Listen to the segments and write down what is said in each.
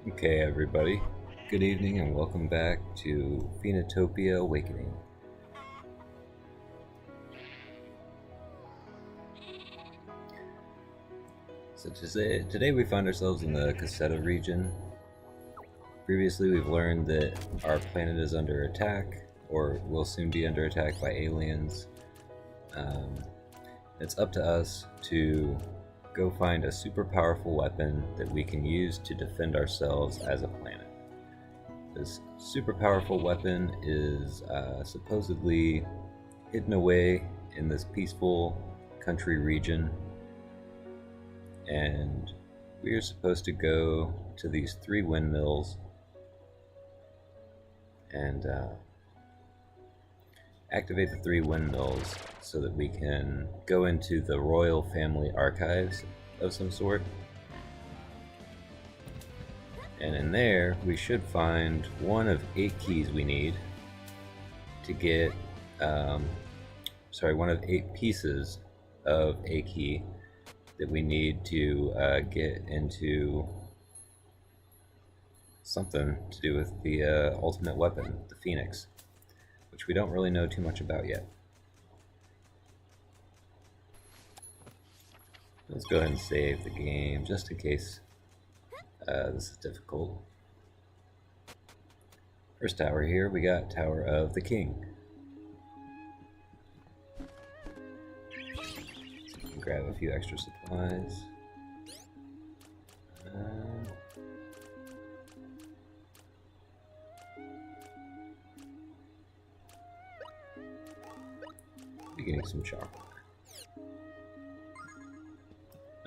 Okay, everybody. Good evening and welcome back to Pheonotopia Awakening. So today we find ourselves in the Caseta region. Previously we've learned that our planet is under attack, or will soon be under attack by aliens. It's up to us to go find a super powerful weapon that we can use to defend ourselves as a planet. This super powerful weapon is supposedly hidden away in this peaceful country region, and we are supposed to go to these three windmills and activate the three windmills so that we can go into the royal family archives of some sort. And in there, we should find one of 8 keys we need to get, one of 8 pieces of a key that we need to get into something to do with the ultimate weapon, the Phoenix, which we don't really know too much about yet. Let's go ahead and save the game just in case this is difficult. First tower here, we got Tower of the King. Grab a few extra supplies. Be getting some chocolate.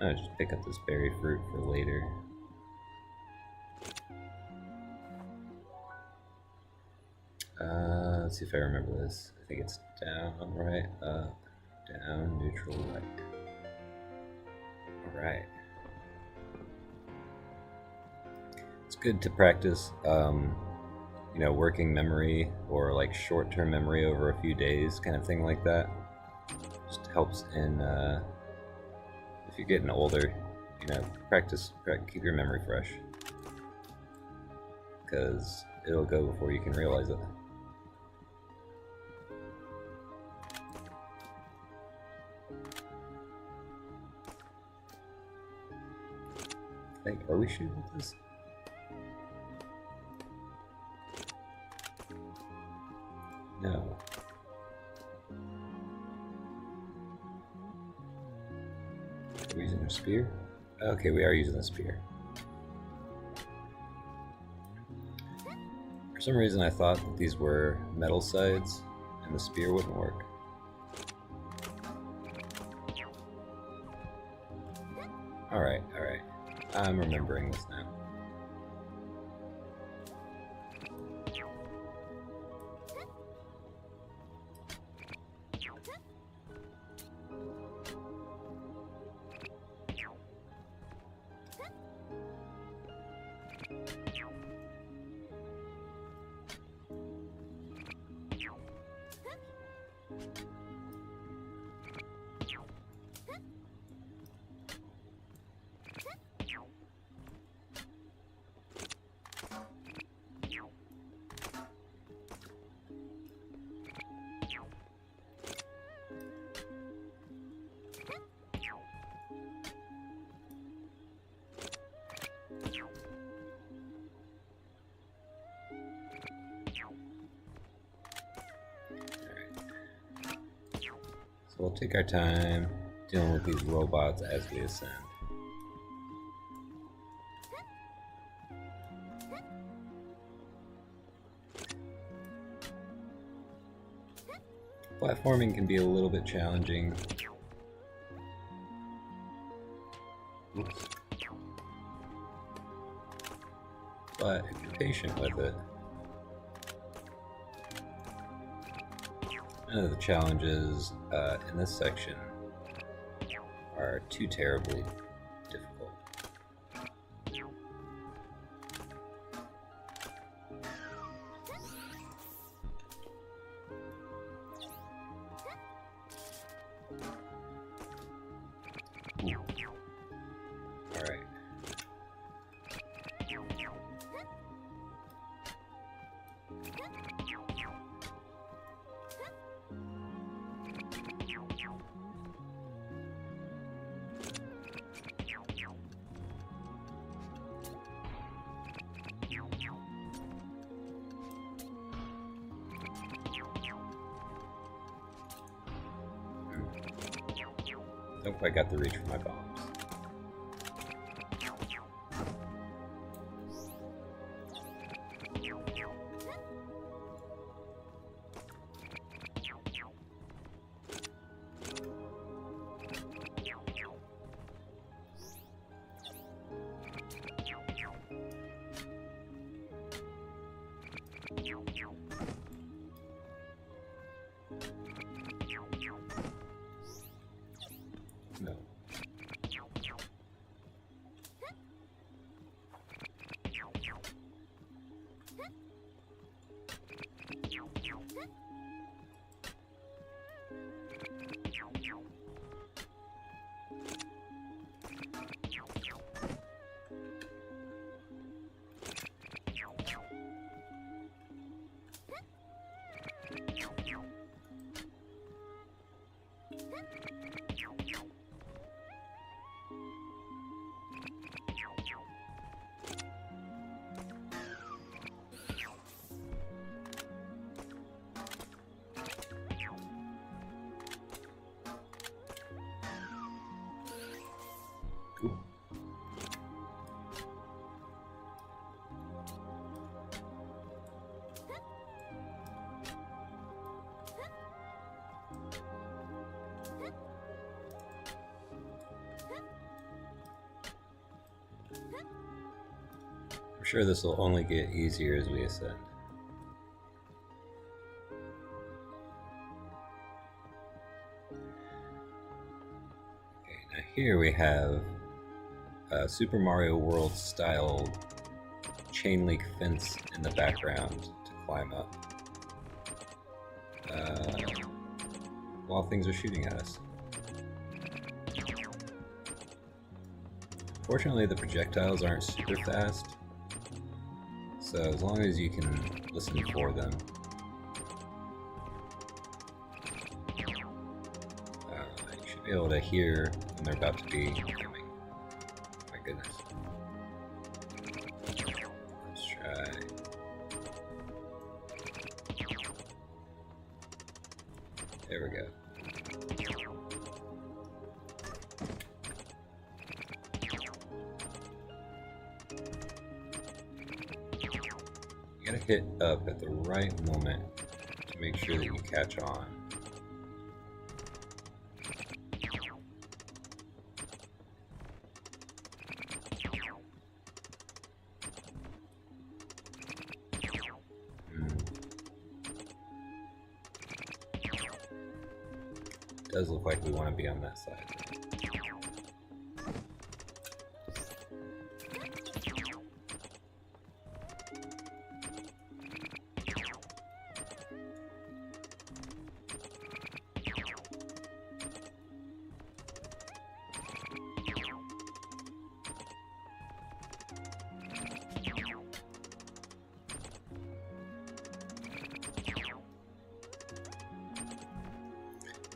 I'll just pick up this berry fruit for later. Let's see if I remember this. I think it's down, right, up, down, neutral, right. Alright. It's good to practice, working memory or like short-term memory over a few days, kind of thing like that. Just helps in, if you're getting older, keep your memory fresh. Because it'll go before you can realize it. Are we shooting with this? No. Are we using a spear? Okay, we are using a spear. For some reason I thought that these were metal sides and the spear wouldn't work. Alright. I'm remembering this now. So we'll take our time dealing with these robots as we ascend. Platforming can be a little bit challenging. Oops. But if you're patient with it, none of the challenges in this section are too terribly difficult. Alright. Don't quite got the reach for my bombs. No. Cool. I'm sure this will only get easier as we ascend. Okay, now here we have a Super Mario World style chain link fence in the background to climb up while things are shooting at us. Fortunately, the projectiles aren't super fast, so as long as you can listen for them, you should be able to hear when they're about to be coming. My goodness. Let's try. There we go. You gotta hit up at the right moment to make sure that you catch on. Does look like we want to be on that side.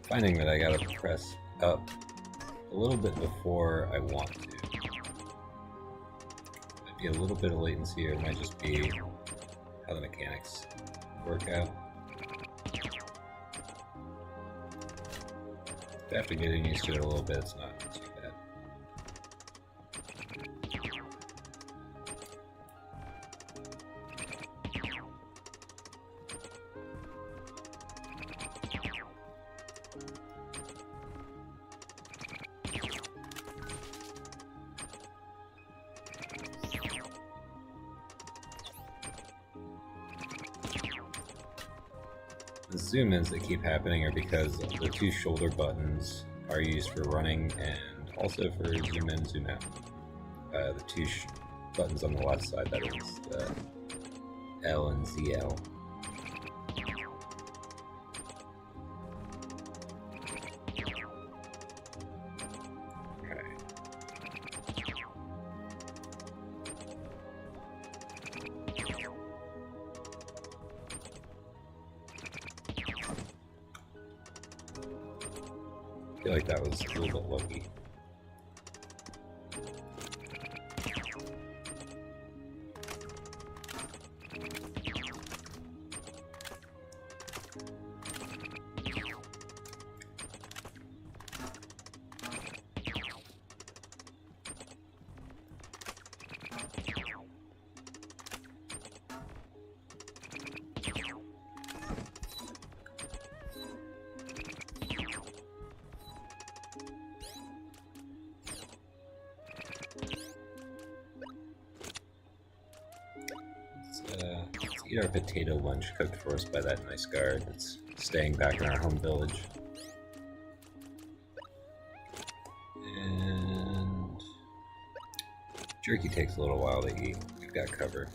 Finding that I gotta press up a little bit before I want to. Might be a little bit of latency, or it might just be how the mechanics work out. After getting used to it a little bit, it's not too bad. The zoom-ins that keep happening are because the two shoulder buttons are used for running and also for zoom in, zoom out. The two buttons on the left side, that is the L and ZL. I feel like that was a little bit lucky. eat our potato lunch cooked for us by that nice guard that's staying back in our home village. And jerky takes a little while to eat. We've got cover.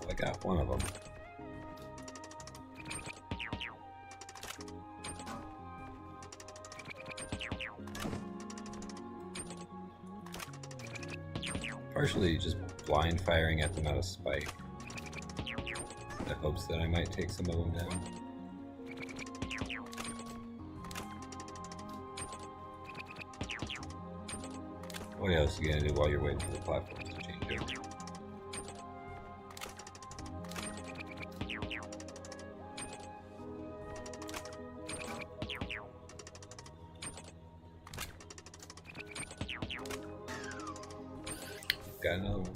I got one of them. Partially just blind firing at them out of spite, in the hopes that I might take some of them down. What else are you gonna do while you're waiting for the platforms to change over? Got another one.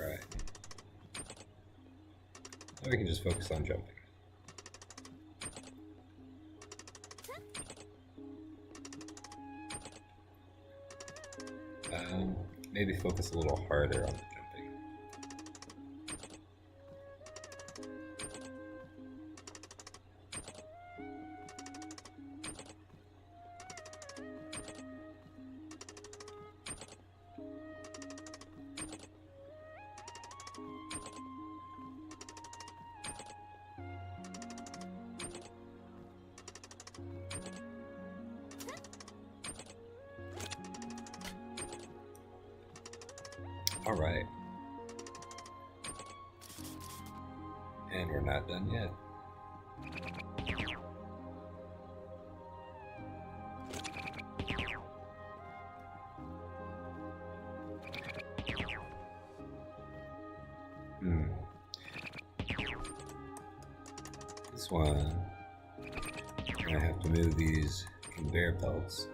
Alright. Now we can just focus on jumping. Maybe focus a little harder on the jumping. All right. And we're not done yet. This one, I have to move these conveyor belts.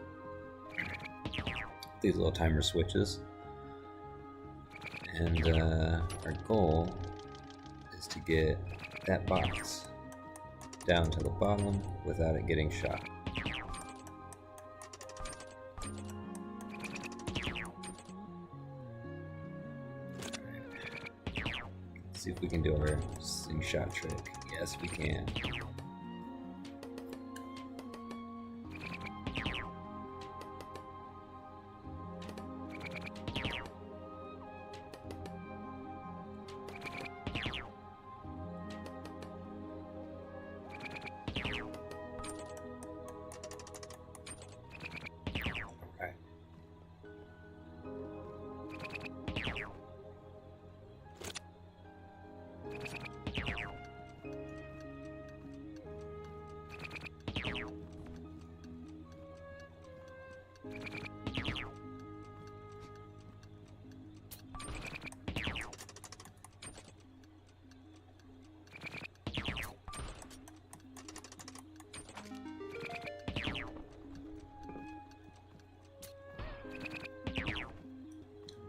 These little timer switches. And our goal is to get that box down to the bottom without it getting shot. Let's see if we can do our slingshot trick. Yes, we can.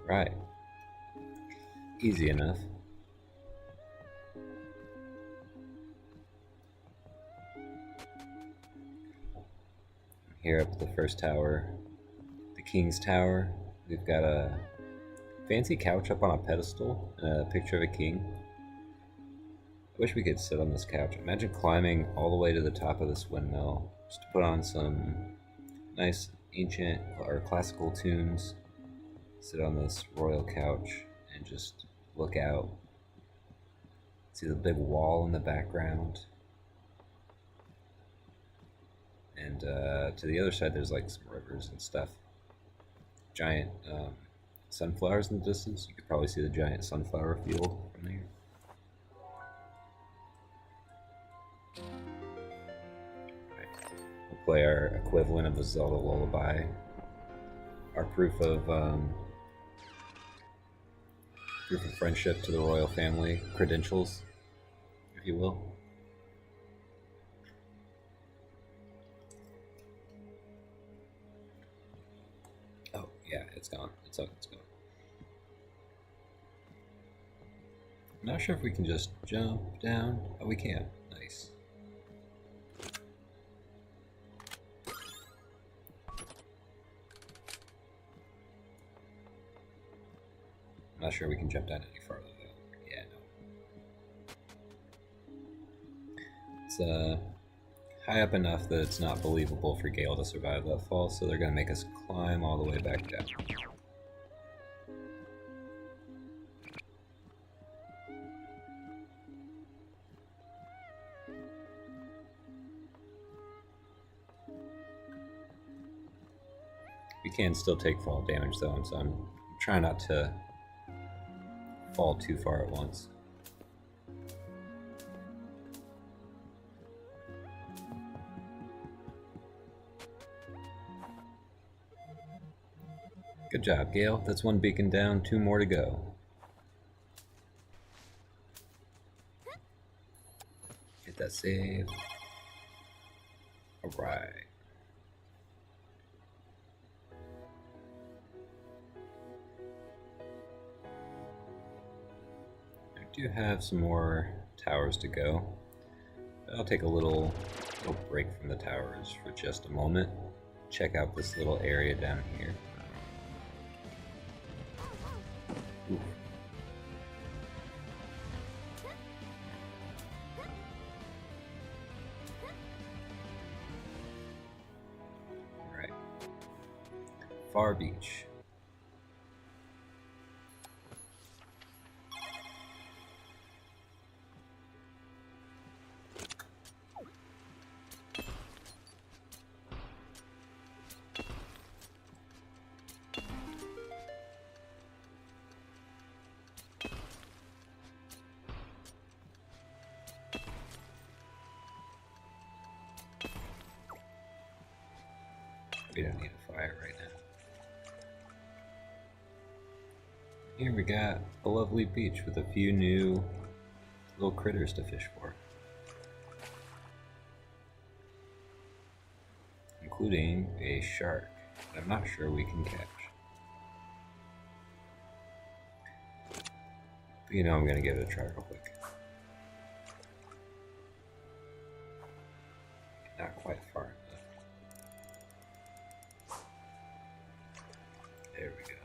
Right. Easy enough. Here up at the first tower, the King's Tower, we've got a fancy couch up on a pedestal and a picture of a king. I wish we could sit on this couch. Imagine climbing all the way to the top of this windmill just to put on some nice ancient or classical tunes, sit on this royal couch and just look out, see the big wall in the background, And to the other side, there's like some rivers and stuff. Giant sunflowers in the distance. You could probably see the giant sunflower field from there. We'll play our equivalent of the Zelda lullaby. Our proof of friendship to the royal family, credentials, if you will. Oh yeah, it's gone. It's up. It's gone. I'm not sure if we can just jump down. Oh, we can. Nice. I'm not sure we can jump down any farther though. Yeah, no. It's high up enough that it's not believable for Gale to survive that fall, so they're gonna make us climb all the way back down. We can still take fall damage though, so I'm trying not to fall too far at once. Good job, Gale. That's one beacon down, 2 more to go. Get that save. Alright. I do have some more towers to go. I'll take a little break from the towers for just a moment. Check out this little area down here. Ooh. Alright. Far Beach. We don't need a fire right now. Here we got a lovely beach with a few new little critters to fish for. Including a shark that I'm not sure we can catch. But you know I'm gonna give it a try real quick. Not quite far enough. There we go.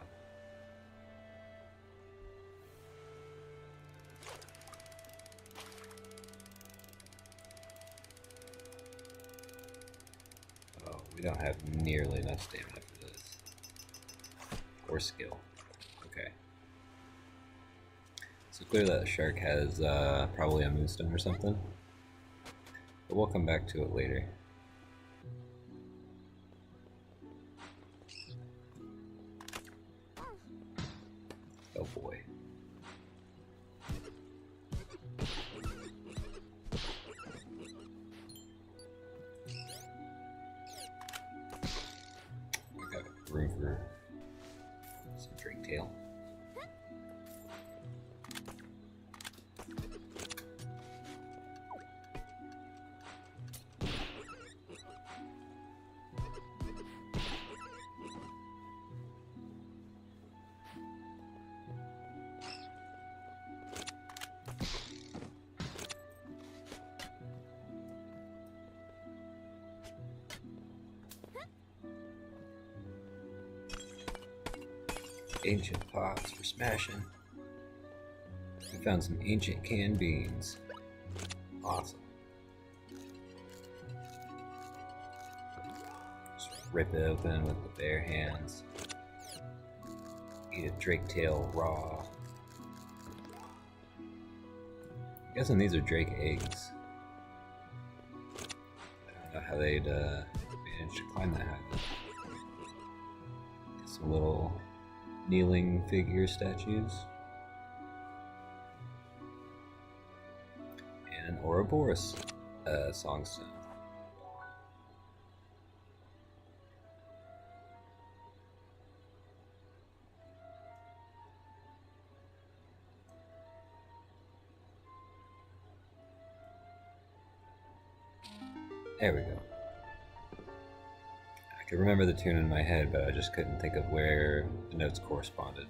Oh, we don't have nearly enough stamina for this. Or skill. Okay. So clearly that shark has probably a moonstone or something. But we'll come back to it later. Oh boy. We got room for some drake tail. Ancient pots for smashing. We found some ancient canned beans. Awesome. Just rip it open with the bare hands. Eat a drake tail raw. I'm guessing these are drake eggs. I don't know how they'd managed to climb that high. Some little kneeling figure statues. And an Ouroboros songstone. There we go. I could remember the tune in my head, but I just couldn't think of where the notes corresponded.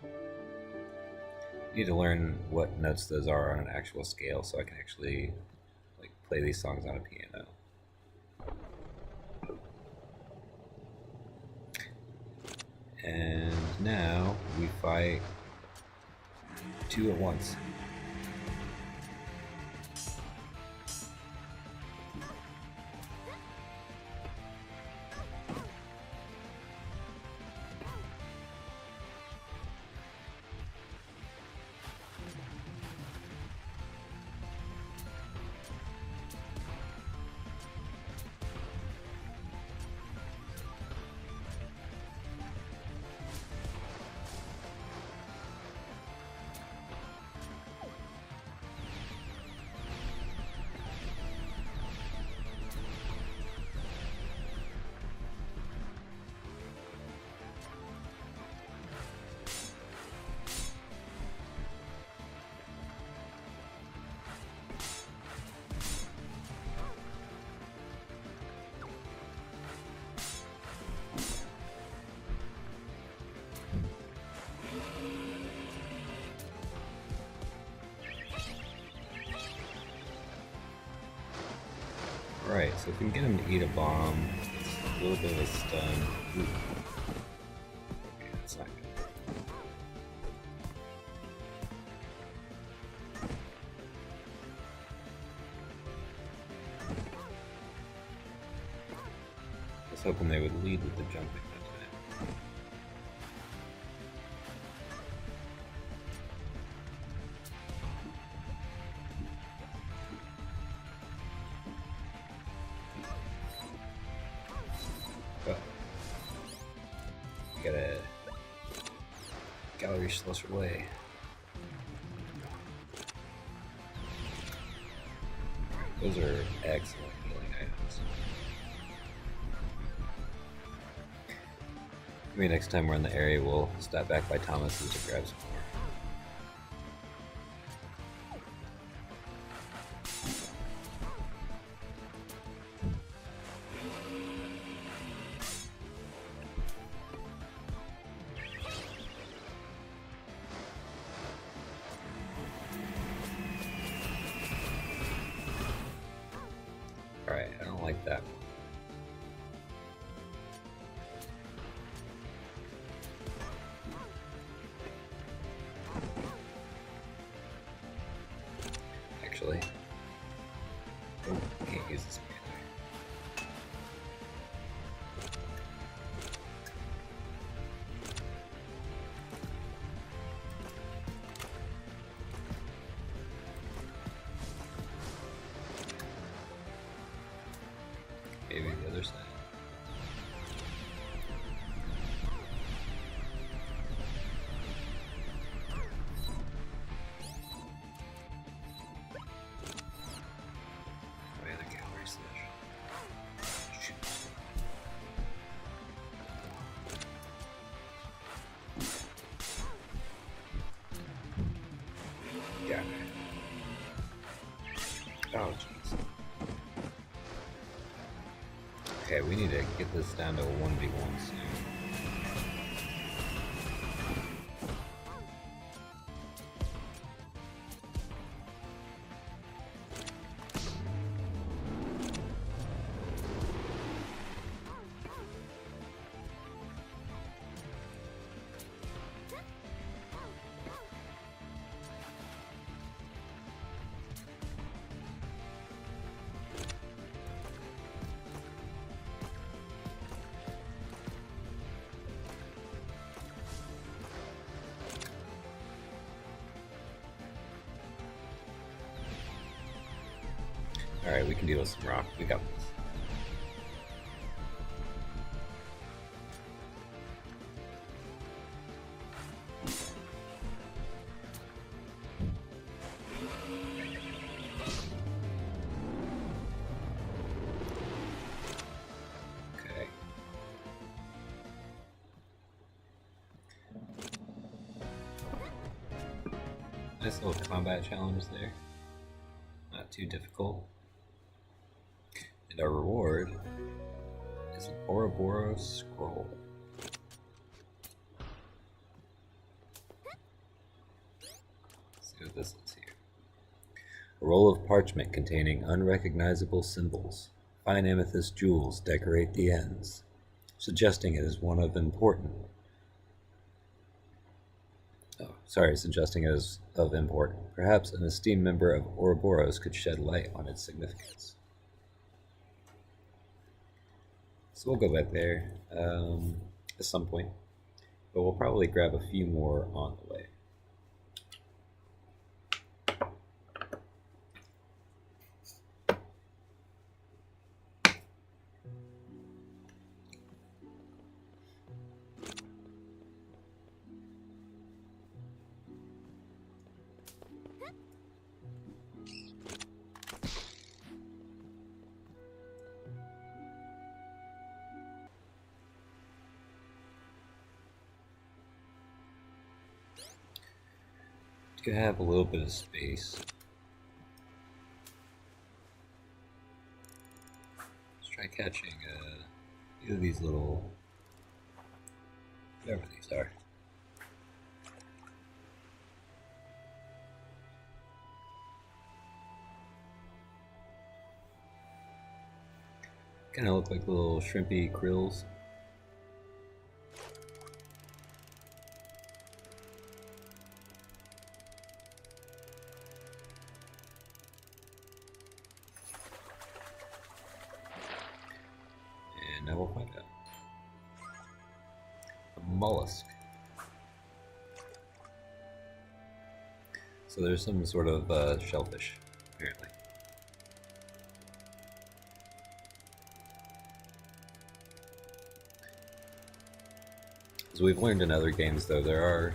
I need to learn what notes those are on an actual scale so I can actually like play these songs on a piano. And now we fight two at once. Right, so if we can get him to eat a bomb, it's a little bit of a stun. Ooh. Okay, that's not good. I was hoping they would lead with the jumping that time. Gotta gallery slusher away. Those are excellent healing items. Maybe next time we're in the area, we'll stop back by Thomas's to grab some more. Alright, I don't like that one. Actually, oh, can't use this man. Maybe the other side. Oh yeah, the gallery slash. Shoot. Yeah. Oh jeez. Okay, we need to get this down to a 1v1 soon. Alright, we can deal with some rock. We got this. Nice little combat challenge there. Not too difficult. And our reward is an Ouroboros scroll. Let's see what this is here. A roll of parchment containing unrecognizable symbols. Fine amethyst jewels decorate the ends, suggesting it is one of important. Suggesting it is of import. Perhaps an esteemed member of Ouroboros could shed light on its significance. So we'll go back there at some point, but we'll probably grab a few more on the way. Do have a little bit of space. Let's try catching a few of these little, whatever these are. Kind of look like little shrimpy krills. And now we'll find out. A mollusk. So there's some sort of shellfish, apparently. As we've learned in other games, though, there are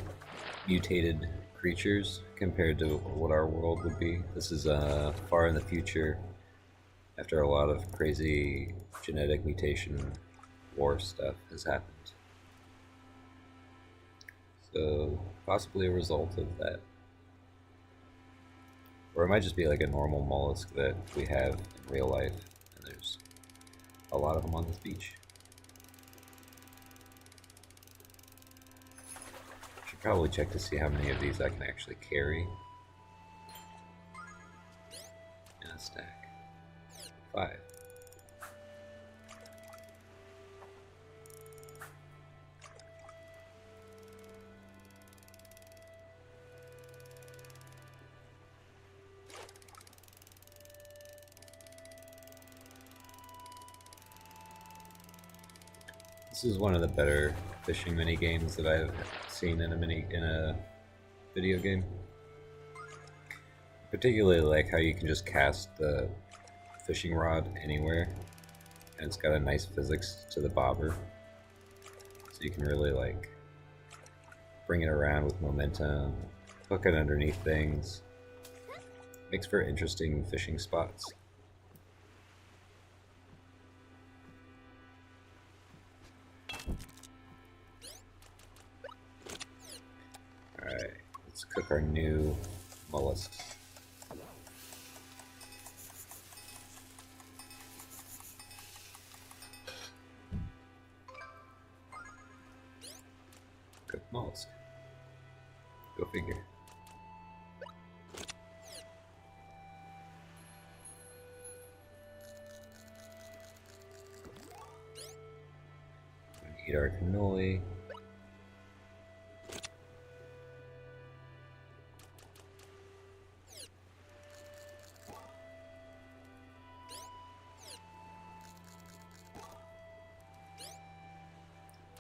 mutated creatures compared to what our world would be. This is far in the future, after a lot of crazy genetic mutation war stuff has happened. So, possibly a result of that. Or it might just be like a normal mollusk that we have in real life, and there's a lot of them on this beach. Should probably check to see how many of these I can actually carry. In a stack. 5. This is one of the better fishing mini games that I've seen in a video game. Particularly like how you can just cast the fishing rod anywhere, and it's got a nice physics to the bobber, so you can really like bring it around with momentum, hook it underneath things. Makes for interesting fishing spots. Alright, let's cook our new mollusks. Cooked mollusk. Go figure. Eat our cannoli.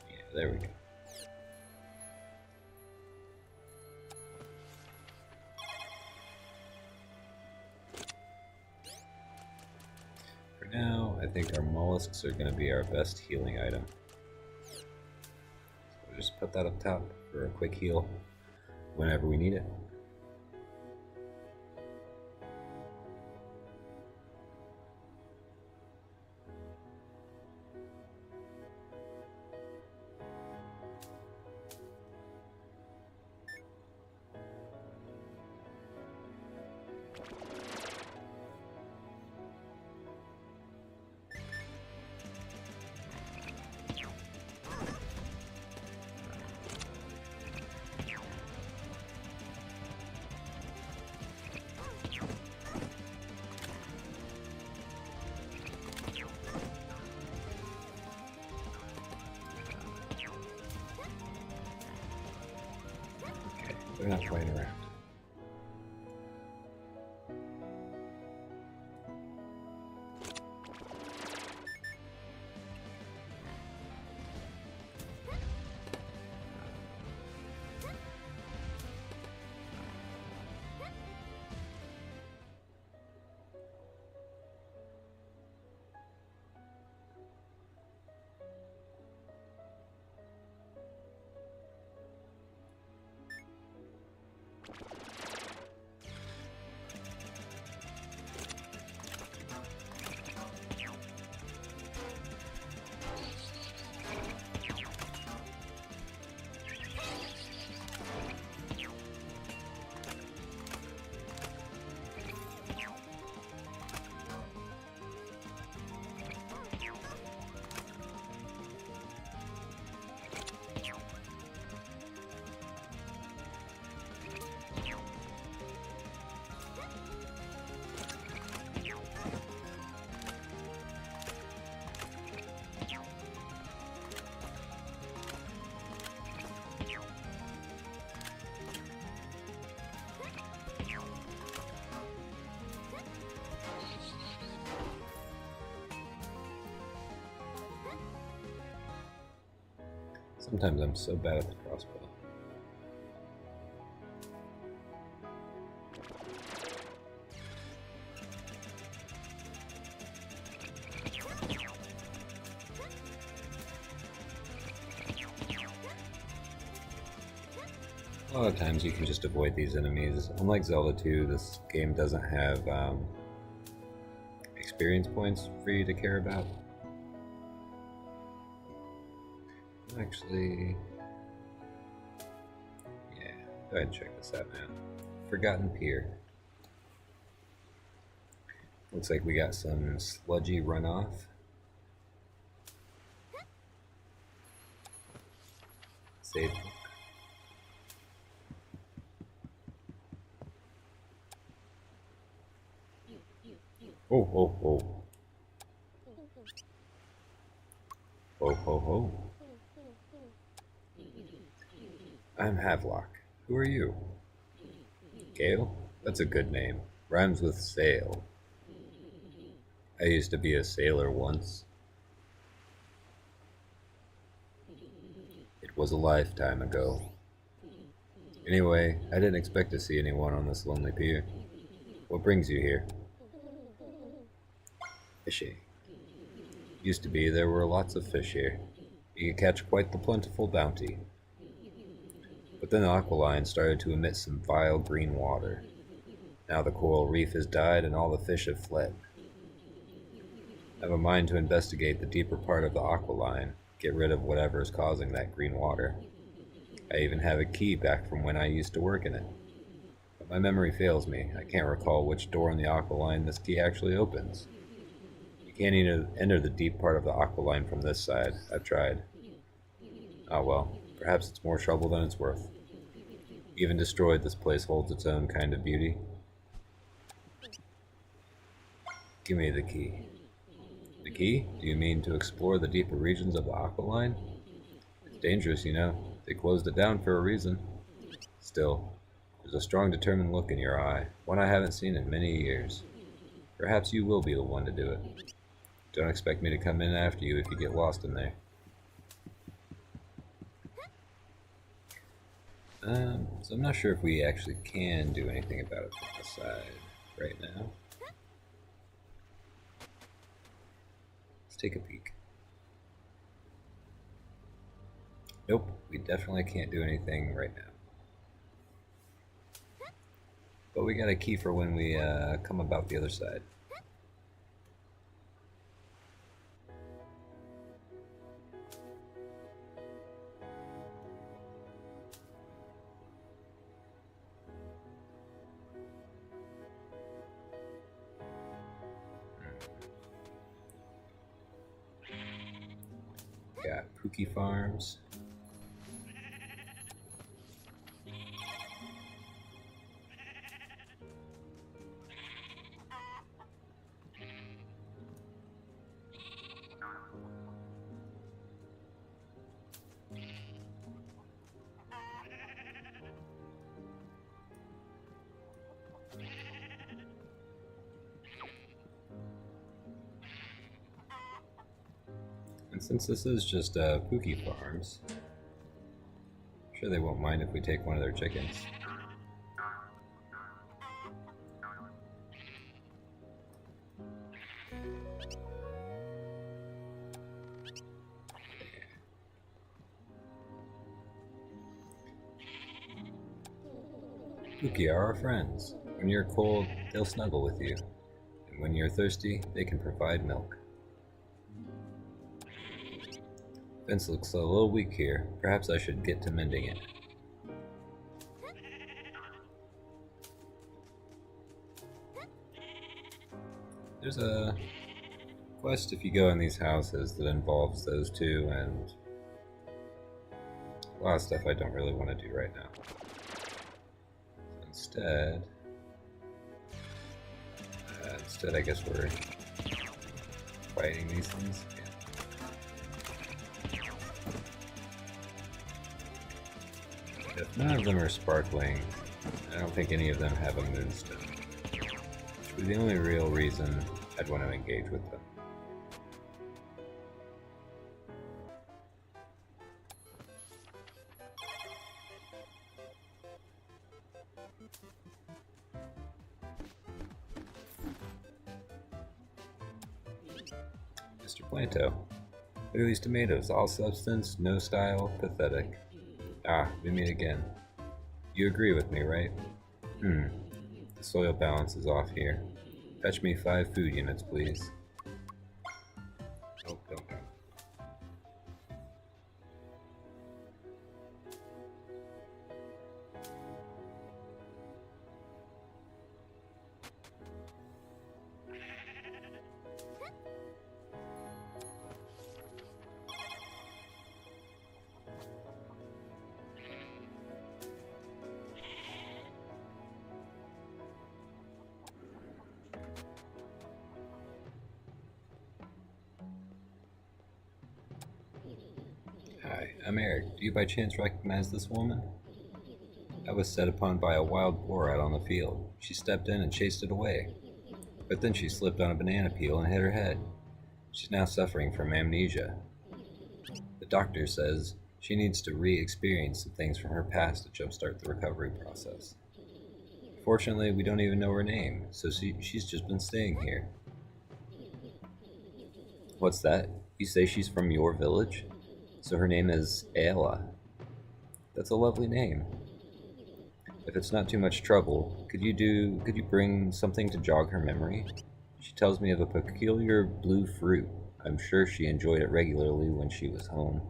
Yeah, there we go. For now, I think our mollusks are going to be our best healing item. Just put that up top for a quick heal whenever we need it. They're not playing around. Sometimes I'm so bad at the crossbow. A lot of times you can just avoid these enemies. Unlike Zelda 2, this game doesn't have experience points for you to care about. Actually, yeah, go ahead and check this out now. Forgotten Pier. Looks like we got some sludgy runoff. Save. Oh, oh, oh. Oh, ho, ho. I'm Havelock. Who are you? Gale? That's a good name. Rhymes with sail. I used to be a sailor once. It was a lifetime ago. Anyway, I didn't expect to see anyone on this lonely pier. What brings you here? Fishing. Used to be there were lots of fish here. You could catch quite the plentiful bounty. But then the aqualine started to emit some vile green water. Now the coral reef has died and all the fish have fled. I have a mind to investigate the deeper part of the aqualine, get rid of whatever is causing that green water. I even have a key back from when I used to work in it. But my memory fails me. I can't recall which door in the aqualine this key actually opens. You can't even enter the deep part of the aqualine from this side. I've tried. Ah well, perhaps it's more trouble than it's worth. Even destroyed, this place holds its own kind of beauty. Give me the key. The key? Do you mean to explore the deeper regions of the aqualine? It's dangerous, you know. They closed it down for a reason. Still, there's a strong, determined look in your eye, one I haven't seen in many years. Perhaps you will be the one to do it. Don't expect me to come in after you if you get lost in there. So I'm not sure if we actually can do anything about it from the side right now. Let's take a peek. Nope, we definitely can't do anything right now. But we got a key for when we come about the other side. got Pookie Farms. And since this is just Pookie Farms, I'm sure they won't mind if we take one of their chickens. Pookie are our friends. When you're cold, they'll snuggle with you. And when you're thirsty, they can provide milk. Fence looks a little weak here. Perhaps I should get to mending it. There's a quest if you go in these houses that involves those two and a lot of stuff I don't really want to do right now. So instead I guess we're fighting these things. Yeah. If none of them are sparkling, I don't think any of them have a moonstone. Which would be the only real reason I'd want to engage with them. Mr. Planto. Look at these tomatoes, all substance, no style, pathetic. Ah, we meet again. You agree with me, right? The soil balance is off here. Fetch me 5 food units, please. Oh, don't. Hi, I'm Eric. Do you by chance recognize this woman? I was set upon by a wild boar out on the field. She stepped in and chased it away. But then she slipped on a banana peel and hit her head. She's now suffering from amnesia. The doctor says she needs to re-experience some things from her past to jumpstart the recovery process. Fortunately, we don't even know her name, so she's just been staying here. What's that? You say she's from your village? So her name is Ayla. That's a lovely name. If it's not too much trouble, could you bring something to jog her memory? She tells me of a peculiar blue fruit. I'm sure she enjoyed it regularly when she was home.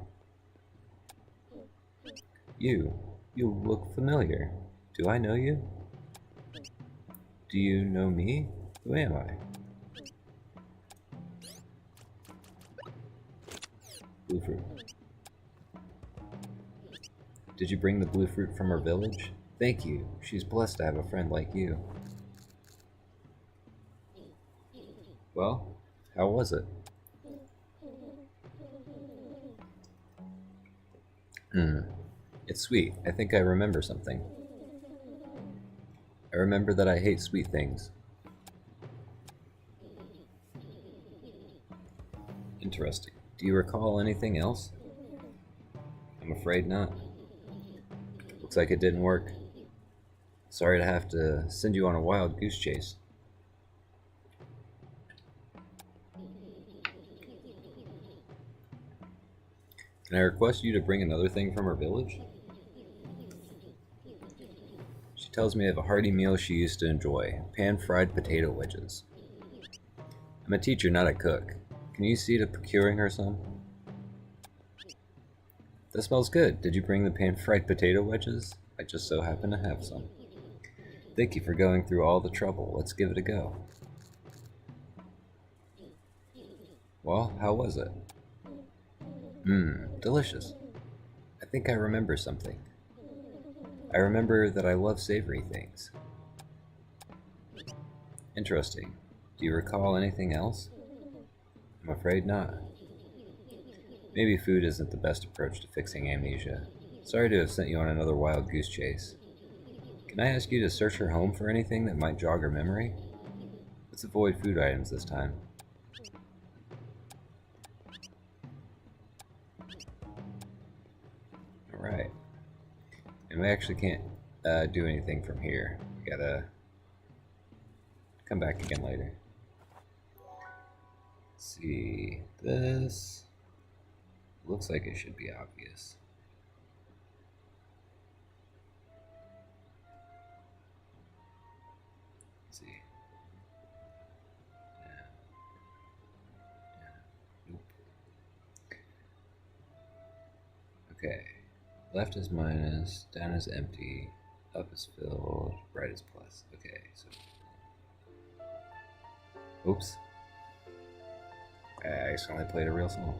You look familiar. Do I know you? Do you know me? Who am I? Blue fruit. Did you bring the blue fruit from her village? Thank you. She's blessed to have a friend like you. Well, how was it? It's sweet. I think I remember something. I remember that I hate sweet things. Interesting. Do you recall anything else? I'm afraid not. Looks like it didn't work. Sorry to have to send you on a wild goose chase. Can I request you to bring another thing from her village? She tells me of a hearty meal she used to enjoy, pan-fried potato wedges. I'm a teacher, not a cook. Can you see to procuring her some? That smells good. Did you bring the pan-fried potato wedges? I just so happen to have some. Thank you for going through all the trouble. Let's give it a go. Well, how was it? Mmm, delicious. I think I remember something. I remember that I love savory things. Interesting. Do you recall anything else? I'm afraid not. Maybe food isn't the best approach to fixing amnesia. Sorry to have sent you on another wild goose chase. Can I ask you to search her home for anything that might jog her memory? Let's avoid food items this time. Alright. And we actually can't do anything from here. We gotta come back again later. Let's see. This looks like it should be obvious. Let's see. Nope. Okay. Left is minus, down is empty, up is filled, right is plus. Okay, so. Oops. I accidentally played a real song.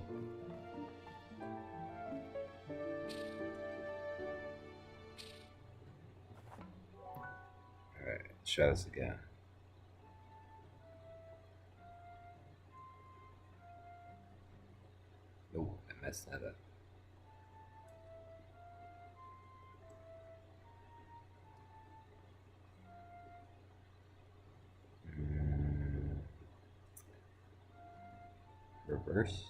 Alright, let's try this again. Oh, I messed that up. Reverse.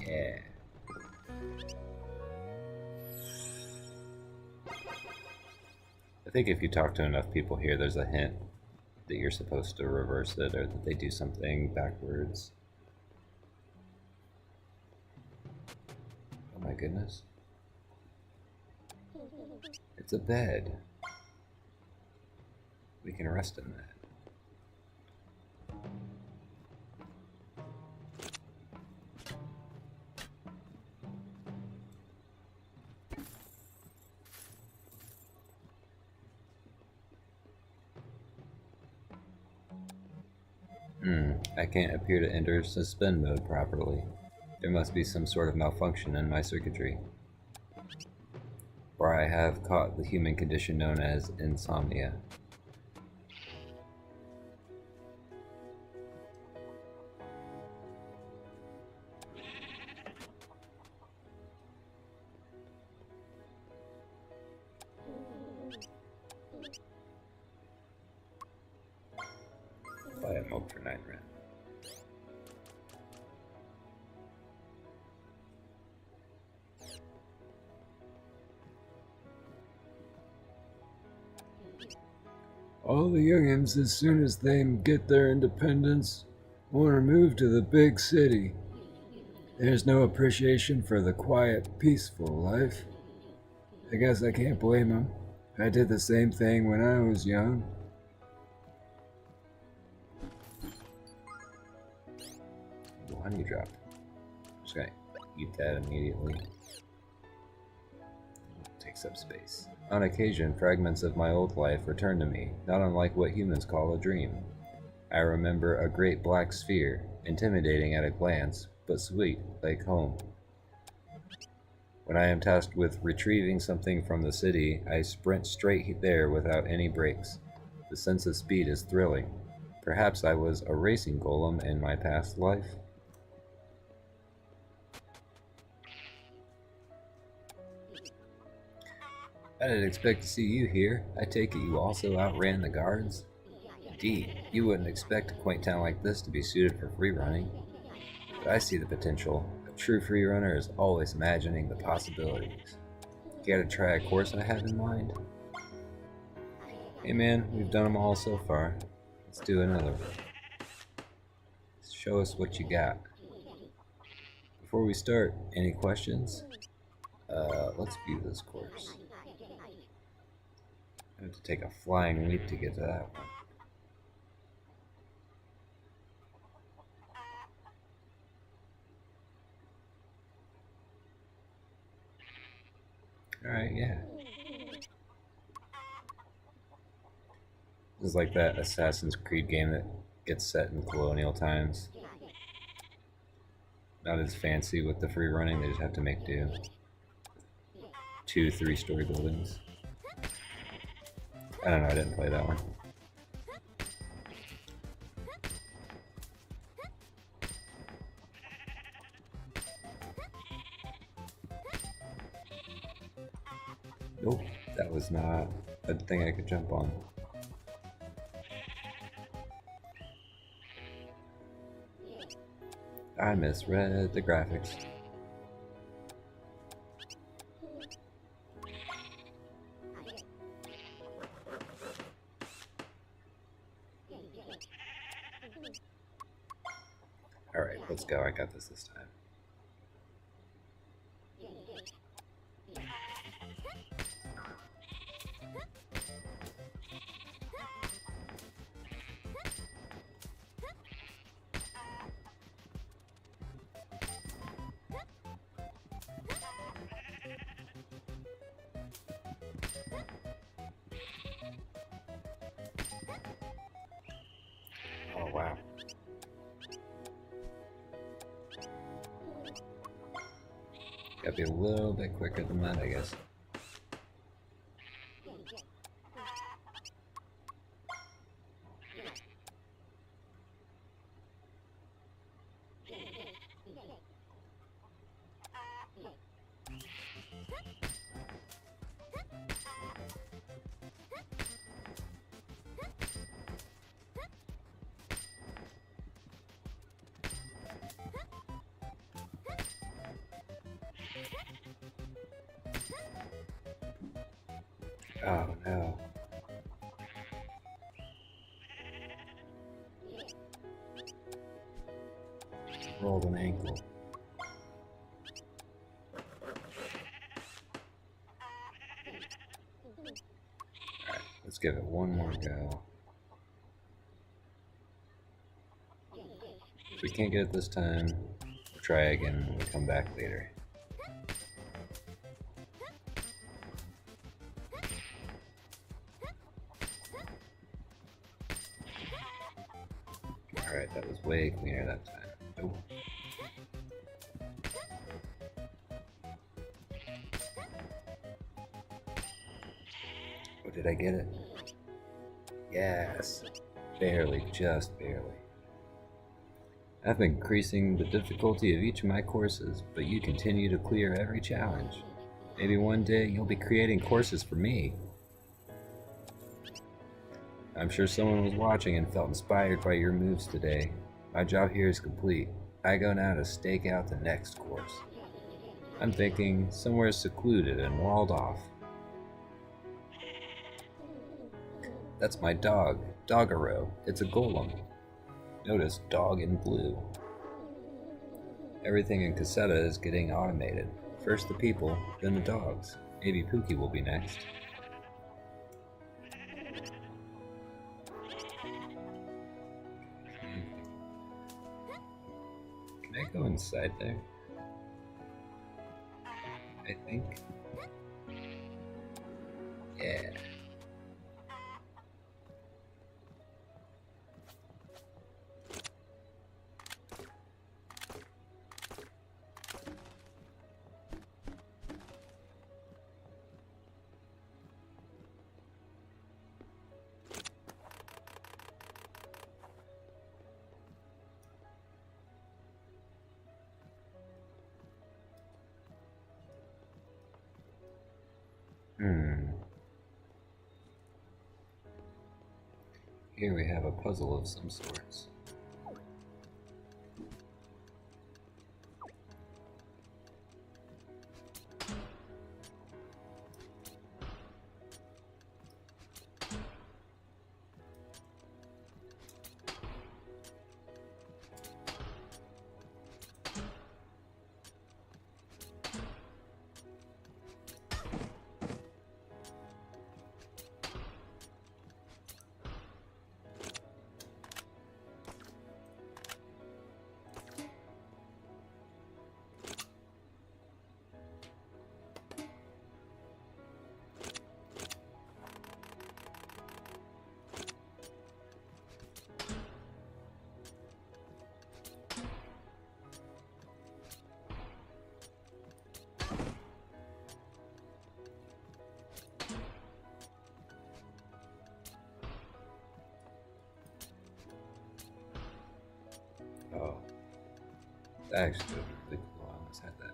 Yeah. I think if you talk to enough people here, there's a hint that you're supposed to reverse it or that they do something backwards. Oh my goodness. It's a bed. We can rest in that. I can't appear to enter suspend mode properly. There must be some sort of malfunction in my circuitry. Or I have caught the human condition known as insomnia. Buy a milk for 9 rent. All the youngins, as soon as they get their independence, want to move to the big city. There's no appreciation for the quiet, peaceful life. I guess I can't blame them. I did the same thing when I was young. Honey drop. Just gonna eat that immediately. Takes up space. On occasion, fragments of my old life return to me, not unlike what humans call a dream. I remember a great black sphere, intimidating at a glance, but sweet, like home. When I am tasked with retrieving something from the city, I sprint straight there without any breaks. The sense of speed is thrilling. Perhaps I was a racing golem in my past life? I didn't expect to see you here. I take it you also outran the guards? Indeed, you wouldn't expect a quaint town like this to be suited for free running. But I see the potential. A true free runner is always imagining the possibilities. Care to try a course I have in mind? Hey man, we've done them all so far. Let's do another one. Show us what you got. Before we start, any questions? Let's view this course. I have to take a flying leap to get to that one. Alright, yeah. This is like that Assassin's Creed game that gets set in colonial times. Not as fancy with the free running, they just have to make do. 2 3-story buildings. I don't know, I didn't play that one. Nope, that was not a thing I could jump on. I misread the graphics. Alright, let's go. I got this time. Oh, wow. Gotta be a little bit quicker than that, I guess. Oh no. Rolled an ankle. Alright, let's give it one more go. If we can't get it this time, we'll try again when we come back later. Alright, that was way cleaner that time. Oh. Oh, did I get it? Yes. Barely, just barely. I've been increasing the difficulty of each of my courses, but you continue to clear every challenge. Maybe one day you'll be creating courses for me. I'm sure someone was watching and felt inspired by your moves today. My job here is complete. I go now to stake out the next course. I'm thinking somewhere secluded and walled off. That's my dog, Doggaro. It's a golem. Notice dog in blue. Everything in Cassetta is getting automated. First the people, then the dogs. Maybe Pookie will be next. Can I go inside there? I think. Yeah. Here we have a puzzle of some sorts. Actually, really cool. I almost had that.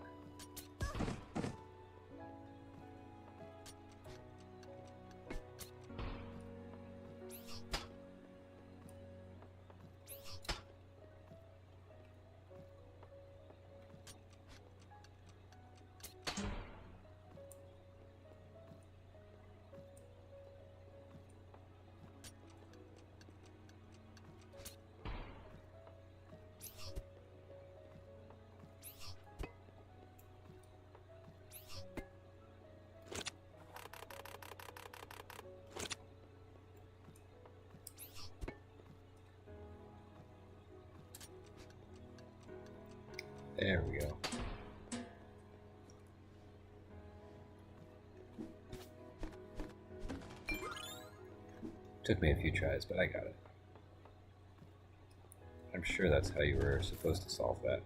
There we go. Took me a few tries, but I got it. I'm sure that's how you were supposed to solve that.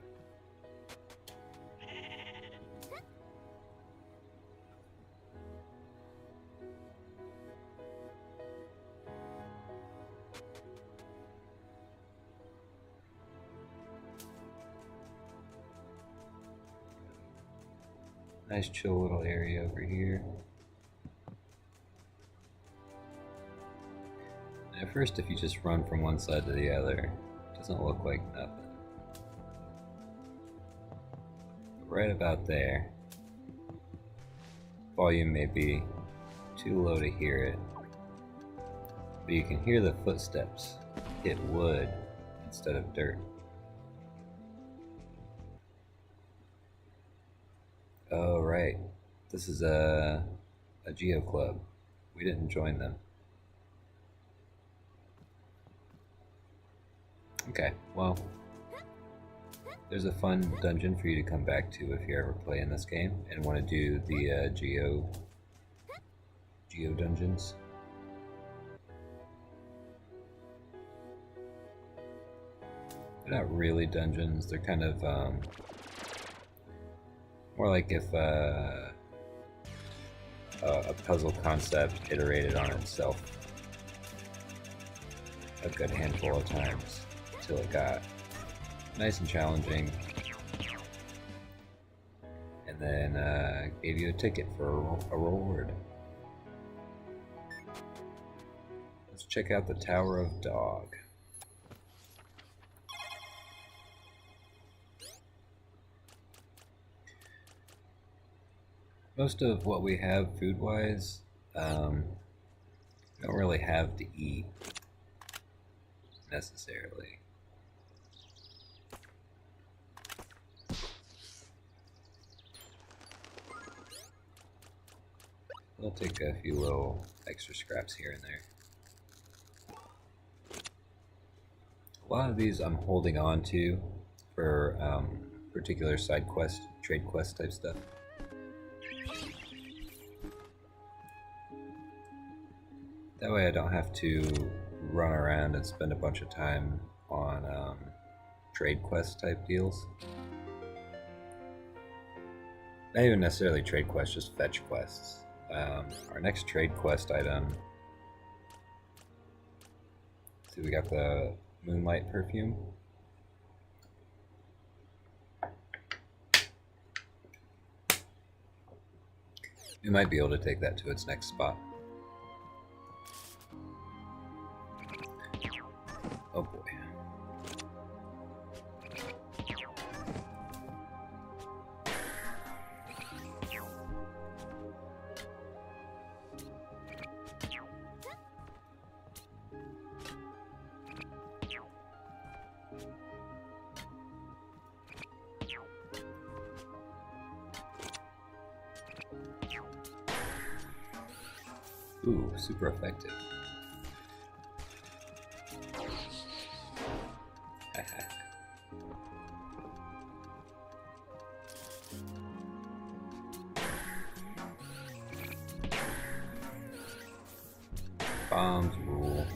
Nice chill little area over here. And at first, if you just run from one side to the other, it doesn't look like nothing. But right about there, volume may be too low to hear it, but you can hear the footsteps hit wood instead of dirt. Oh, right. This is a Geo Club. We didn't join them. Okay, well, there's a fun dungeon for you to come back to if you ever play in this game and want to do the Geo dungeons. They're not really dungeons, they're kind of more like if a puzzle concept iterated on itself a good handful of times until it got nice and challenging, and then gave you a ticket for a reward. Let's check out the Tower of Dog. Most of what we have food-wise, we don't really have to eat necessarily. We'll take a few little extra scraps here and there. A lot of these I'm holding on to for particular side quest, trade quest type stuff. That way I don't have to run around and spend a bunch of time on trade quest type deals. Not even necessarily trade quests, just fetch quests. Our next trade quest item, see, we got the Moonlight perfume. We might be able to take that to its next spot. Oh boy. Ooh, super effective. Bombs rule.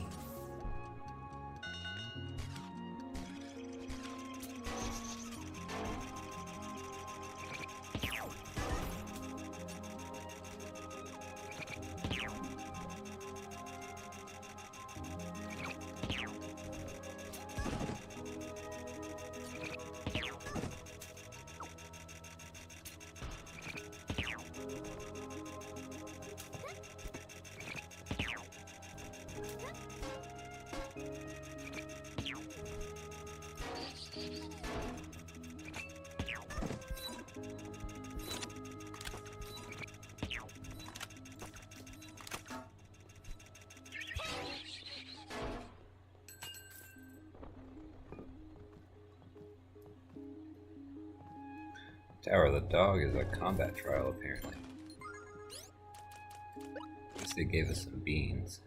Tower of the Dog is a combat trial, apparently. Guess they gave us some beans.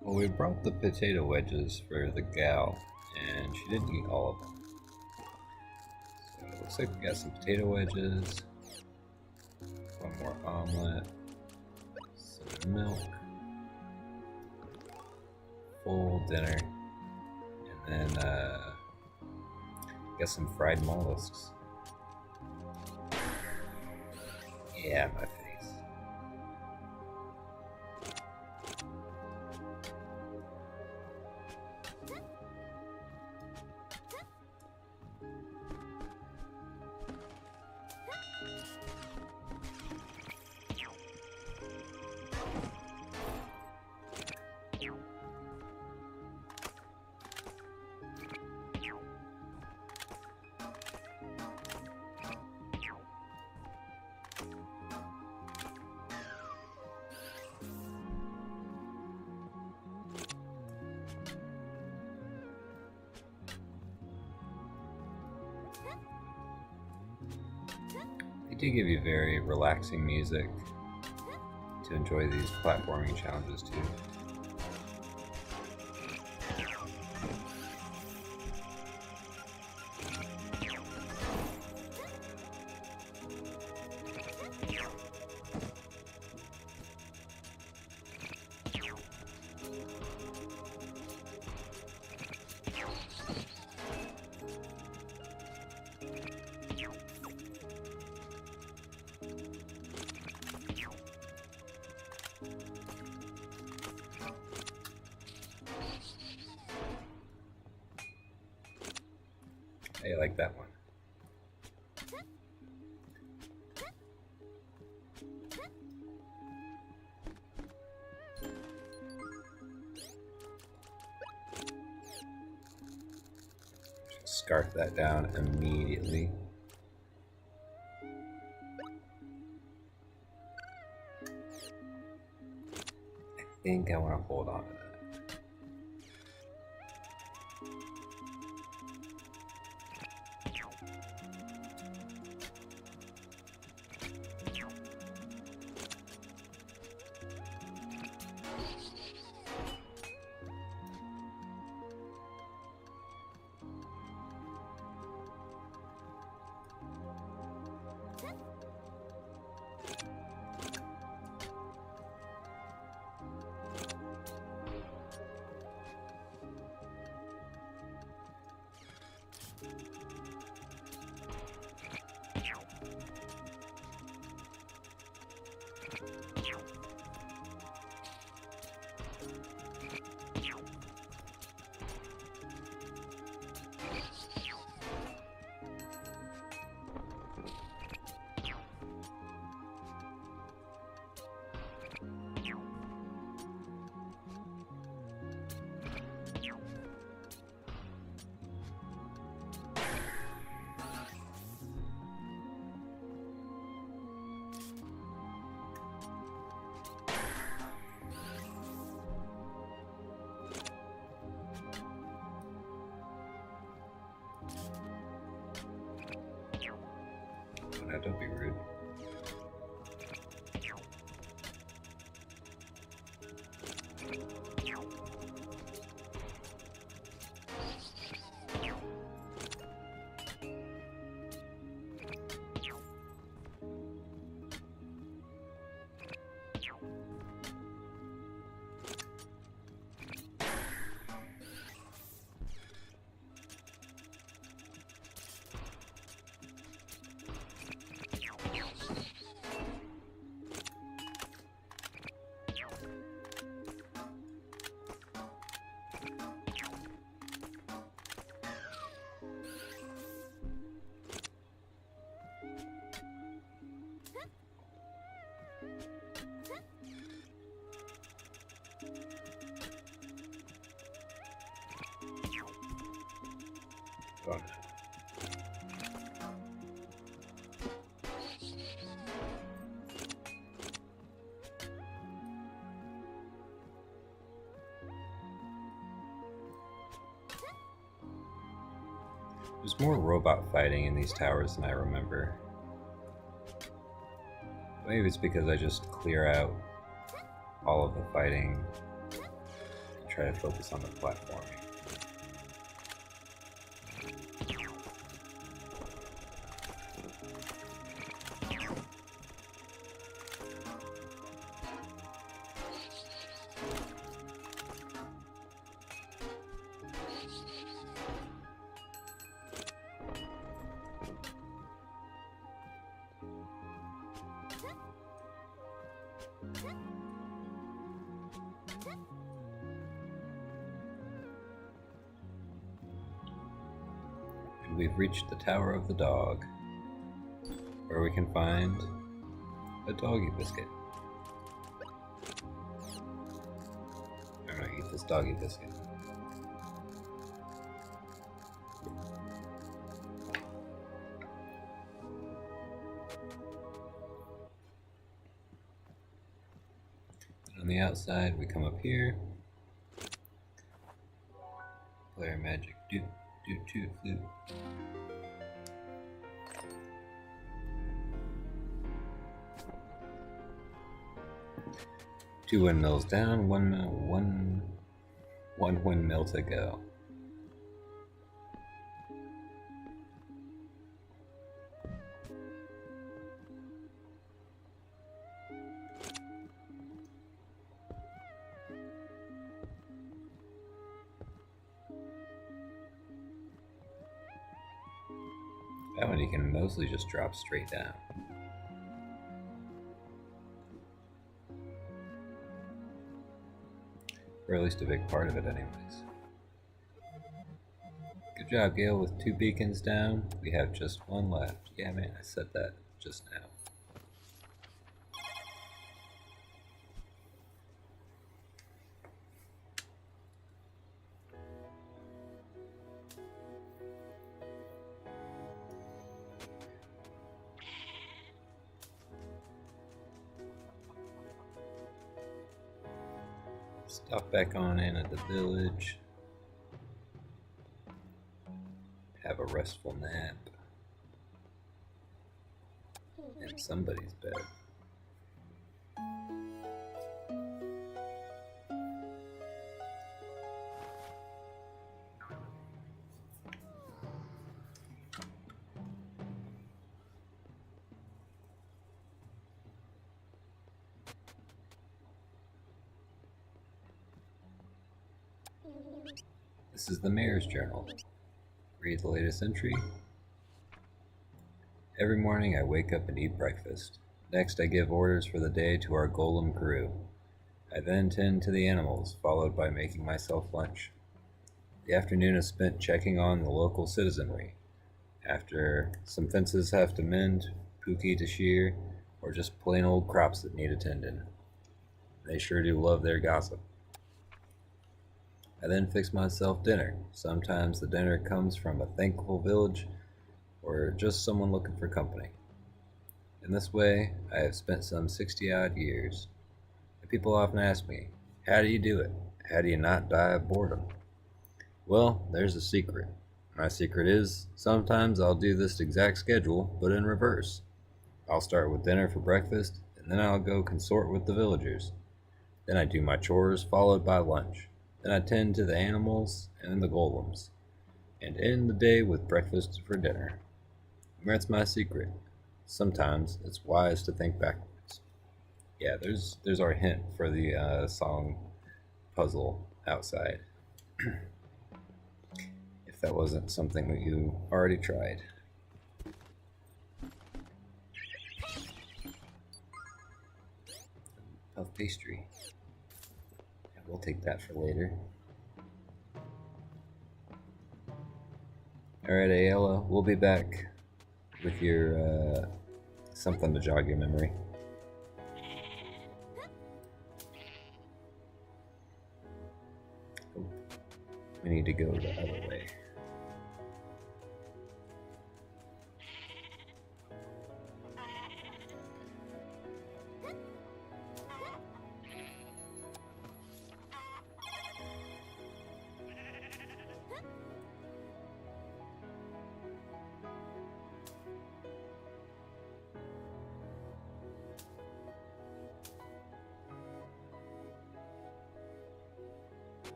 Well, we brought the potato wedges for the gal, and she didn't eat all of them. So it looks like we got some potato wedges, one more omelet, some milk, full dinner, and then got some fried mollusks. Yeah, my face. They do give you very relaxing music to enjoy these platforming challenges too. I like that one. Scarf that down immediately. I think I want to hold on to that. No, don't be rude. Oh, no. There's more robot fighting in these towers than I remember. Maybe it's because I just clear out all of the fighting and try to focus on the platforming. And we've reached the Tower of the Dog, where we can find a doggy biscuit. I'm gonna eat this doggy biscuit. On the outside, we come up here. Player magic doot doot toot flute. Two windmills down, one windmill to go. That one you can mostly just drop straight down. Or at least a big part of it anyways. Good job, Gale, with 2 beacons down. We have just 1 left. Yeah, man, I said that just now. Stop back on in at the village. Have a restful nap. In somebody's bed. This is the mayor's journal. Read the latest entry. Every morning I wake up and eat breakfast. Next I give orders for the day to our golem crew. I then tend to the animals, followed by making myself lunch. The afternoon is spent checking on the local citizenry. After, some fences have to mend, pookie to shear, or just plain old crops that need attending. They sure do love their gossip. I then fix myself dinner. Sometimes the dinner comes from a thankful village or just someone looking for company. In this way, I have spent some 60-odd years. And people often ask me, how do you do it? How do you not die of boredom? Well, there's a secret. My secret is, sometimes I'll do this exact schedule, but in reverse. I'll start with dinner for breakfast, and then I'll go consort with the villagers. Then I do my chores, followed by lunch. Then I tend to the animals and the golems, and end the day with breakfast for dinner. And that's my secret. Sometimes it's wise to think backwards. Yeah, there's our hint for the song puzzle outside. If that wasn't something that you already tried. Puff pastry. We'll take that for later. Alright, Ayala, we'll be back with your, something to jog your memory. Oh, we need to go the other way.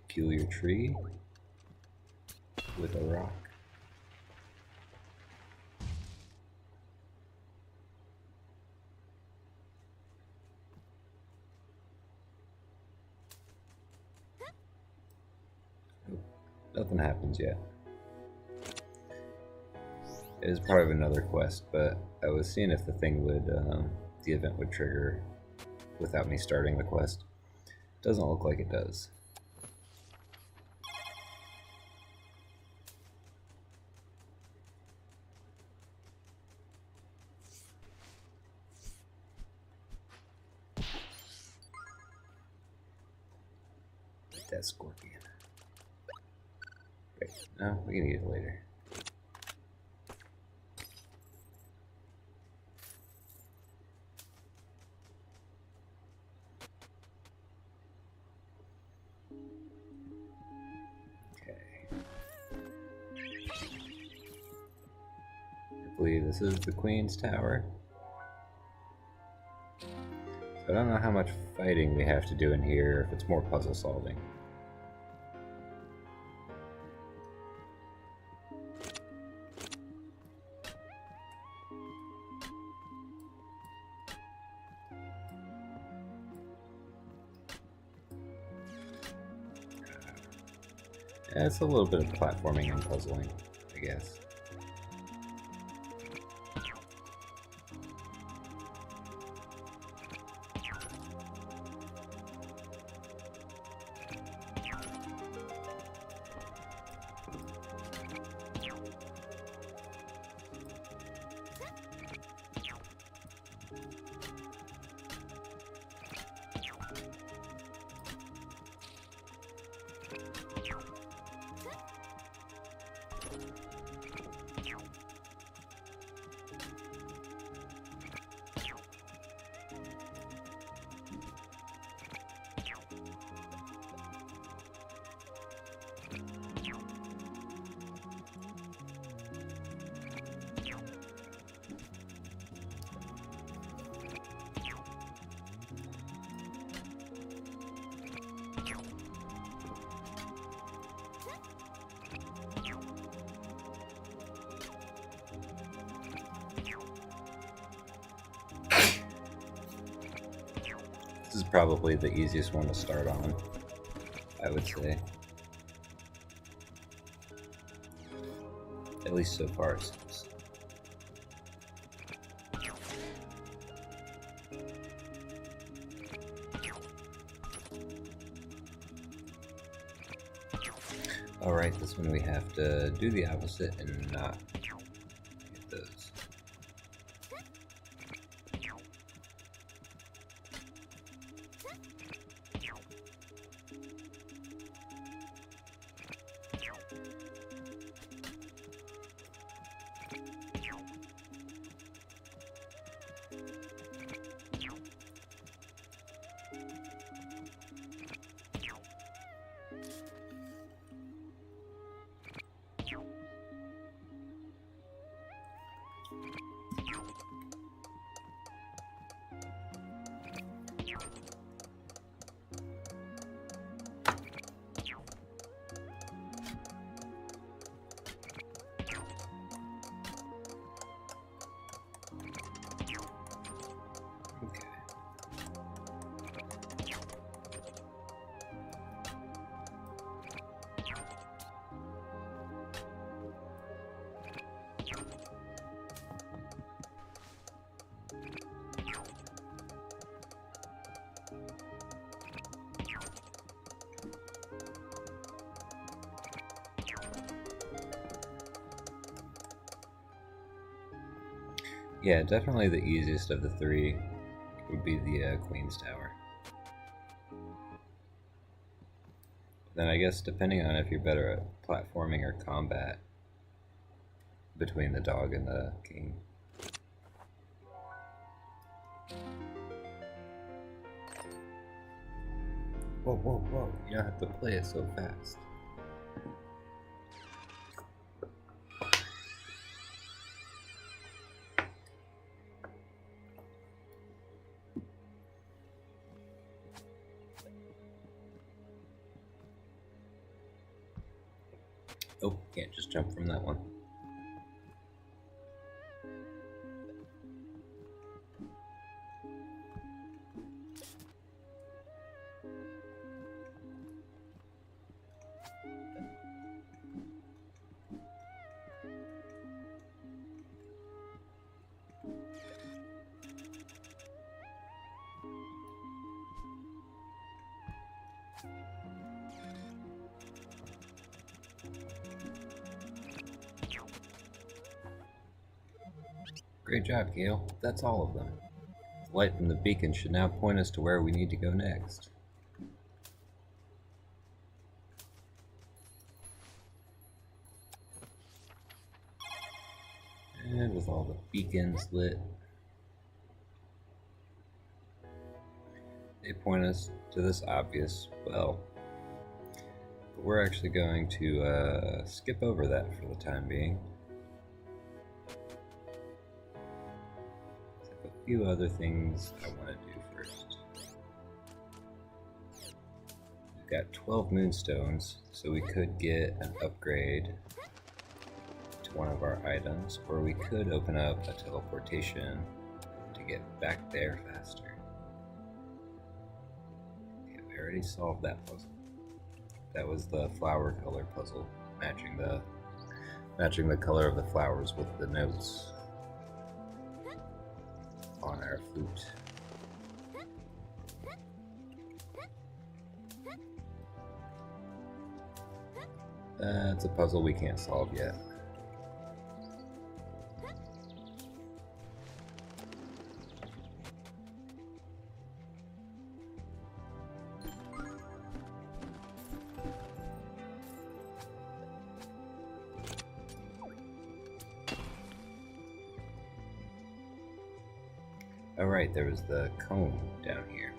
peculiar tree with a rock. Nothing happens yet. It is part of another quest, but I was seeing if the event would trigger without me starting the quest. Doesn't look like it does. That scorpion. Wait, no, we can eat it later. I believe this is the Queen's Tower. So I don't know how much fighting we have to do in here, if it's more puzzle solving. Yeah, it's a little bit of platforming and puzzling, I guess. This is probably the easiest one to start on, I would say. At least so far it seems. Alright, this one we have to do the opposite and not get those. Yeah, definitely the easiest of the three would be the Queen's Tower. Then I guess depending on if you're better at platforming or combat between the dog and the king. Whoa, whoa, whoa, you don't have to play it so fast. Oh, can't just jump from that one. Great job, Gale. That's all of them. The light from the beacon should now point us to where we need to go next. And with all the beacons lit, they point us to this obvious well. But we're actually going to skip over that for the time being. I have a few other things I want to do first. We've got 12 moonstones, so we could get an upgrade to one of our items, or we could open up a teleportation to get back there faster. Okay, we already solved that puzzle. That was the flower color puzzle, matching the color of the flowers with the notes on our flute. It's a puzzle we can't solve yet. Alright, there was the comb down here.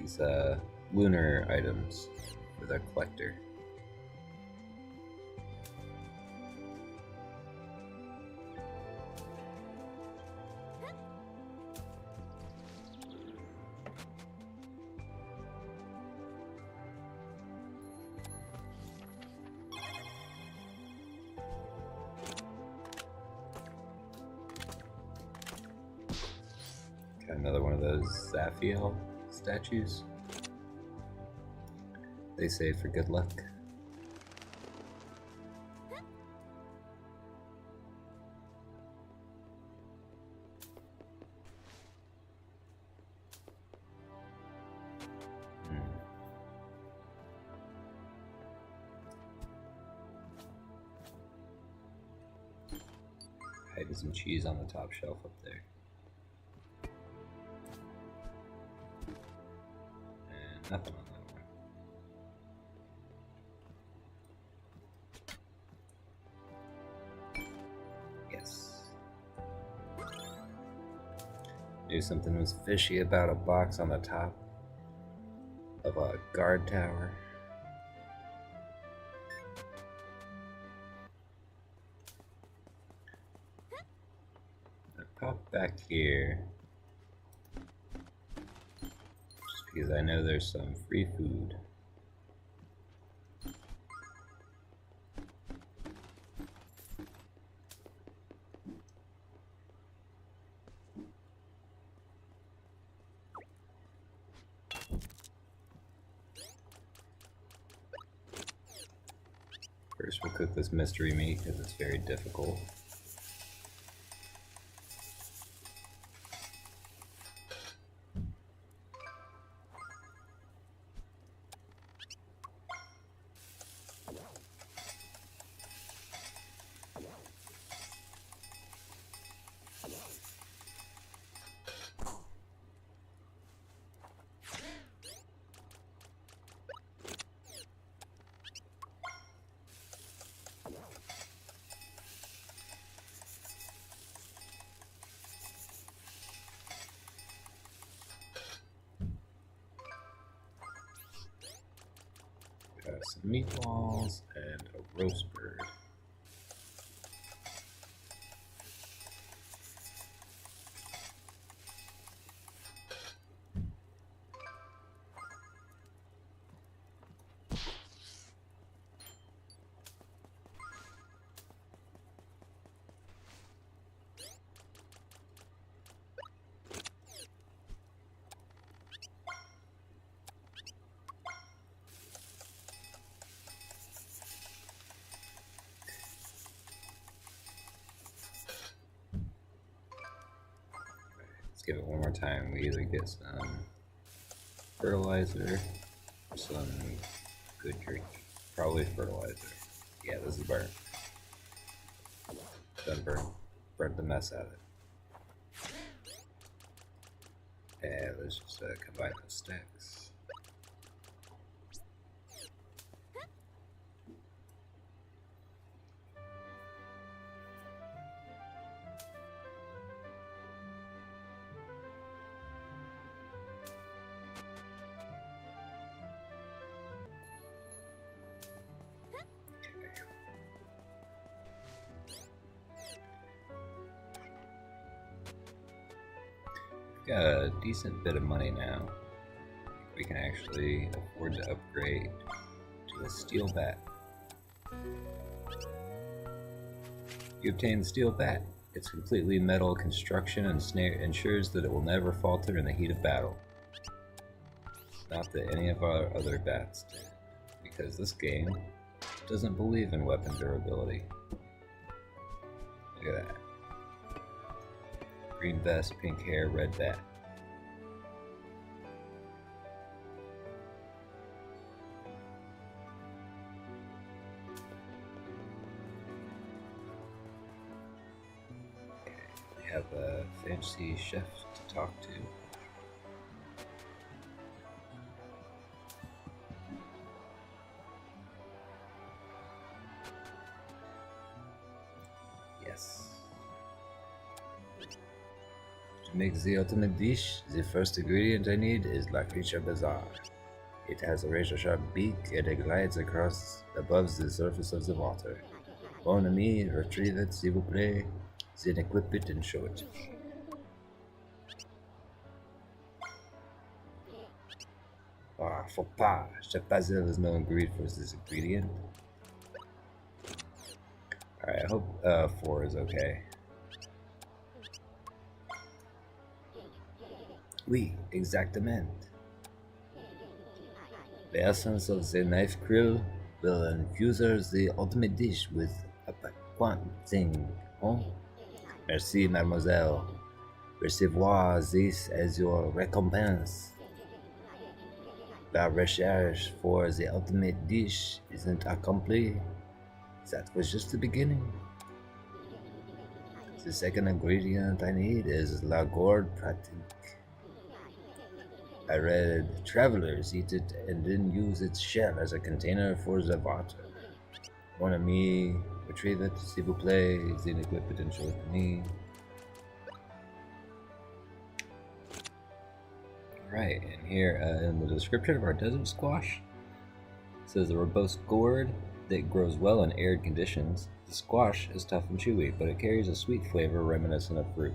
These lunar items for the collector. Got another one of those Zaphiel statues. They say for good luck. Hiding some cheese on the top shelf up there. And nothing on that one. Yes. Knew something was fishy about a box on the top of a guard tower. I pop back here just because I know there's some free food. First we'll cook this mystery meat because it's very difficult. Got some meatballs and a roast bird. give it one more time. We either get some fertilizer or some good drink. Probably fertilizer. Yeah, this is burnt. Done burnt the mess out of it. Yeah, let's just combine those sticks. Got a decent bit of money now. We can actually afford to upgrade to a steel bat. You obtain the steel bat. Its completely metal construction and ensures that it will never falter in the heat of battle. Not that any of our other bats did, because this game doesn't believe in weapon durability. Look at that. Green vest, pink hair, red bat. Okay, we have a fancy chef to talk to. Yes. To make the ultimate dish, the first ingredient I need is La Creature Bizarre. It has a razor-sharp beak and it glides above the surface of the water. Mon ami, retrieve it, s'il vous plaît, then equip it and show it to me. Ah, faut pas. Chef Basil is no ingredient for this ingredient. Alright, I hope 4 is okay. Oui, exactement. The essence of the knife krill will infuse the ultimate dish with a piquant thing. Oh? Merci, mademoiselle. Recevoir this as your recompense. La recherche for the ultimate dish isn't accomplished. That was just the beginning. The second ingredient I need is la gourde pratique. I read travelers eat it and then use its shell as a container for the water. Mon ami, retrieve it, s'il vous plaît, then equip it and show it to me. Alright, and here in the description of our desert squash, it says a robust gourd that grows well in arid conditions. The squash is tough and chewy, but it carries a sweet flavor reminiscent of fruit.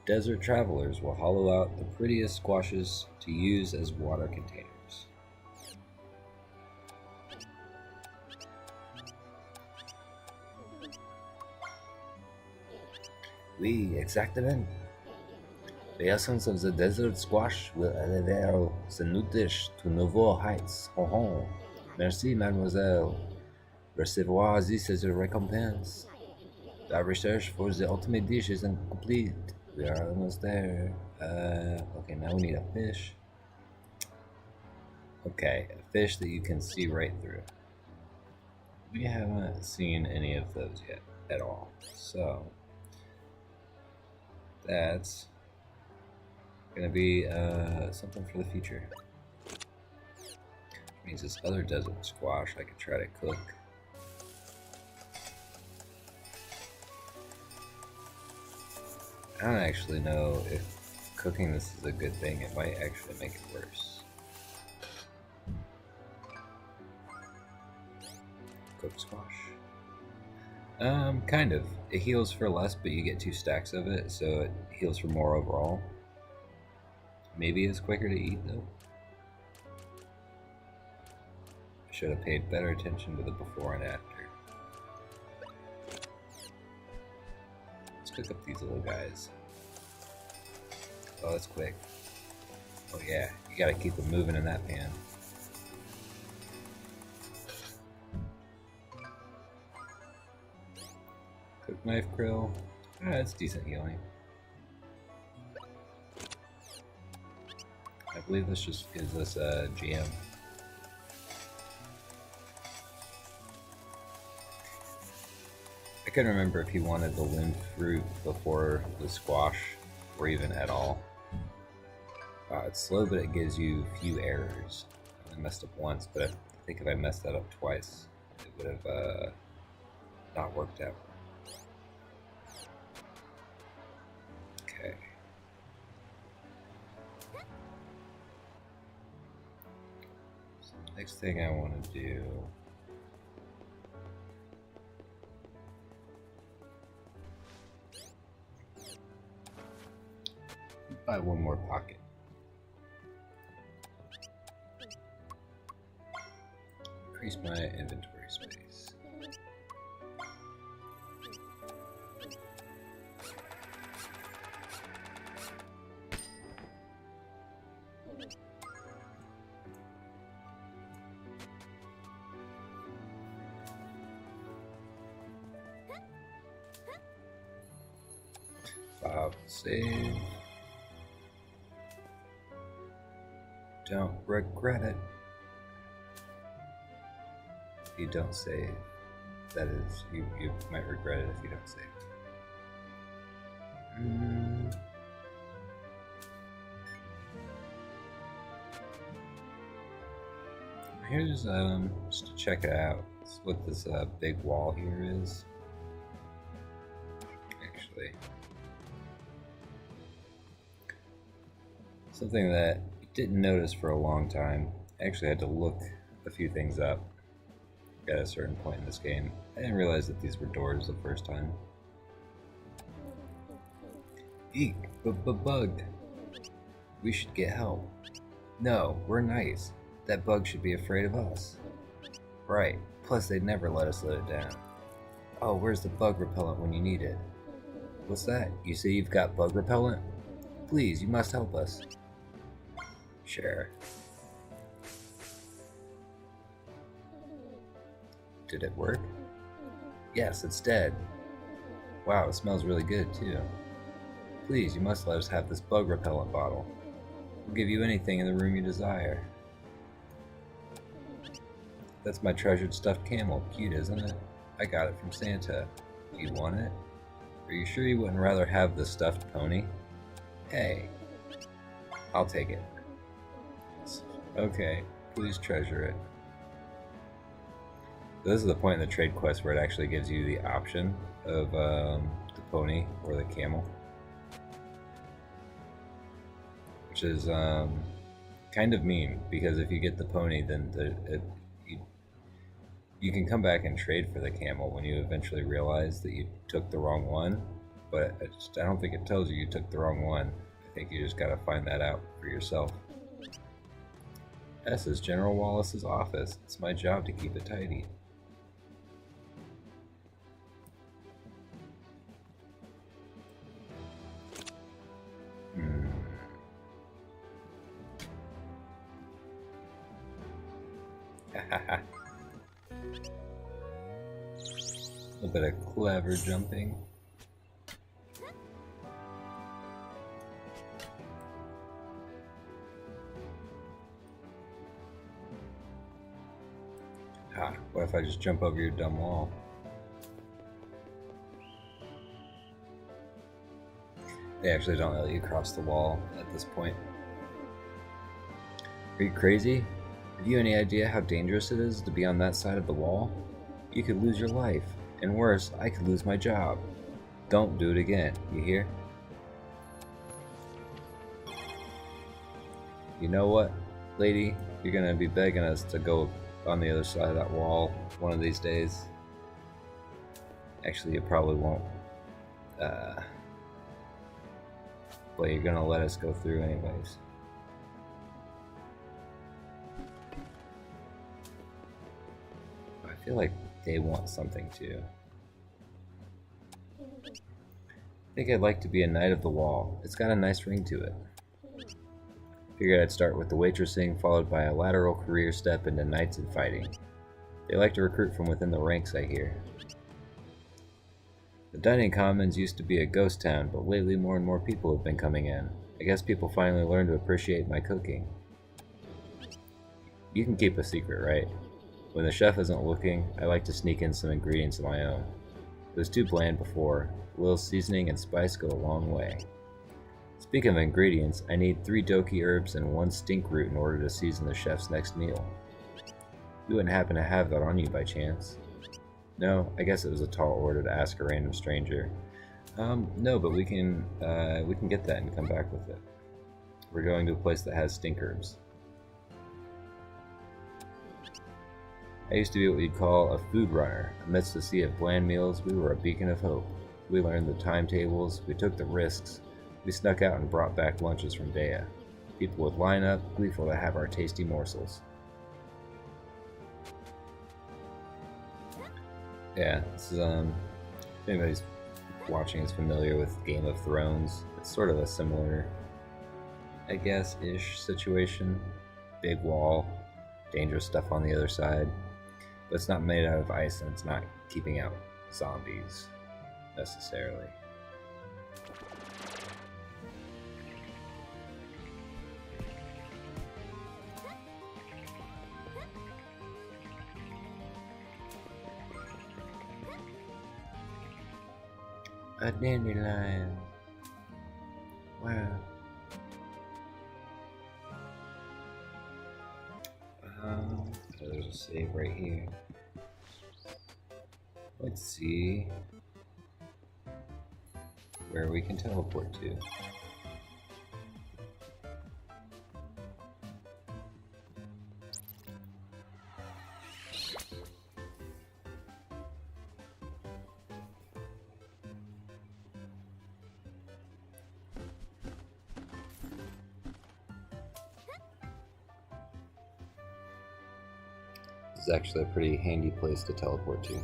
Desert travelers will hollow out the prettiest squashes to use as water containers. Oui, exactement. The essence of the desert squash will elevate the new dish to nouveau heights. Oh, oh. Merci, mademoiselle. Recevoir this as a recompense. The research for the ultimate dish isn't complete. We are almost there. Okay, now we need a fish. Okay, a fish that you can see right through. We haven't seen any of those yet at all. So, that's gonna be something for the future. Which means this other desert squash I could try to cook. I don't actually know if cooking this is a good thing. It might actually make it worse. Cooked squash. Kind of. It heals for less, but you get 2 stacks of it, so it heals for more overall. Maybe it's quicker to eat, though. I should have paid better attention to the before and after. Let's cook up these little guys. Oh, that's quick. Oh yeah, you gotta keep them moving in that pan. Cooked knife krill. Ah, that's decent healing. I believe this just gives us a GM. I couldn't remember if he wanted the lind fruit before the squash, or even at all. It's slow, but it gives you few errors. I only messed up once, but I think if I messed that up twice, it would have not worked out. Okay. So the next thing I want to do. Buy one more pocket. Increase my inventory space. Save. Don't regret it. If you don't save, that is, you might regret it if you don't save. Here's just to check it out. This is what this big wall here is. Actually, something that I didn't notice for a long time. I actually had to look a few things up at a certain point in this game. I didn't realize that these were doors the first time. Eek, bug. We should get help. No, we're nice. That bug should be afraid of us. Right, plus they'd never let us let it down. Oh, where's the bug repellent when you need it? What's that? You say you've got bug repellent? Please, you must help us. Sure. Did it work? Yes, it's dead. Wow, it smells really good too. Please, you must let us have this bug repellent bottle. We'll give you anything in the room you desire. That's my treasured stuffed camel. Cute, isn't it? I got it from Santa. Do you want it? Are you sure you wouldn't rather have the stuffed pony? Hey, I'll take it. Okay, please treasure it. This is the point in the trade quest where it actually gives you the option of the pony or the camel. Which is kind of mean, because if you get the pony, then you can come back and trade for the camel when you eventually realize that you took the wrong one. But I don't think it tells you took the wrong one. I think you just gotta find that out for yourself. This is General Wallace's office. It's my job to keep it tidy. A little bit of clever jumping. What if I just jump over your dumb wall? They actually don't let you cross the wall at this point. Are you crazy? Have you any idea how dangerous it is to be on that side of the wall? You could lose your life, and worse, I could lose my job. Don't do it again, you hear? You know what, lady? You're gonna be begging us to go on the other side of that wall one of these days. Actually, you probably won't. But you're gonna let us go through anyways. I feel like they want something too. I think I'd like to be a Knight of the Wall. It's got a nice ring to it. Figured I'd start with the waitressing, followed by a lateral career step into knights and fighting. They like to recruit from within the ranks, I hear. The Dining Commons used to be a ghost town, but lately more and more people have been coming in. I guess people finally learned to appreciate my cooking. You can keep a secret, right? When the chef isn't looking, I like to sneak in some ingredients of my own. It was too bland before. A little seasoning and spice go a long way. Speaking of ingredients, I need 3 doki herbs and 1 stink root in order to season the chef's next meal. You wouldn't happen to have that on you by chance? No, I guess it was a tall order to ask a random stranger. No, but we can get that and come back with it. We're going to a place that has stink herbs. I used to be what you'd call a food runner. Amidst the sea of bland meals, we were a beacon of hope. We learned the timetables, we took the risks, we snuck out and brought back lunches from Dea. People would line up, gleeful to have our tasty morsels. Yeah, this is, if anybody's watching is familiar with Game of Thrones, it's sort of a similar, I guess, ish situation. Big wall, dangerous stuff on the other side. But it's not made out of ice and it's not keeping out zombies, necessarily. A dandelion. Wow. There's a save right here. Let's see where we can teleport to. This is actually a pretty handy place to teleport to.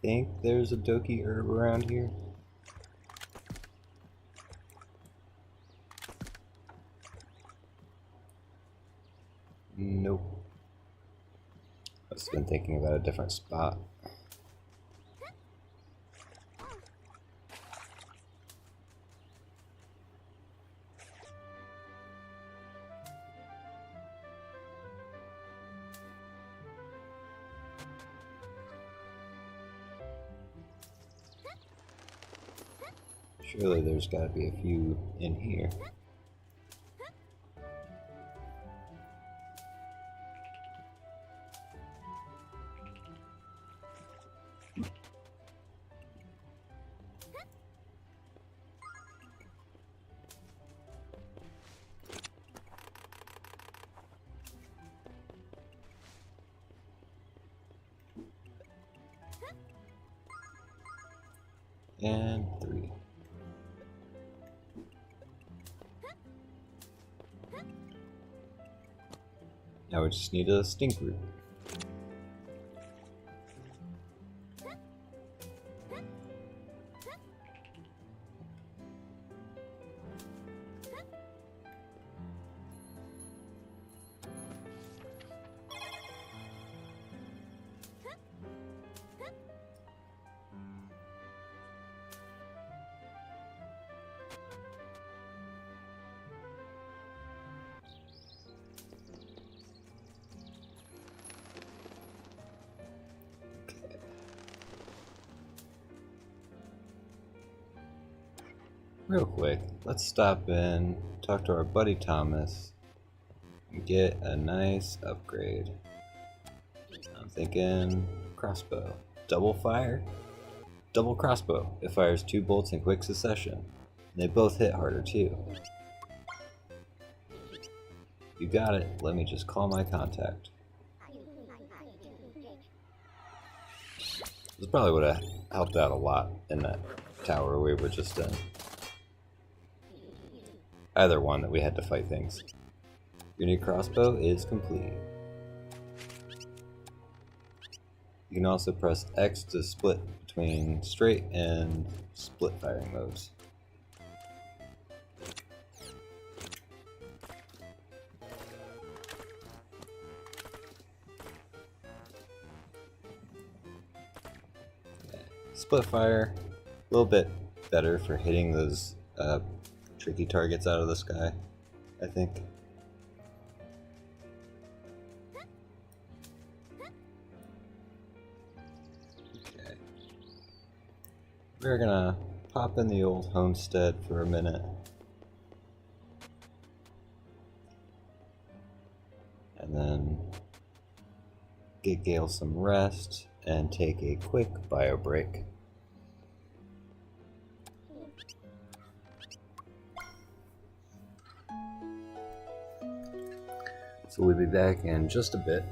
Think there's a doki herb around here? Nope. I've been thinking about a different spot. Surely there's got to be a few in here. And 3. Now we just need a stink root. Real quick, let's stop in, talk to our buddy Thomas, and get a nice upgrade. I'm thinking crossbow. Double fire? Double crossbow. It fires 2 bolts in quick succession. And they both hit harder too. You got it. Let me just call my contact. This probably would have helped out a lot in that tower we were just in. Either one that we had to fight things. Your new crossbow is complete. You can also press X to split between straight and split firing modes. Split fire, a little bit better for hitting those tricky targets out of the sky, I think. Okay. We're gonna pop in the old homestead for a minute. And then get Gale some rest and take a quick bio break. So we'll be back in just a bit.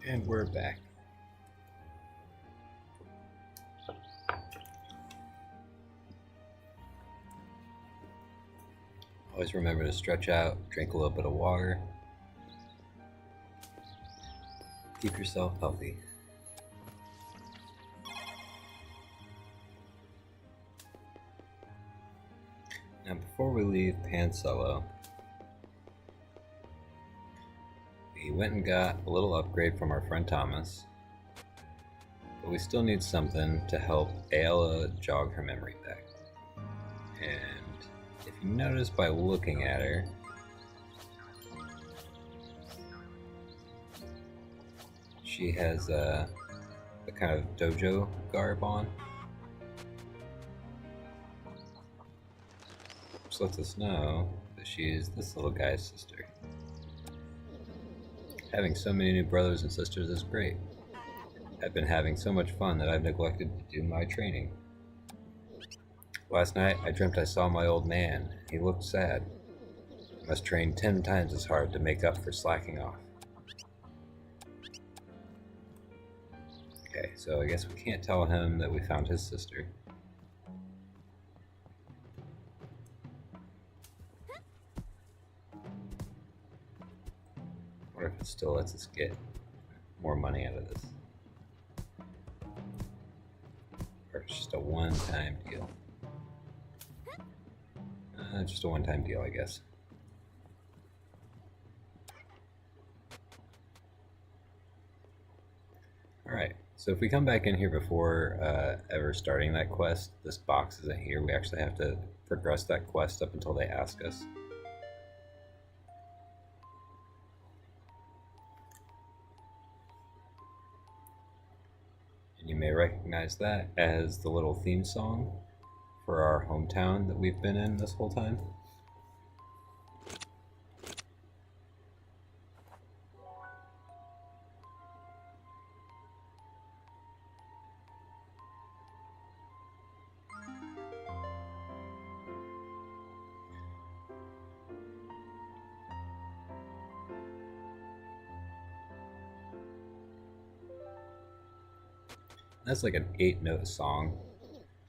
And we're back. Always remember to stretch out, drink a little bit of water. Keep yourself healthy. Now before we leave Pancello, we went and got a little upgrade from our friend Thomas, but we still need something to help Ayla jog her memory back. And if you notice by looking at her, she has a kind of dojo garb on, which lets us know that she is this little guy's sister. Having so many new brothers and sisters is great. I've been having so much fun that I've neglected to do my training. Last night, I dreamt I saw my old man. He looked sad. I must train 10 times as hard to make up for slacking off. Okay, so I guess we can't tell him that we found his sister. What if it still lets us get more money out of this? Or it's just a one-time deal? Just a one-time deal, I guess. Alright, so if we come back in here before ever starting that quest, this box isn't here. We actually have to progress that quest up until they ask us. And you may recognize that as the little theme song for our hometown that we've been in this whole time. That's like an 8-note song.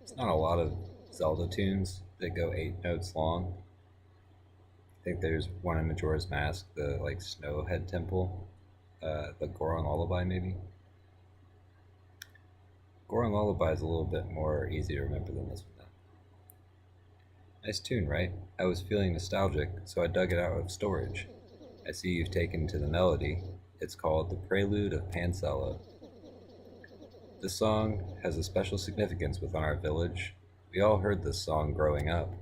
It's not a lot of Zelda tunes that go 8 notes long. I think there's one in Majora's Mask, the like Snowhead Temple, the Goron Lullaby maybe. Goron Lullaby is a little bit more easy to remember than this one though. Nice tune, right? I was feeling nostalgic, so I dug it out of storage. I see you've taken to the melody. It's called The Prelude of Pancello. This song has a special significance within our village. We all heard this song growing up.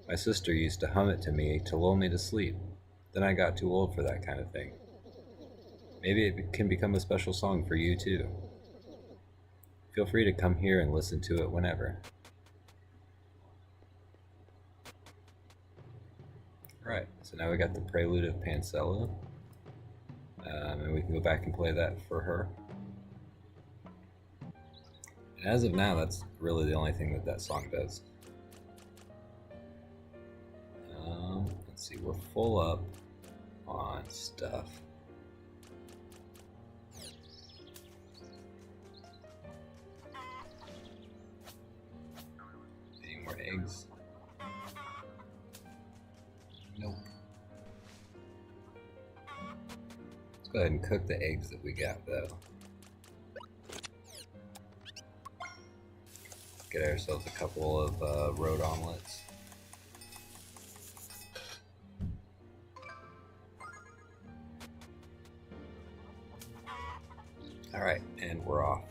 My sister used to hum it to me to lull me to sleep. Then I got too old for that kind of thing. Maybe it can become a special song for you too. Feel free to come here and listen to it whenever. Alright, so now we got the Prelude of Pancello. And we can go back and play that for her. And as of now, that's really the only thing that song does. Let's see, we're full up on stuff. Any more eggs? Nope. Let's go ahead and cook the eggs that we got though. Get ourselves a couple of road omelets. Alright, and we're off.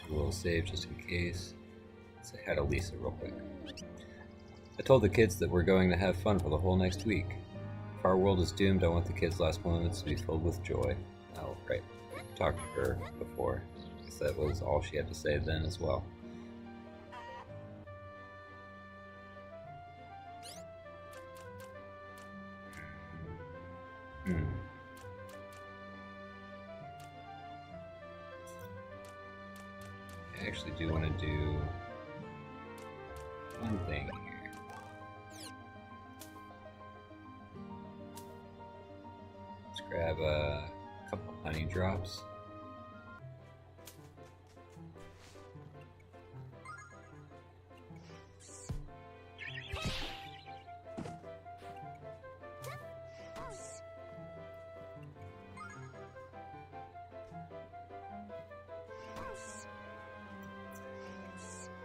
Do a little save just in case. Let's say hi to Lisa real quick. I told the kids that we're going to have fun for the whole next week. If our world is doomed, I want the kids' last moments to be filled with joy. Oh, right. We talked to her before. I guess that was all she had to say then as well. I actually do want to do one thing here. Grab a couple honey drops.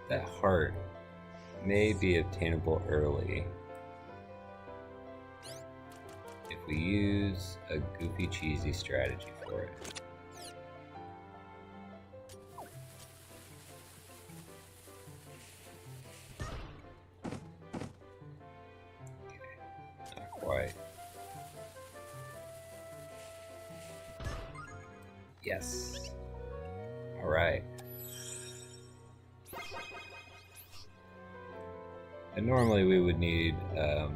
That heart may be obtainable early if we use a goofy cheesy strategy for it. Okay, not quite. Yes. All right. And normally we would need a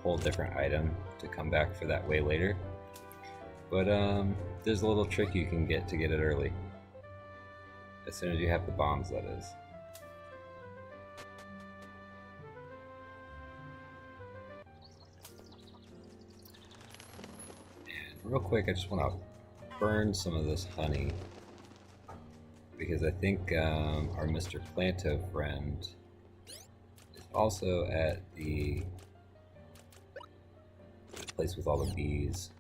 whole different item to come back for that way later. But there's a little trick you can get to get it early. As soon as you have the bombs, that is. And real quick, I just want to burn some of this honey, because I think our Mr. Planto friend is also at the place with all the bees.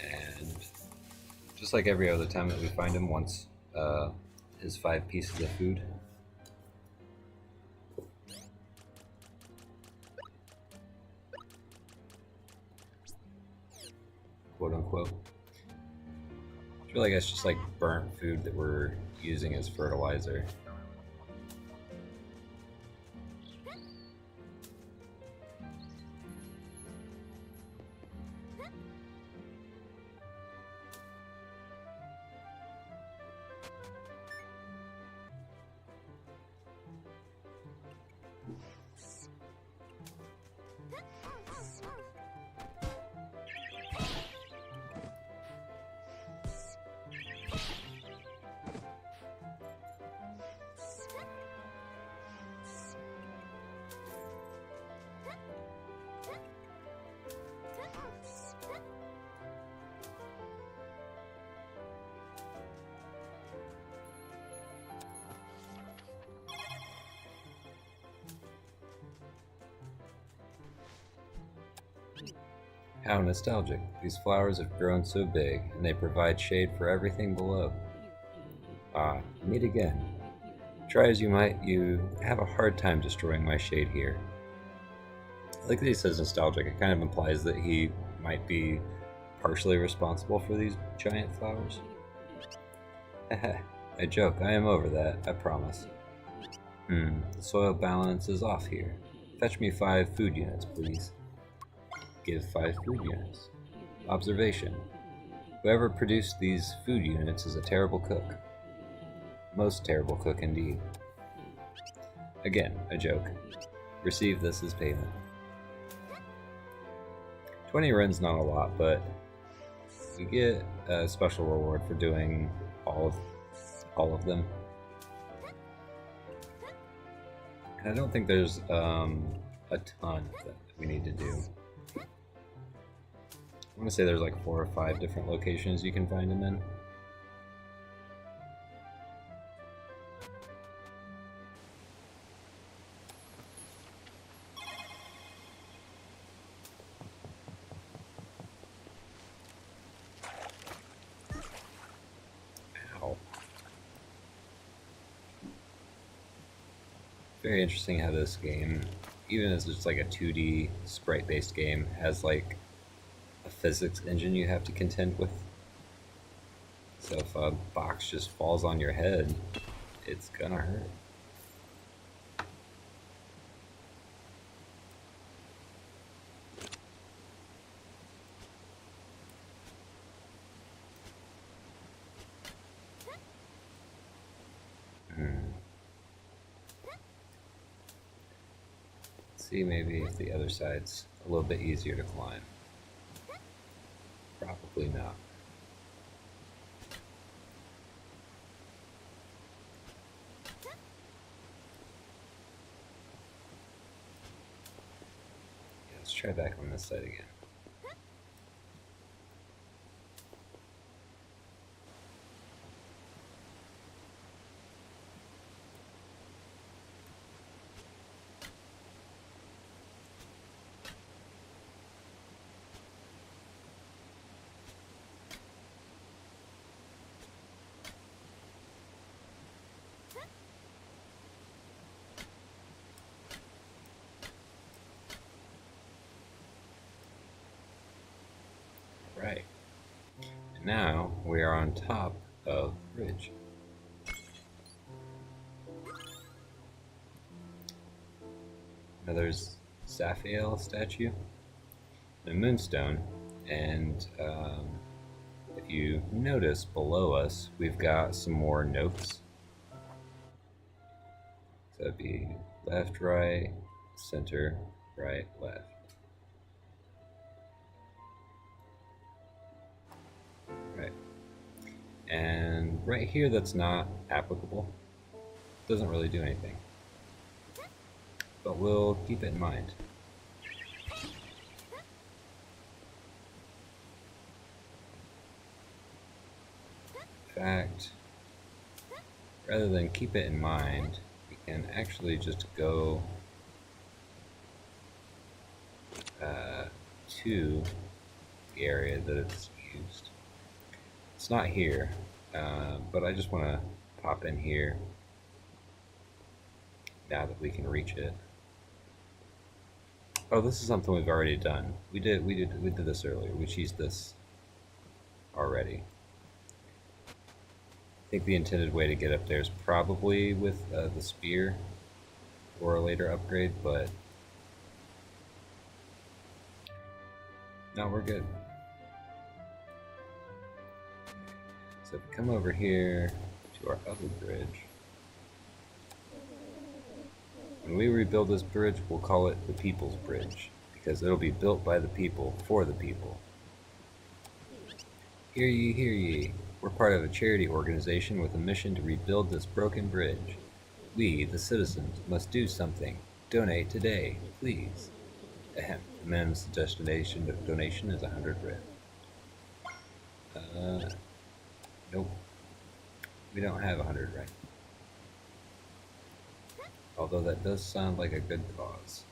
And just like every other time that we find him, wants his 5 pieces of food. Quote unquote. I feel like it's just like burnt food that we're using as fertilizer. How nostalgic. These flowers have grown so big, and they provide shade for everything below. Ah, meet again. Try as you might, you have a hard time destroying my shade here. I like that he says nostalgic. It kind of implies that he might be partially responsible for these giant flowers. Heh, I joke. I am over that, I promise. The soil balance is off here. Fetch me 5 food units, please. Give 5 food units. Observation. Whoever produced these food units is a terrible cook. Most terrible cook indeed. Again, a joke. Receive this as payment. 20 ren's not a lot, but we get a special reward for doing all of them. And I don't think there's a ton that we need to do. I want to say there's like 4 or 5 different locations you can find them in. Ow. Very interesting how this game, even as it's like a 2D sprite-based game, has like a physics engine you have to contend with. So if a box just falls on your head, it's gonna hurt. Let's see, maybe if the other side's a little bit easier to climb. Probably not. Let's try back on this side again. Right. And now we are on top of the bridge. Now there's Zaphael statue, and a moonstone, and if you notice below us, we've got some more notes. So that'd be left, right, center, right, left. Right. And right here that's not applicable. Doesn't really do anything. But we'll keep it in mind. In fact, rather than keep it in mind, we can actually just go to the area that it's used. It's not here, but I just want to pop in here now that we can reach it. Oh, this is something we've already done. We did this earlier. We cheesed this already. I think the intended way to get up there is probably with the spear or a later upgrade, but no, we're good. So if we come over here to our other bridge, when we rebuild this bridge, we'll call it the People's Bridge, because it'll be built by the people, for the people. Hear ye, hear ye. We're part of a charity organization with a mission to rebuild this broken bridge. We, the citizens, must do something. Donate today, please. Ahem. The minimum suggested donation is 100 red. Nope. We don't have 100 right. Although that does sound like a good cause.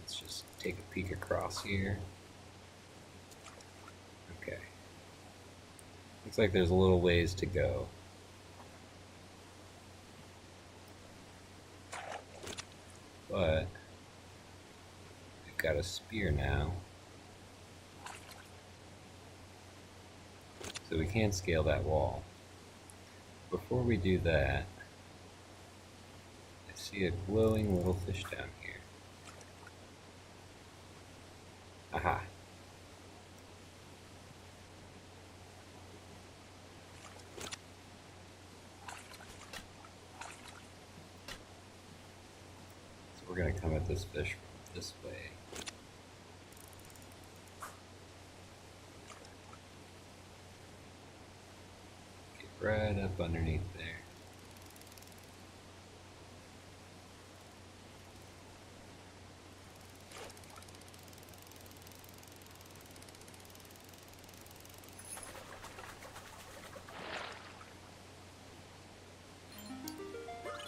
Let's just take a peek across here. Okay. Looks like there's a little ways to go. But we've got a spear now. So we can scale that wall. Before we do that, I see a glowing little fish down here. Aha. So we're going to come at this fish from this way. Get right up underneath there.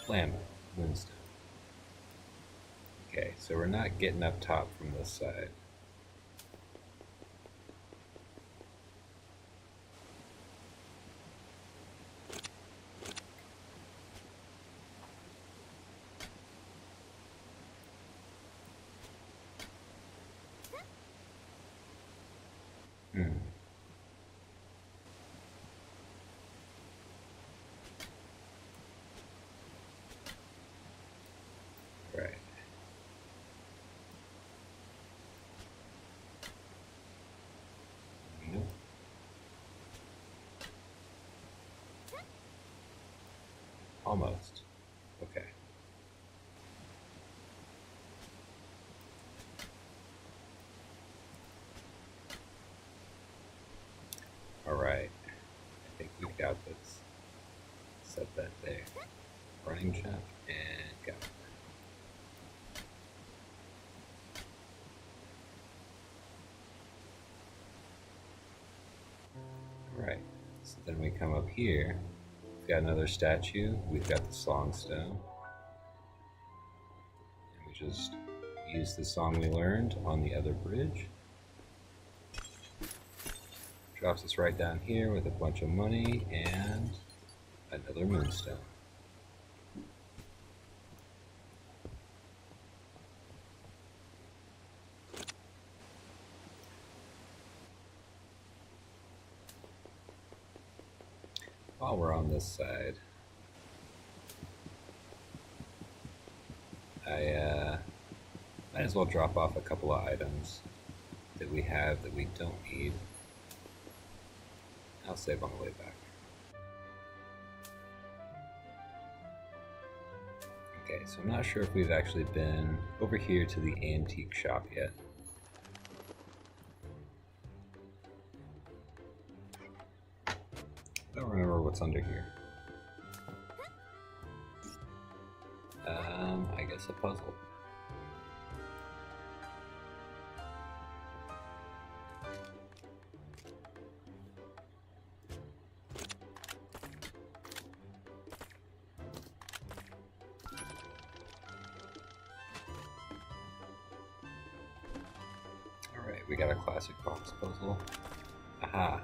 Lamb, moonstone. Okay, so we're not getting up top from this side. Right. Nope. Almost. Okay. Alright. I think we got this. Set that there. Running jump and go. Alright. So then we come up here. We've got another statue. We've got the song stone. And we just use the song we learned on the other bridge. Drops us right down here with a bunch of money and another moonstone. While we're on this side, I might as well drop off a couple of items that we have that we don't need. I'll save on the way back. Okay, so I'm not sure if we've actually been over here to the antique shop yet. I don't remember what's under here. I guess a puzzle. Alright, we got a classic box puzzle. Aha!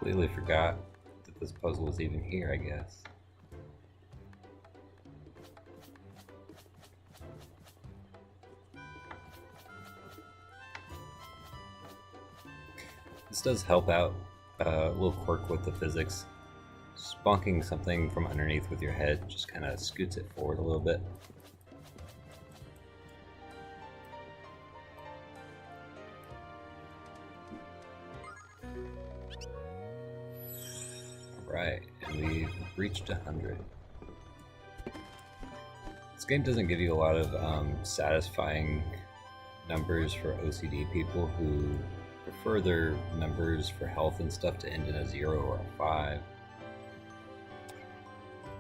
Completely forgot that this puzzle was even here, I guess. This does help out a little quirk with the physics. Spunking something from underneath with your head just kind of scoots it forward a little bit. Right, and we've reached 100. This game doesn't give you a lot of satisfying numbers for OCD people who prefer their numbers for health and stuff to end in a 0 or a 5.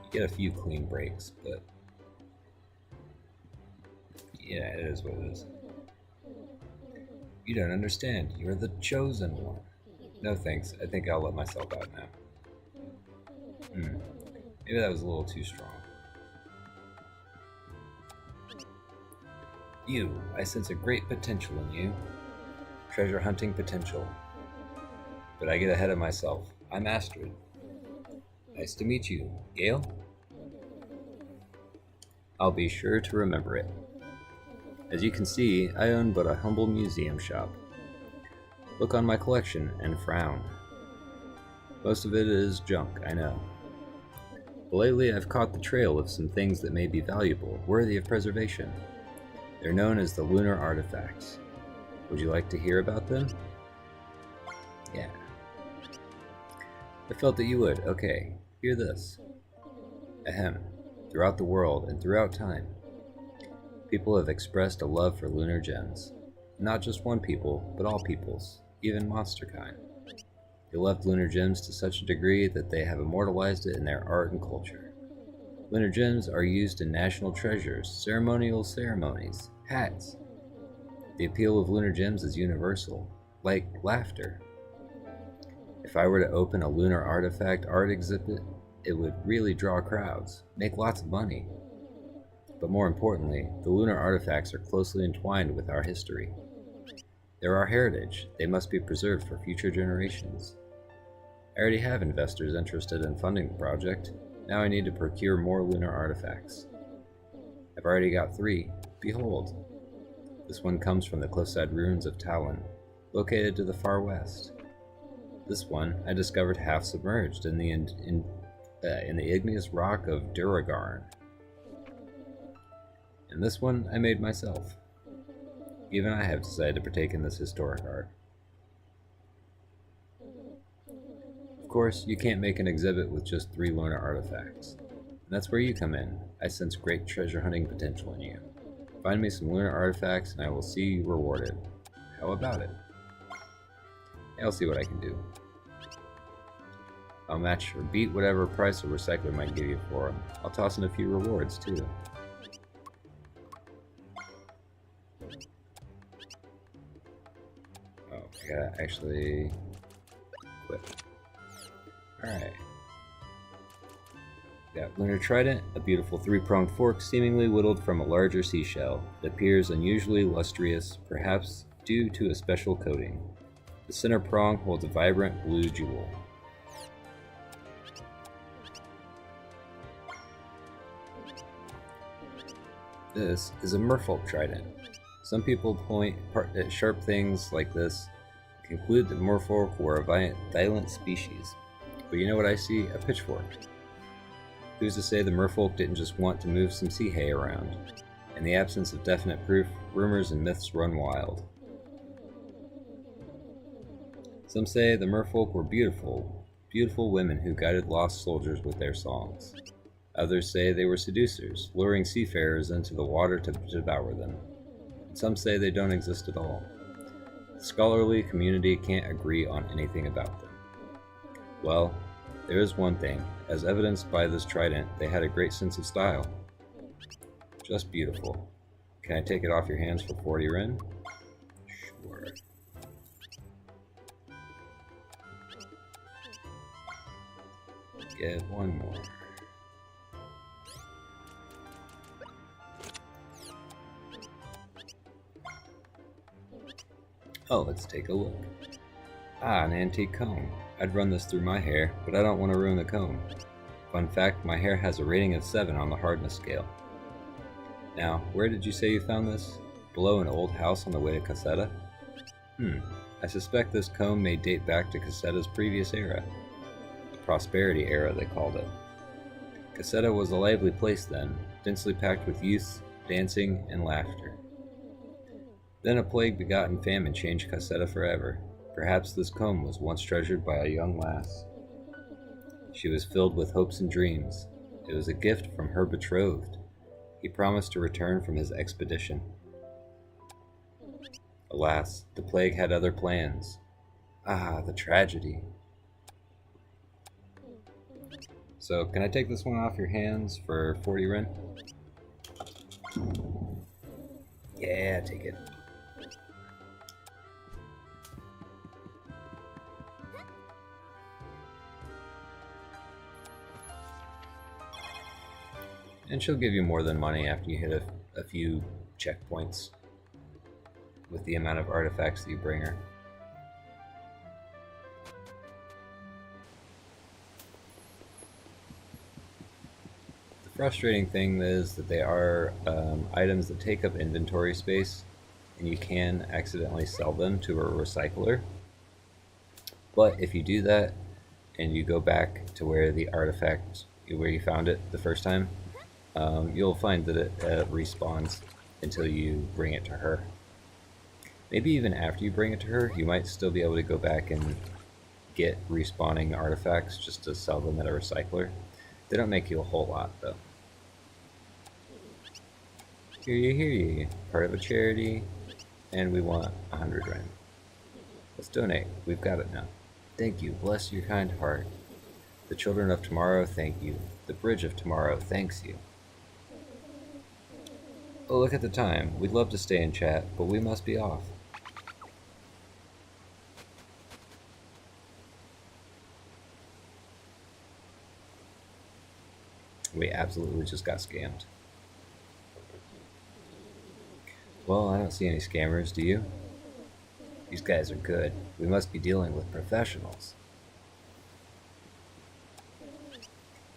You get a few clean breaks, but yeah, it is what it is. You don't understand. You're the chosen one. No thanks. I think I'll let myself out now. Maybe that was a little too strong. You, I sense a great potential in you. Treasure hunting potential. But I get ahead of myself. I master it. Nice to meet you, Gale. I'll be sure to remember it. As you can see, I own but a humble museum shop. Look on my collection and frown. Most of it is junk, I know. But lately I've caught the trail of some things that may be valuable, worthy of preservation. They're known as the lunar artifacts. Would you like to hear about them? Yeah. I felt that you would. Okay, hear this. Ahem. Throughout the world and throughout time, people have expressed a love for lunar gems. Not just one people, but all peoples, even monster kind. They loved lunar gems to such a degree that they have immortalized it in their art and culture. Lunar gems are used in national treasures, ceremonial ceremonies, Hats. The appeal of lunar gems is universal, like laughter. If I were to open a lunar artifact art exhibit, it would really draw crowds, make lots of money. But more importantly, the lunar artifacts are closely entwined with our history. They're our heritage. They must be preserved for future generations. I already have investors interested in funding the project. Now I need to procure more lunar artifacts. I've already got 3. Behold. This one comes from the cliffside ruins of Talon, located to the far west. This one I discovered half submerged in the igneous rock of Duragarn. And this one I made myself. Even I have decided to partake in this historic art. Of course, you can't make an exhibit with just 3 lunar artifacts. And that's where you come in. I sense great treasure hunting potential in you. Find me some lunar artifacts and I will see you rewarded. How about it? I'll see what I can do. I'll match or beat whatever price a recycler might give you for them. I'll toss in a few rewards too. Oh, I gotta actually quit. Alright. Got Lunar Trident, a beautiful 3-pronged fork seemingly whittled from a larger seashell. It appears unusually lustrous, perhaps due to a special coating. The center prong holds a vibrant blue jewel. This is a merfolk trident. Some people point at sharp things like this and conclude that merfolk were a violent species. But you know what I see? A pitchfork. Who's to say the merfolk didn't just want to move some sea hay around? In the absence of definite proof, rumors and myths run wild. Some say the merfolk were beautiful women who guided lost soldiers with their songs. Others say they were seducers, luring seafarers into the water to devour them. And some say they don't exist at all. The scholarly community can't agree on anything about them. Well, there is one thing. As evidenced by this trident, they had a great sense of style. Just beautiful. Can I take it off your hands for 40 Ren? Sure. Get one more. Oh, let's take a look. Ah, an antique comb. I'd run this through my hair, but I don't want to ruin the comb. Fun fact, my hair has a rating of 7 on the hardness scale. Now, where did you say you found this? Below an old house on the way to Cassetta? I suspect this comb may date back to Cassetta's previous era. The Prosperity Era, they called it. Cassetta was a lively place then, densely packed with youth, dancing, and laughter. Then a plague-begotten famine changed Cassetta forever. Perhaps this comb was once treasured by a young lass. She was filled with hopes and dreams. It was a gift from her betrothed. He promised to return from his expedition. Alas, the plague had other plans. Ah, the tragedy. So, can I take this one off your hands for 40 Ren? Yeah, take it. And she'll give you more than money after you hit a few checkpoints with the amount of artifacts that you bring her. The frustrating thing is that they are items that take up inventory space, and you can accidentally sell them to a recycler. But if you do that, and you go back to where the artifact, where you found it the first time, you'll find that it respawns until you bring it to her. Maybe even after you bring it to her, you might still be able to go back and get respawning artifacts just to sell them at a recycler. They don't make you a whole lot, though. Hear you. Part of a charity, and we want 100 Ren. Let's donate. We've got it now. Thank you. Bless your kind heart. The children of tomorrow thank you. The bridge of tomorrow thanks you. Oh, look at the time. We'd love to stay and chat, but we must be off. We absolutely just got scammed. Well, I don't see any scammers, do you? These guys are good. We must be dealing with professionals.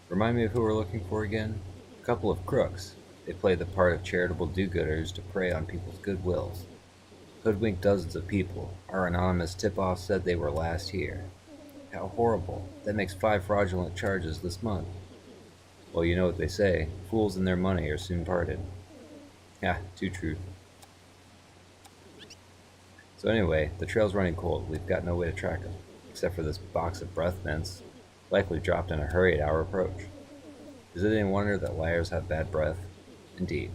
Remind me of who we're looking for again? A couple of crooks. They play the part of charitable do-gooders to prey on people's good wills. Hoodwinked dozens of people. Our anonymous tip-off said they were last here. How horrible. That makes 5 fraudulent charges this month. Well, you know what they say. Fools and their money are soon parted. Yeah, too true. So anyway, the trail's running cold. We've got no way to track them, except for this box of breath mints, likely dropped in a hurry at our approach. Is it any wonder that liars have bad breath? Indeed.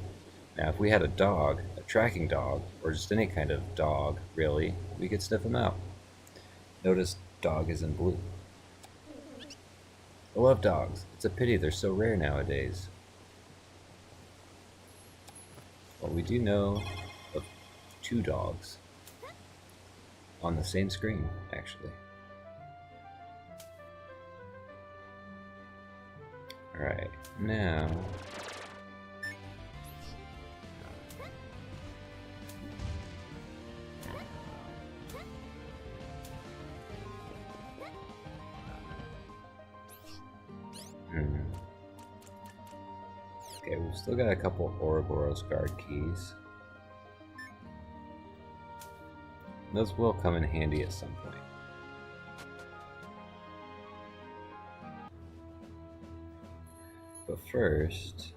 Now, if we had a dog, a tracking dog, or just any kind of dog, really, we could sniff them out. Notice dog is in blue. I love dogs. It's a pity they're so rare nowadays. Well, we do know of 2 dogs on the same screen, actually. Alright, now... Okay, we've still got a couple Ouroboros guard keys. Those will come in handy at some point. But first,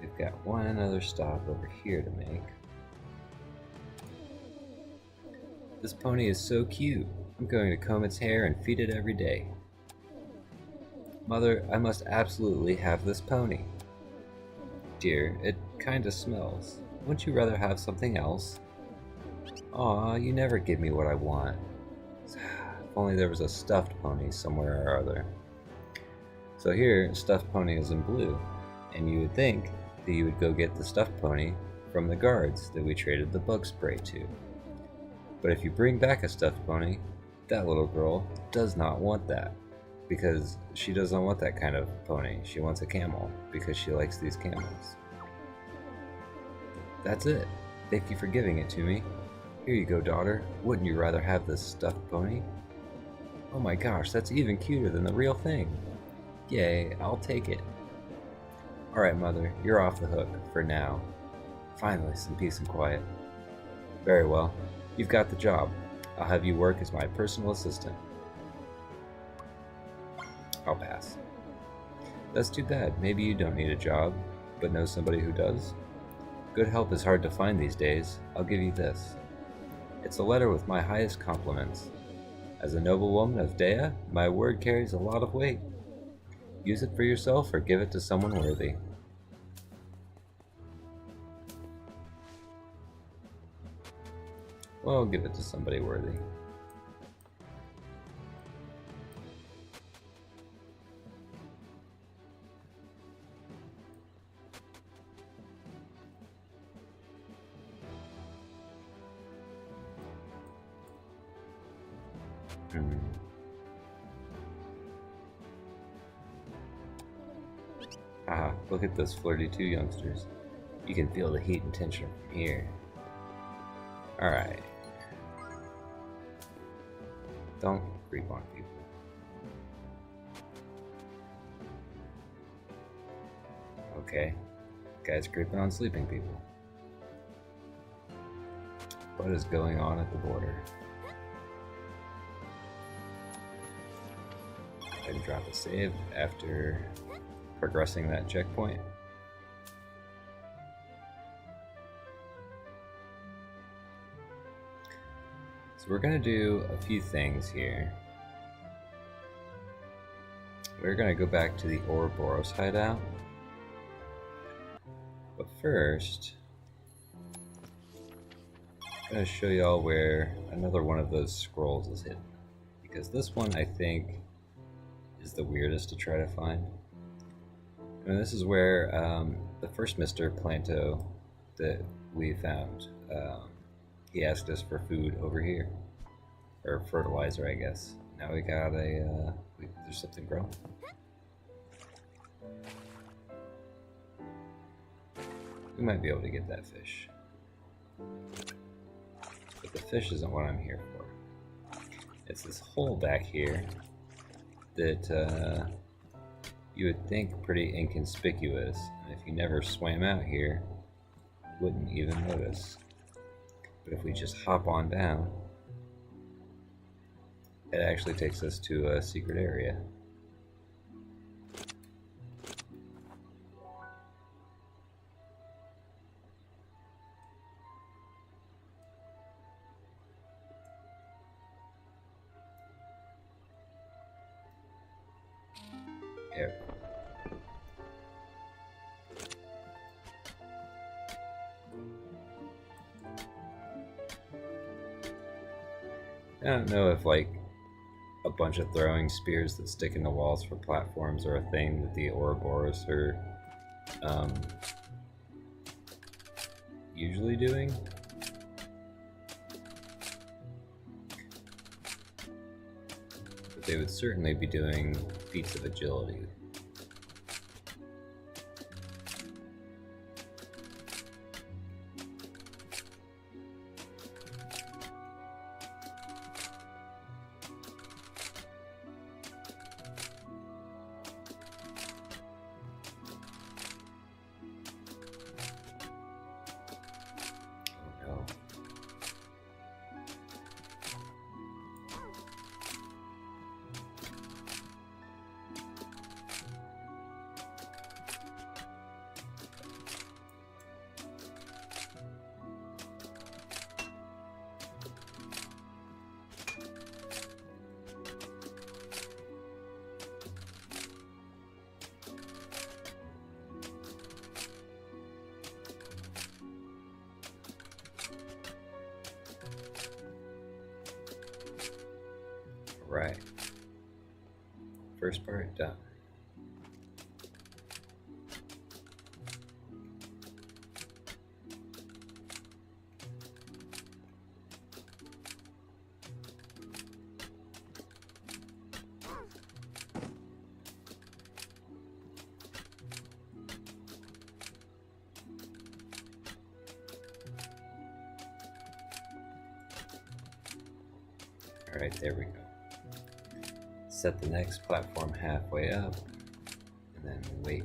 we've got one other stop over here to make. This pony is so cute. I'm going to comb its hair and feed it every day. Mother, I must absolutely have this pony. Dear, it kinda smells. Wouldn't you rather have something else? Aw, you never give me what I want. If only there was a stuffed pony somewhere or other. So here, stuffed pony is in blue, and you would think that you would go get the stuffed pony from the guards that we traded the bug spray to. But if you bring back a stuffed pony, that little girl does not want that. Because she doesn't want that kind of pony. She wants a camel, because she likes these camels. That's it. Thank you for giving it to me. Here you go, daughter. Wouldn't you rather have this stuffed pony? Oh my gosh, that's even cuter than the real thing. Yay, I'll take it. Alright, Mother, you're off the hook, for now. Finally, some peace and quiet. Very well. You've got the job. I'll have you work as my personal assistant. I'll pass. That's too bad. Maybe you don't need a job, but know somebody who does? Good help is hard to find these days. I'll give you this. It's a letter with my highest compliments. As a noblewoman of Dea, my word carries a lot of weight. Use it for yourself or give it to someone worthy. Well, give it to somebody worthy. Haha, look at those flirty 2 youngsters. You can feel the heat and tension from here. Alright. Don't creep on people. Okay. Guy's creeping on sleeping people. What is going on at the border? And drop a save after progressing that checkpoint. So we're going to do a few things here. We're going to go back to the Ouroboros hideout. But first, I'm going to show y'all where another one of those scrolls is hidden. Because this one, I think, is the weirdest to try to find. And this is where the first Mr. Planto that we found, he asked us for food over here. Or fertilizer, I guess. Now we got a, there's something growing. We might be able to get that fish. But the fish isn't what I'm here for. It's this hole back here that you would think pretty inconspicuous. And if you never swam out here, you wouldn't even notice. But if we just hop on down, it actually takes us to a secret area. Here. I don't know if like a bunch of throwing spears that stick into walls for platforms are a thing that the Ouroboros are usually doing. But they would certainly be doing feats of agility. Right. First part done. Alright, there we go. Set the next platform halfway up, and then wait.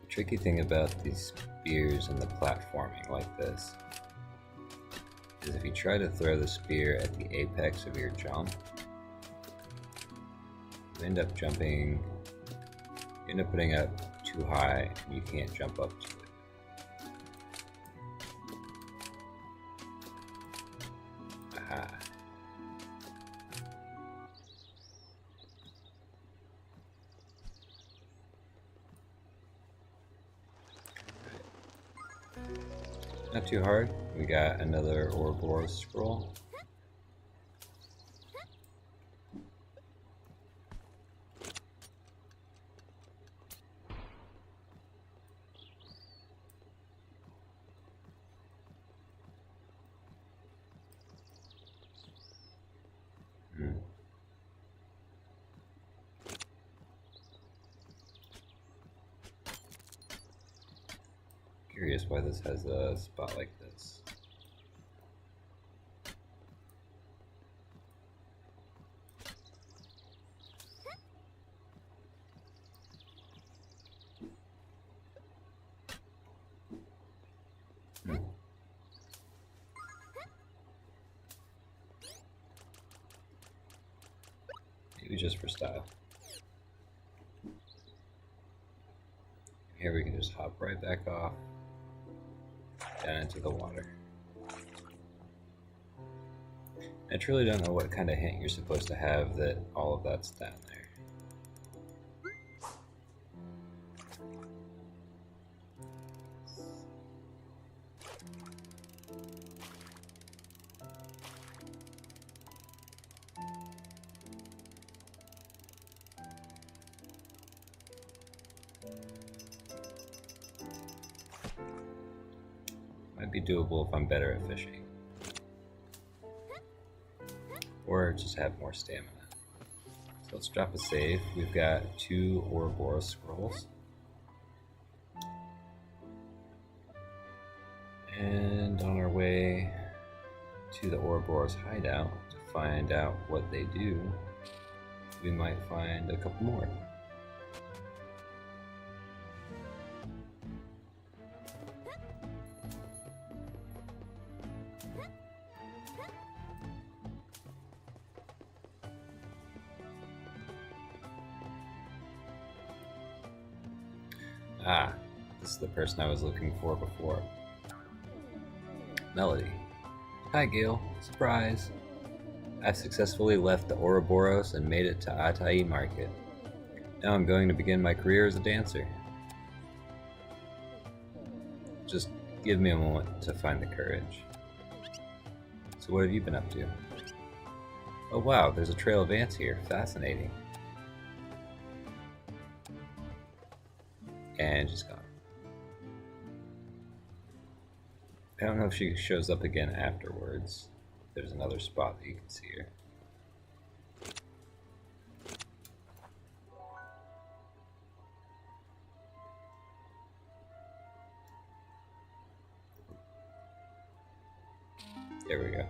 Tricky thing about these spears and the platforming like this is if you try to throw the spear at the apex of your jump, you end up jumping, you end up putting it up too high and you can't jump up to it. Aha. Not too hard. We got another Ouroboros scroll. Curious why this has a spot like this. Maybe just for style. Here we can just hop right back off down into the water. I truly don't know what kind of hint you're supposed to have that all of that's down there. Might be doable if I'm better at fishing. Or just have more stamina. So let's drop a save. We've got 2 Ouroboros scrolls. And on our way to the Ouroboros hideout to find out what they do, we might find a couple more. Ah, this is the person I was looking for before. Melody. Hi Gil, surprise! I've successfully left the Ouroboros and made it to Atai Market. Now I'm going to begin my career as a dancer. Just give me a moment to find the courage. So what have you been up to? Oh wow, there's a trail of ants here. Fascinating. And she's gone. I don't know if she shows up again afterwards. There's another spot that you can see her. There we go.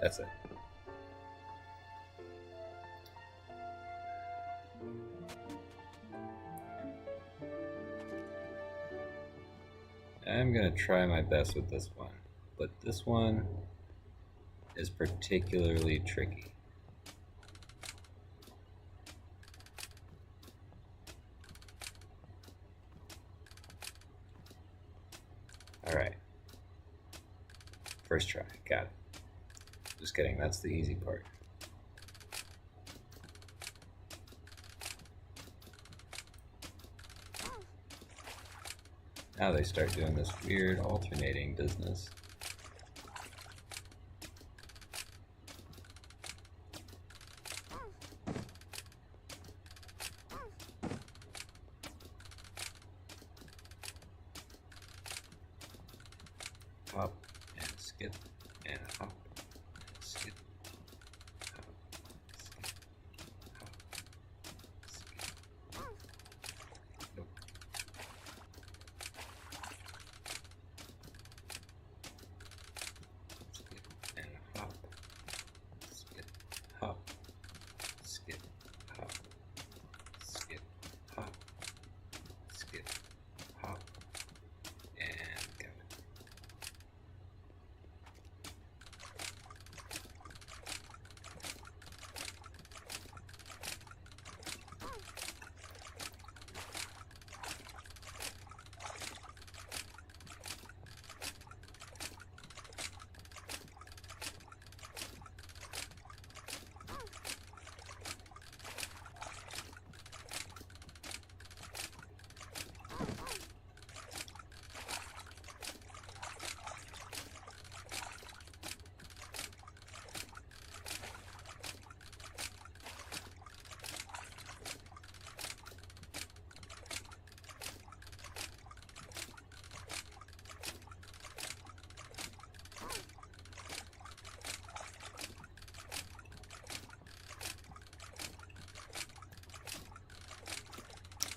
That's it. I'm gonna try my best with this one, but this one is particularly tricky. Alright. First try, got it. Just kidding, that's the easy part. Now they start doing this weird alternating business. Hop and skip and hop and skip. Hop, skip, hop, skip. Nope. Skip and hop. Skip, hop. Skip, hop. Skip, hop. Skip, hop. And go.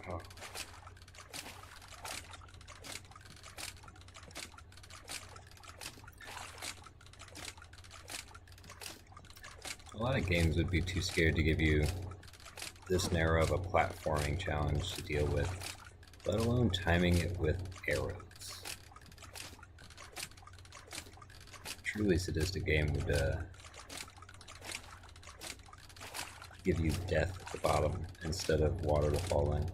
Oh. A lot of games would be too scared to give you this narrow of a platforming challenge to deal with, let alone timing it with arrows. A truly sadistic game would give you death at the bottom instead of water to fall in.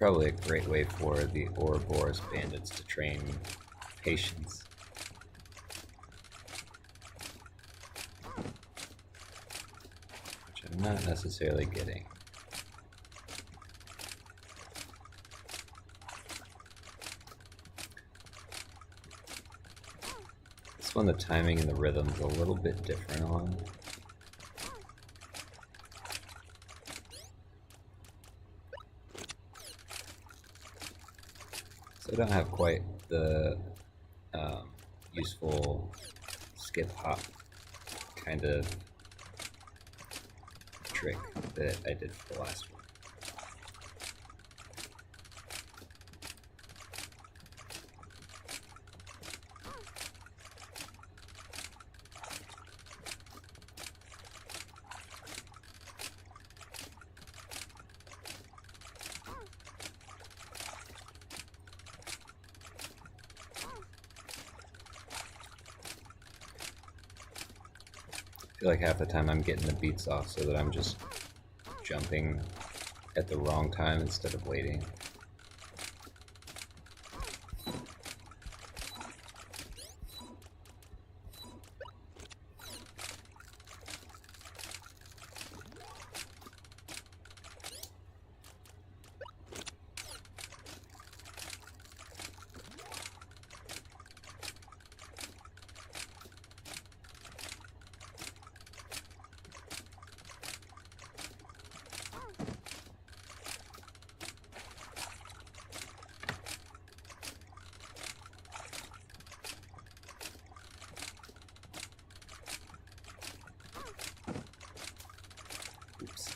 probably a great way for the Ouroboros bandits to train patience. Which I'm not necessarily getting. This one, the timing and the rhythm's a little bit different on. So I don't have quite the useful skip hop kind of trick that I did for the last one. I feel like half the time I'm getting the beats off so that I'm just jumping at the wrong time instead of waiting. Oops.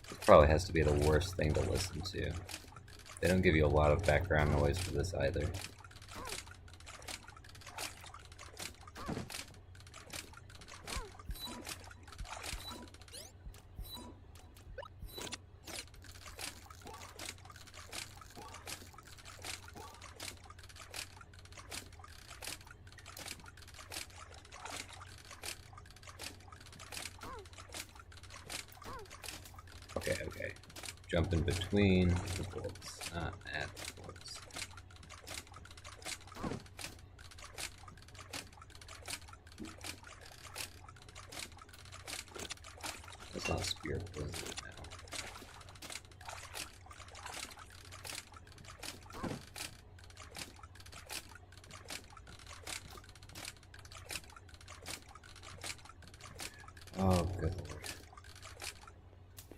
This probably has to be the worst thing to listen to. They don't give you a lot of background noise for this either. Okay. Jump in between the bullets, not at the bullets. That's not a spear, was it now? Oh, good lord.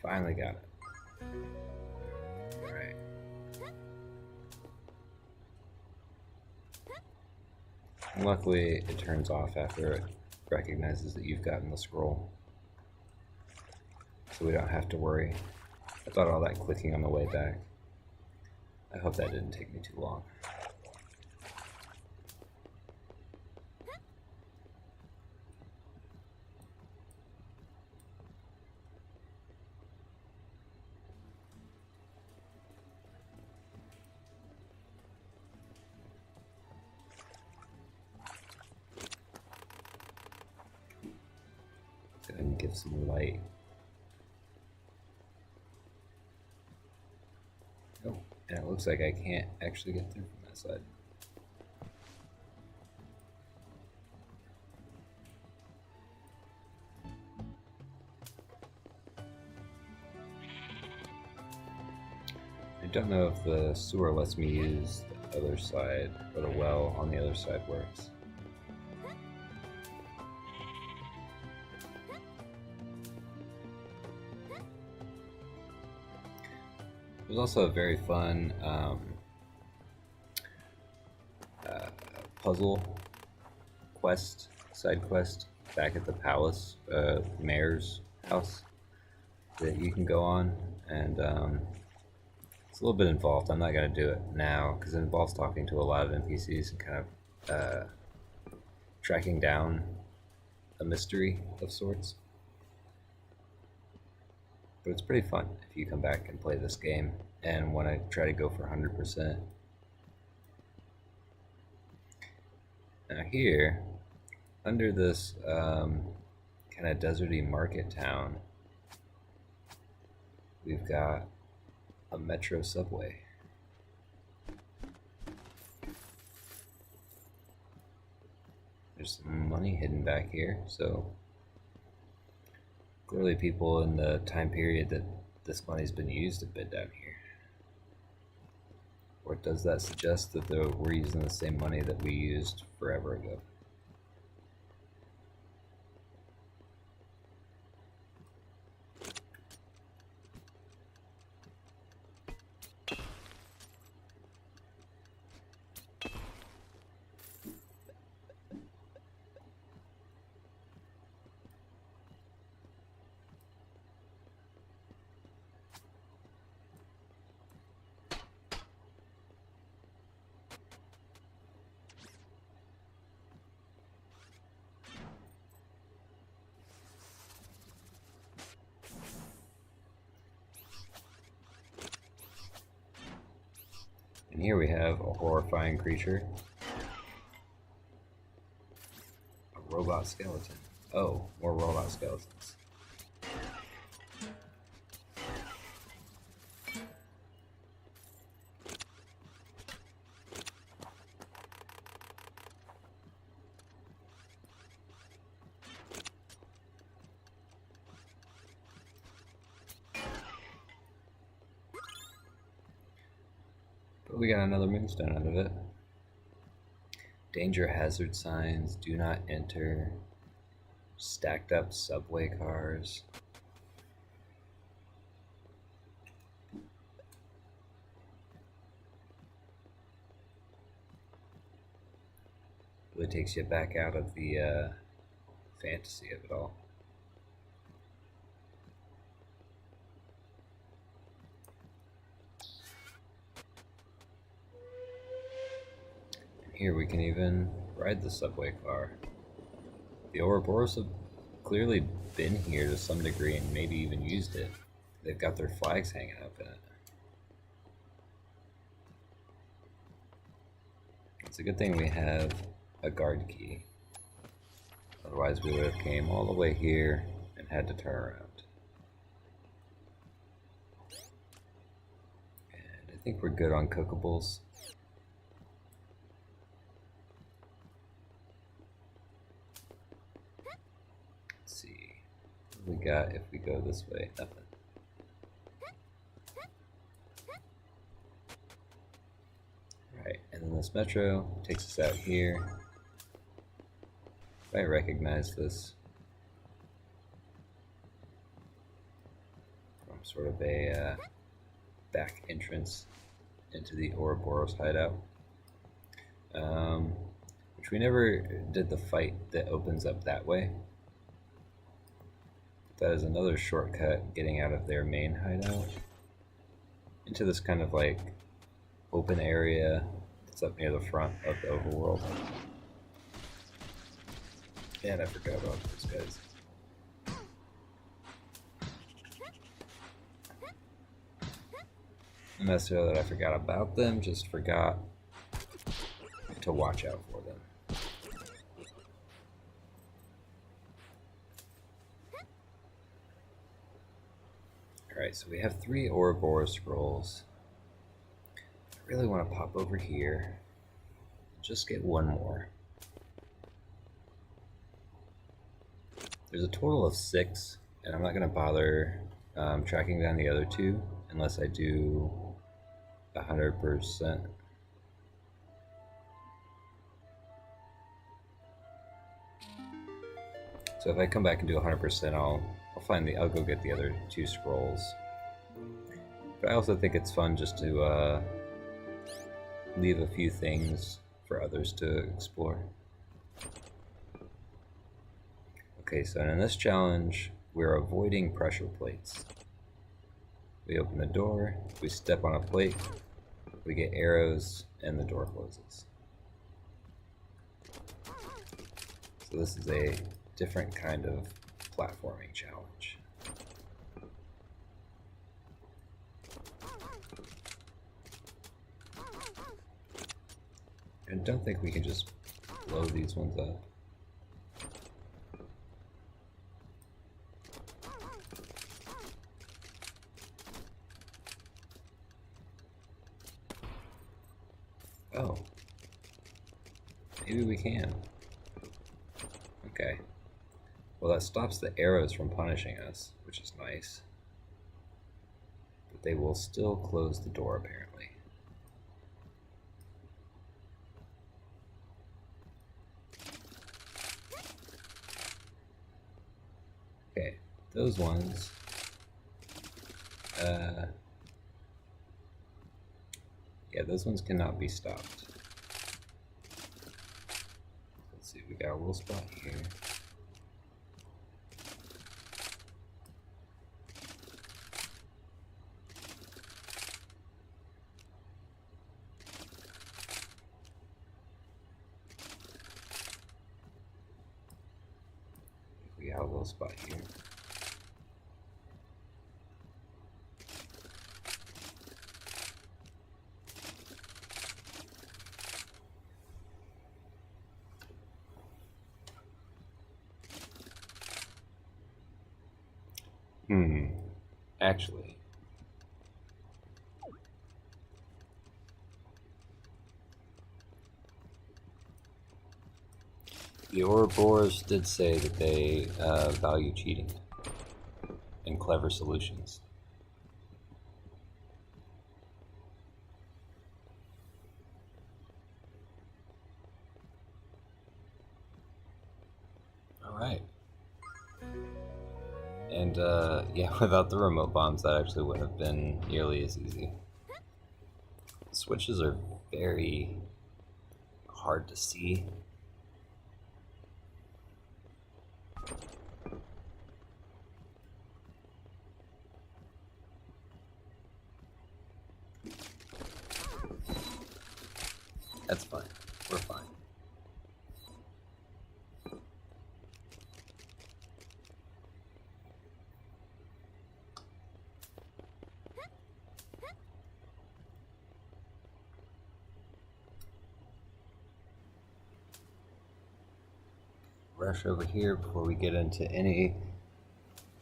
Finally got it. Alright. Luckily, it turns off after it recognizes that you've gotten the scroll. So we don't have to worry about all that clicking on the way back. I hope that didn't take me too long. Go ahead and give some light. Oh, and it looks like I can't actually get through from that side. I don't know if the sewer lets me use the other side, or the well on the other side works. There's also a very fun puzzle quest, side quest, back at the palace, mayor's house that you can go on, and it's a little bit involved. I'm not going to do it now because it involves talking to a lot of NPCs and kind of tracking down a mystery of sorts. But it's pretty fun if you come back and play this game and want to try to go for 100%. Now here, under this kind of deserty market town, we've got a metro subway. There's some money hidden back here, so clearly people in the time period that this money's been used have been down here. Or does that suggest that we're using the same money that we used forever ago? And here we have a horrifying creature. A robot skeleton. Oh, more robot skeletons. But we got another moonstone out of it. Danger hazard signs, do not enter, stacked up subway cars. Really takes you back out of the fantasy of it all. Here we can even ride the subway car. The Ouroboros have clearly been here to some degree and maybe even used it. They've got their flags hanging up in it. It's a good thing we have a guard key. Otherwise we would have came all the way here and had to turn around. And I think we're good on cookables. We got if we go this way? Nothing. Right, and then this metro takes us out here. If I recognize this from sort of a back entrance into the Ouroboros hideout, which we never did the fight that opens up that way. That is another shortcut getting out of their main hideout into this kind of like open area that's up near the front of the overworld. And I forgot about those guys. Not necessarily that I forgot about them, just forgot to watch out for them. Alright, so we have 3 Ouroboros scrolls. I really want to pop over here. Just get one more. There's a total of 6, and I'm not going to bother tracking down the other 2 unless I do 100%. So if I come back and do 100%, I'll go get the other 2 scrolls. But I also think it's fun just to leave a few things for others to explore. Okay, so in this challenge, we're avoiding pressure plates. We open the door, we step on a plate, we get arrows, and the door closes. So this is a different kind of platforming challenge. I don't think we can just blow these ones up. Oh. Maybe we can. Okay. Well, that stops the arrows from punishing us, which is nice. But they will still close the door, apparently. Okay, those ones. Yeah, those ones cannot be stopped. Let's see, we got a little spot here. We got a little spot here. Actually, the Ouroboros did say that they value cheating and clever solutions. Alright. And yeah, without the remote bombs, that actually wouldn't have been nearly as easy. The switches are very hard to see. That's fine. We're fine. Rush over here before we get into any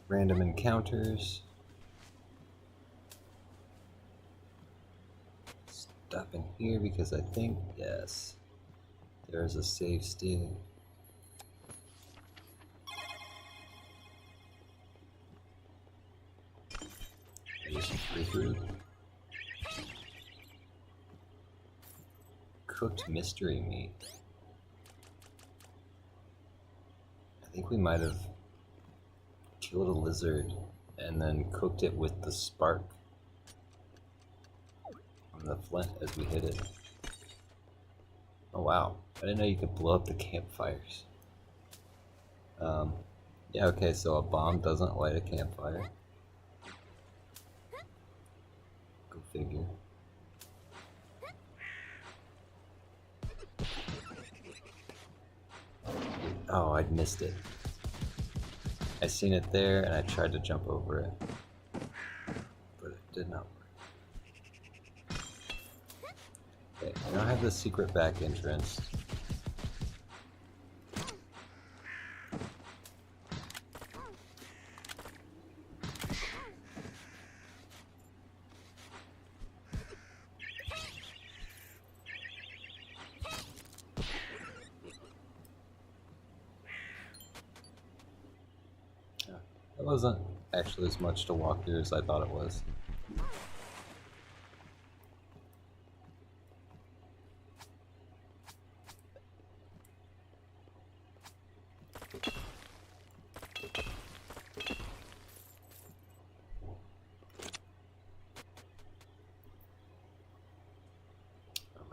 random encounters. Stop in here because I think, yes, there's a safe still. There's some free food. Cooked mystery meat. I think we might have killed a lizard and then cooked it with the spark from the flint as we hit it. Oh wow, I didn't know you could blow up the campfires. Yeah, okay, so a bomb doesn't light a campfire. Go figure. Oh, I'd missed it. I seen it there and I tried to jump over it, but it did not work. Okay, I now have the secret back entrance. It wasn't actually as much to walk through as I thought it was.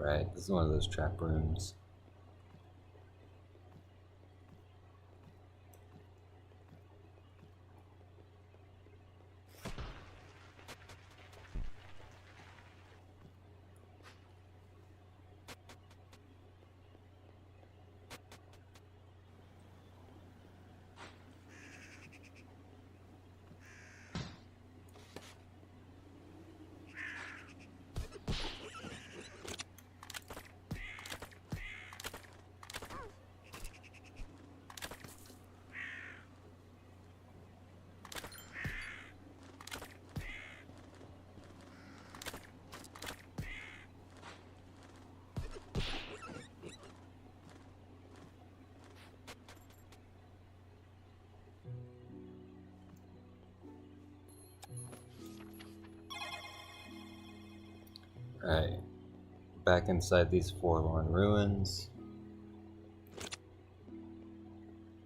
Alright, this is one of those trap rooms. Alright, back inside these forlorn ruins.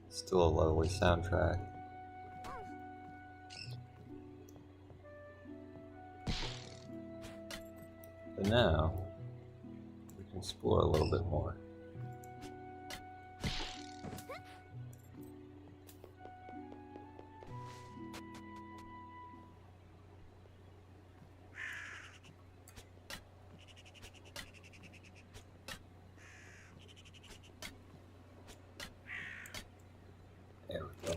Still a lovely soundtrack. But now, we can explore a little bit more. There we go.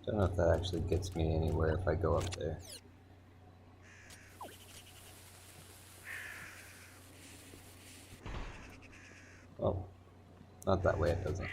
Don't know if that actually gets me anywhere if I go up there. Oh, not that way, it doesn't.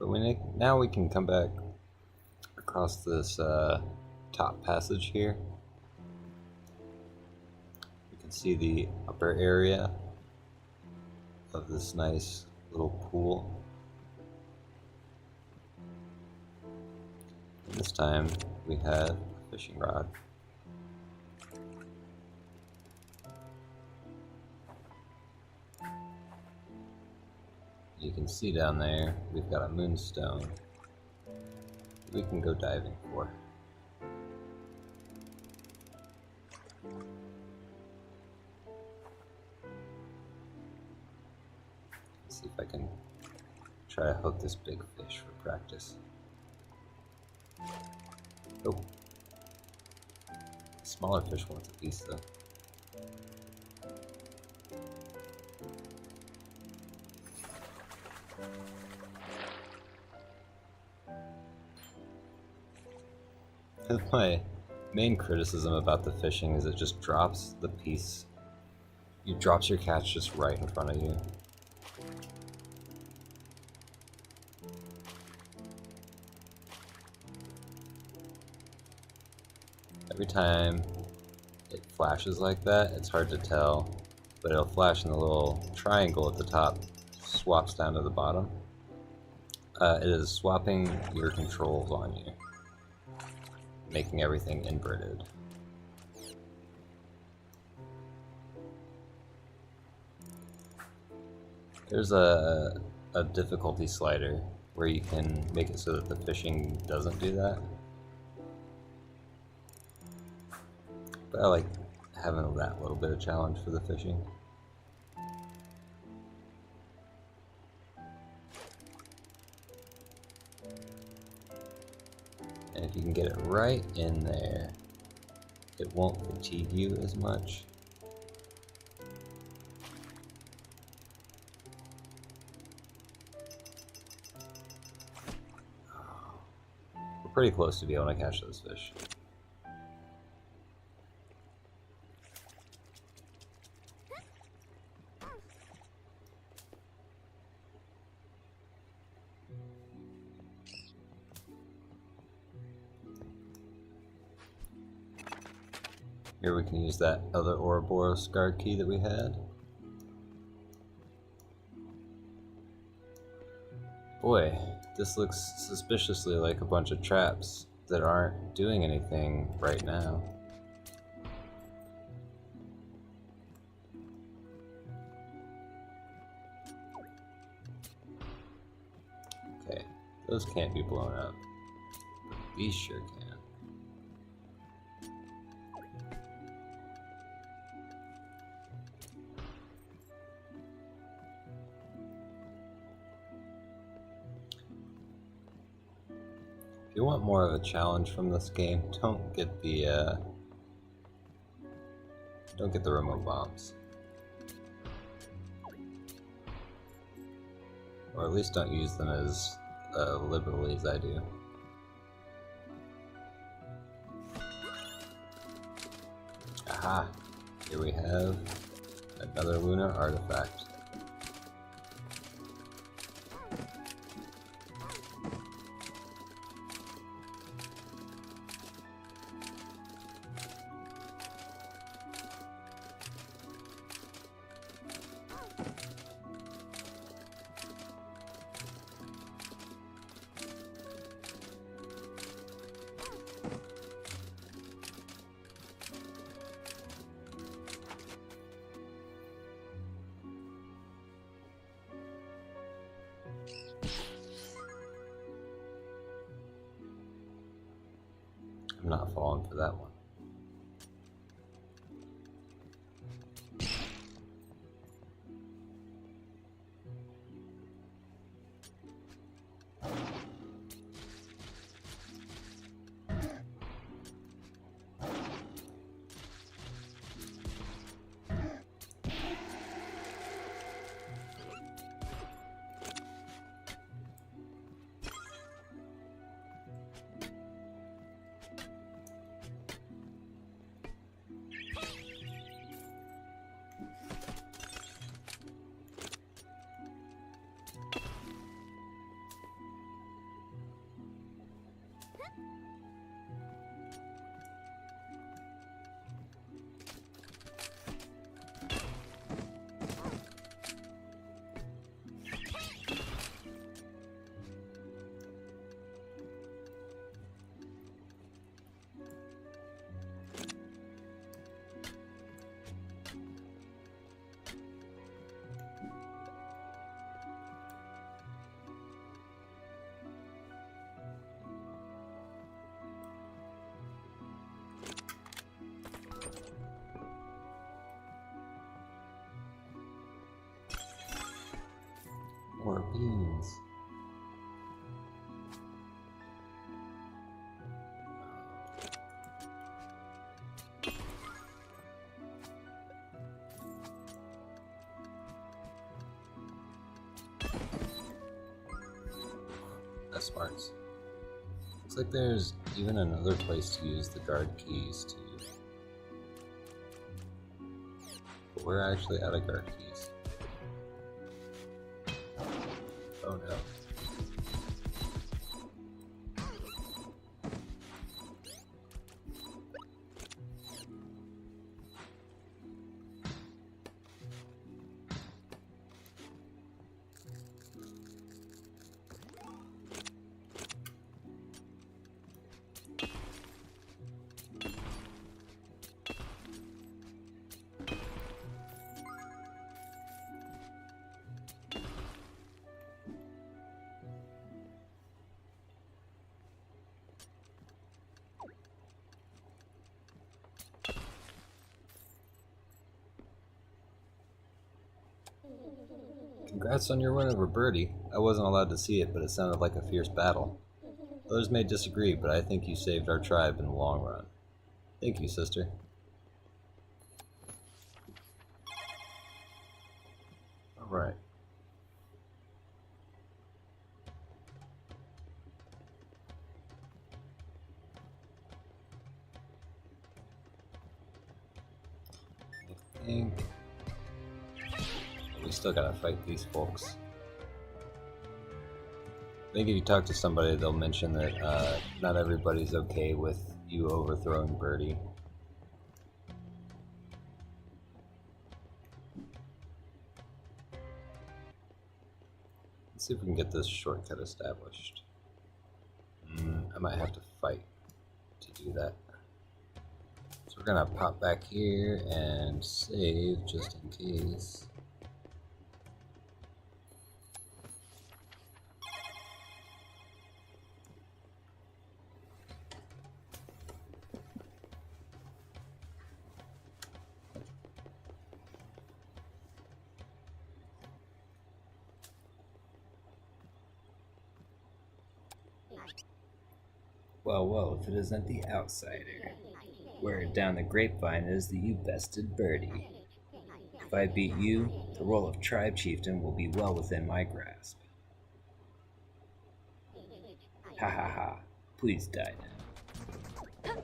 But now we can come back across this top passage here. You can see the upper area of this nice little pool. And this time we have a fishing rod. You can see down there, we've got a moonstone we can go diving for. Let's see if I can try to hook this big fish for practice. Oh. Smaller fish wants a piece though. My main criticism about the fishing is it just drops the piece. It drops your catch just right in front of you. Every time it flashes like that, it's hard to tell, but it'll flash in the little triangle at the top, swaps down to the bottom. It is swapping your controls on you, making everything inverted. There's a difficulty slider where you can make it so that the fishing doesn't do that. But I like having that little bit of challenge for the fishing. And if you can get it right in there, it won't fatigue you as much. We're pretty close to being able to catch those fish. Here we can use that other Ouroboros guard key that we had. Boy, this looks suspiciously like a bunch of traps that aren't doing anything right now. Okay, those can't be blown up. These sure can. If you want more of a challenge from this game, don't get the remote bombs. Or at least don't use them as liberally as I do. Aha! Here we have another lunar artifact. I'm not falling for that one. More beans. That's smarts. Looks like there's even another place to use the guard keys too. But we're actually out of guard keys. Oh no. Congrats on your win over Birdie. I wasn't allowed to see it, but it sounded like a fierce battle. Others may disagree, but I think you saved our tribe in the long run. Thank you, sister. Alright. I think we still gotta fight these folks. I think if you talk to somebody, they'll mention that not everybody's okay with you overthrowing Birdie. Let's see if we can get this shortcut established. I might have to fight to do that. So we're gonna pop back here and save just in case. Well, well, if it isn't the outsider. Word down the grapevine is that you bested Birdie. If I beat you, the role of tribe chieftain will be well within my grasp. Ha ha ha. Please die now.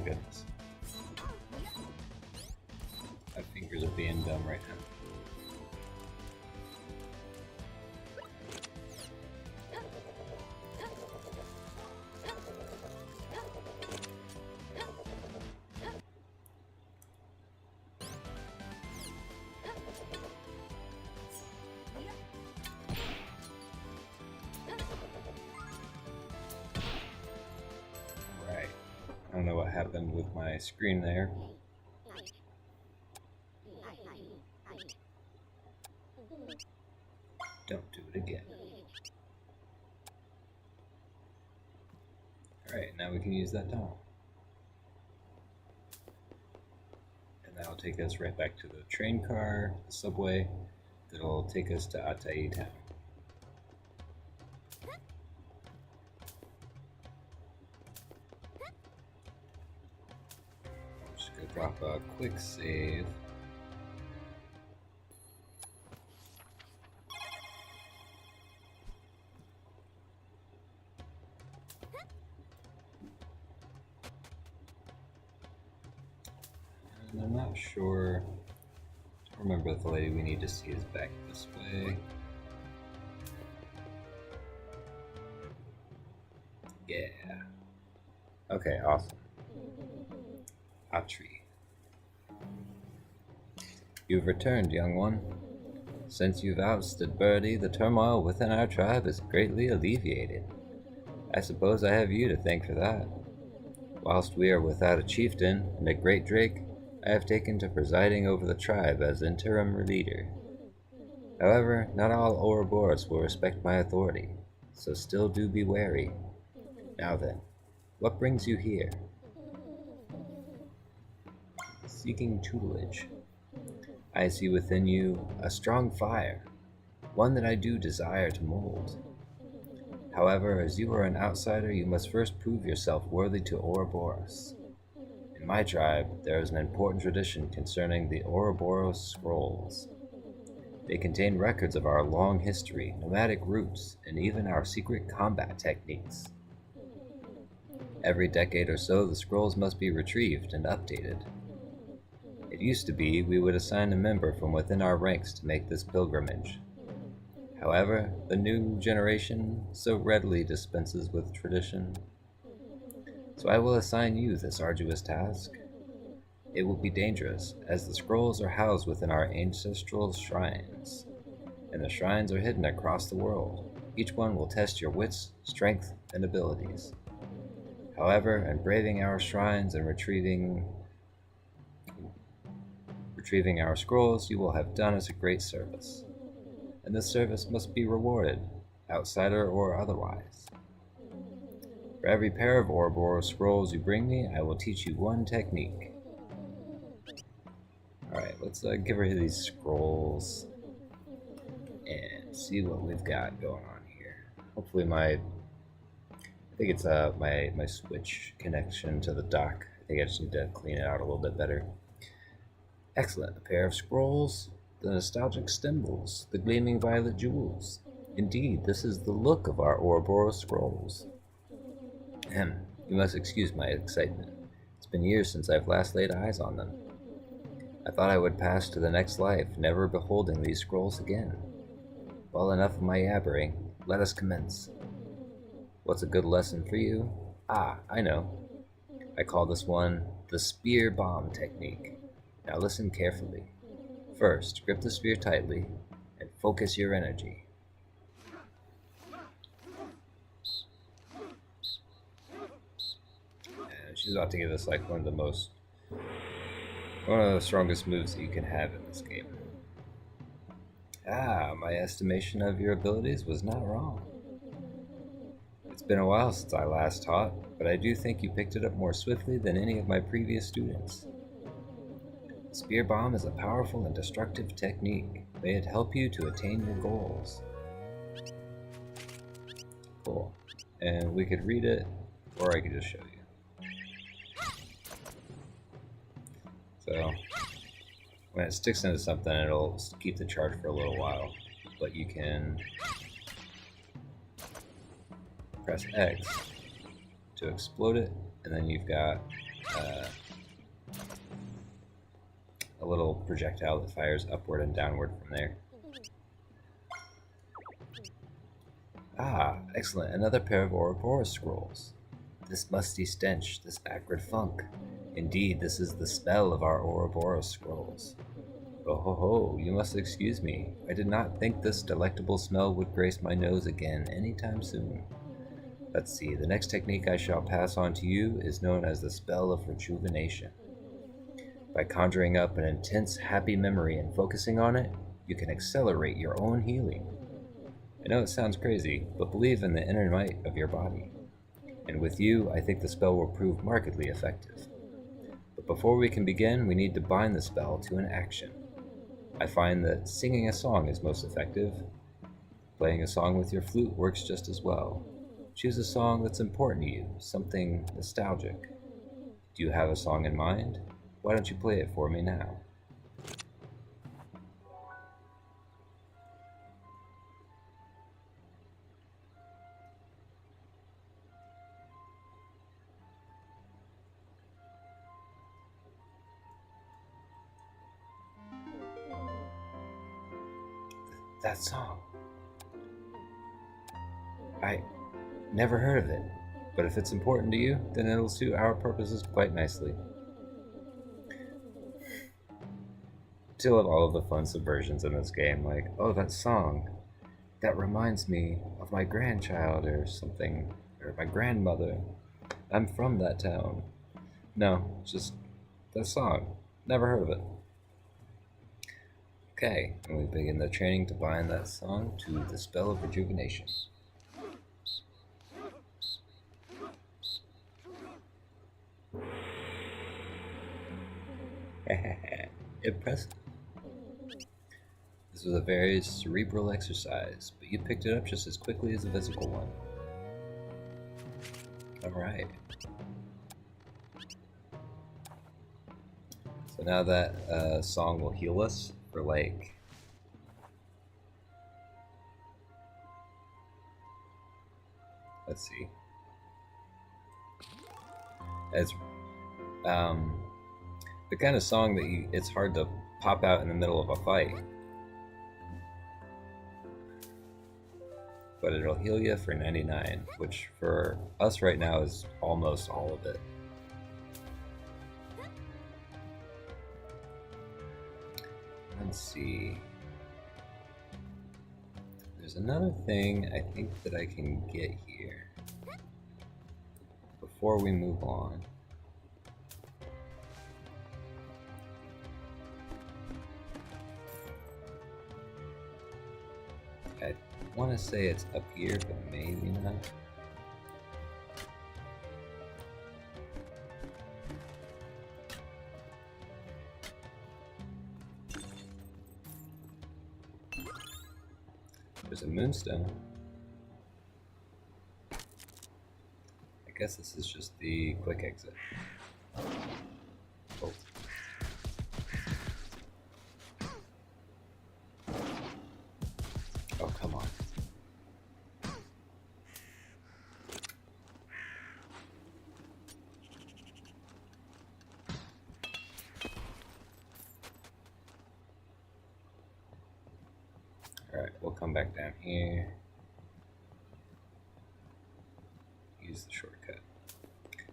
goodness. My fingers are being dumb right now. Right. I don't know what happened with my screen there. Don't do it again. Alright, now we can use that tunnel. And that'll take us right back to the train car, the subway, that'll take us to Atai Town. I'm just gonna drop a quick save. And I'm not sure. I remember if the lady we need to see is back this way. Yeah. Okay, awesome. Atri. You've returned, young one. Since you've ousted Birdie, the turmoil within our tribe is greatly alleviated. I suppose I have you to thank for that. Whilst we are without a chieftain and a great drake, I have taken to presiding over the tribe as interim leader. However, not all Ouroboros will respect my authority, so still do be wary. Now then, what brings you here? Seeking tutelage. I see within you a strong fire, one that I do desire to mold. However, as you are an outsider, you must first prove yourself worthy to Ouroboros. In my tribe, there is an important tradition concerning the Ouroboros scrolls. They contain records of our long history, nomadic roots, and even our secret combat techniques. Every decade or so, the scrolls must be retrieved and updated. It used to be we would assign a member from within our ranks to make this pilgrimage. However, the new generation so readily dispenses with tradition. So I will assign you this arduous task. It will be dangerous, as the scrolls are housed within our ancestral shrines, and the shrines are hidden across the world. Each one will test your wits, strength, and abilities. However, in braving our shrines and retrieving our scrolls, you will have done us a great service. And this service must be rewarded, outsider or otherwise. For every pair of Ouroboros scrolls you bring me, I will teach you one technique. Alright, let's give her these scrolls and see what we've got going on here. Hopefully I think it's my Switch connection to the dock. I think I just need to clean it out a little bit better. Excellent. A pair of scrolls, the nostalgic symbols, the gleaming violet jewels. Indeed, this is the look of our Ouroboros scrolls. Ahem. You must excuse my excitement. It's been years since I've last laid eyes on them. I thought I would pass to the next life, never beholding these scrolls again. Well, enough of my yabbering. Let us commence. What's a good lesson for you? Ah, I know. I call this one the spear bomb technique. Now listen carefully. First, grip the spear tightly and focus your energy. And she's about to give us like one of the strongest moves that you can have in this game. Ah, my estimation of your abilities was not wrong. It's been a while since I last taught, but I do think you picked it up more swiftly than any of my previous students. Spear Bomb is a powerful and destructive technique. May it help you to attain your goals. Cool. And we could read it, or I could just show you. So, when it sticks into something, it'll keep the charge for a little while. But you can press X to explode it, and then you've got a little projectile that fires upward and downward from there. Ah, excellent. Another pair of Ouroboros scrolls. This musty stench, this acrid funk. Indeed, this is the smell of our Ouroboros scrolls. Oh ho ho, you must excuse me. I did not think this delectable smell would grace my nose again any time soon. Let's see, the next technique I shall pass on to you is known as the spell of rejuvenation. By conjuring up an intense, happy memory and focusing on it, you can accelerate your own healing. I know it sounds crazy, but believe in the inner might of your body. And with you, I think the spell will prove markedly effective. But before we can begin, we need to bind the spell to an action. I find that singing a song is most effective. Playing a song with your flute works just as well. Choose a song that's important to you, something nostalgic. Do you have a song in mind? Why don't you play it for me now? That song. I never heard of it, but if it's important to you, then it'll suit our purposes quite nicely. Still love all of the fun subversions in this game, like, oh, that song, that reminds me of my grandchild or something, or my grandmother. I'm from that town. No, just that song. Never heard of it. Okay, and we begin the training to bind that song to the spell of rejuvenation. Impressive. This was a very cerebral exercise, but you picked it up just as quickly as a physical one. Alright. So now that song will heal us for like... Let's see. It's the kind of song that it's hard to pop out in the middle of a fight. But it'll heal you for 99, which for us right now is almost all of it. Let's see. There's another thing I think that I can get here before we move on. I want to say it's up here, but maybe not. There's a moonstone. I guess this is just the quick exit. Oh. Oh, come on. Alright, we'll come back down here. Use the shortcut.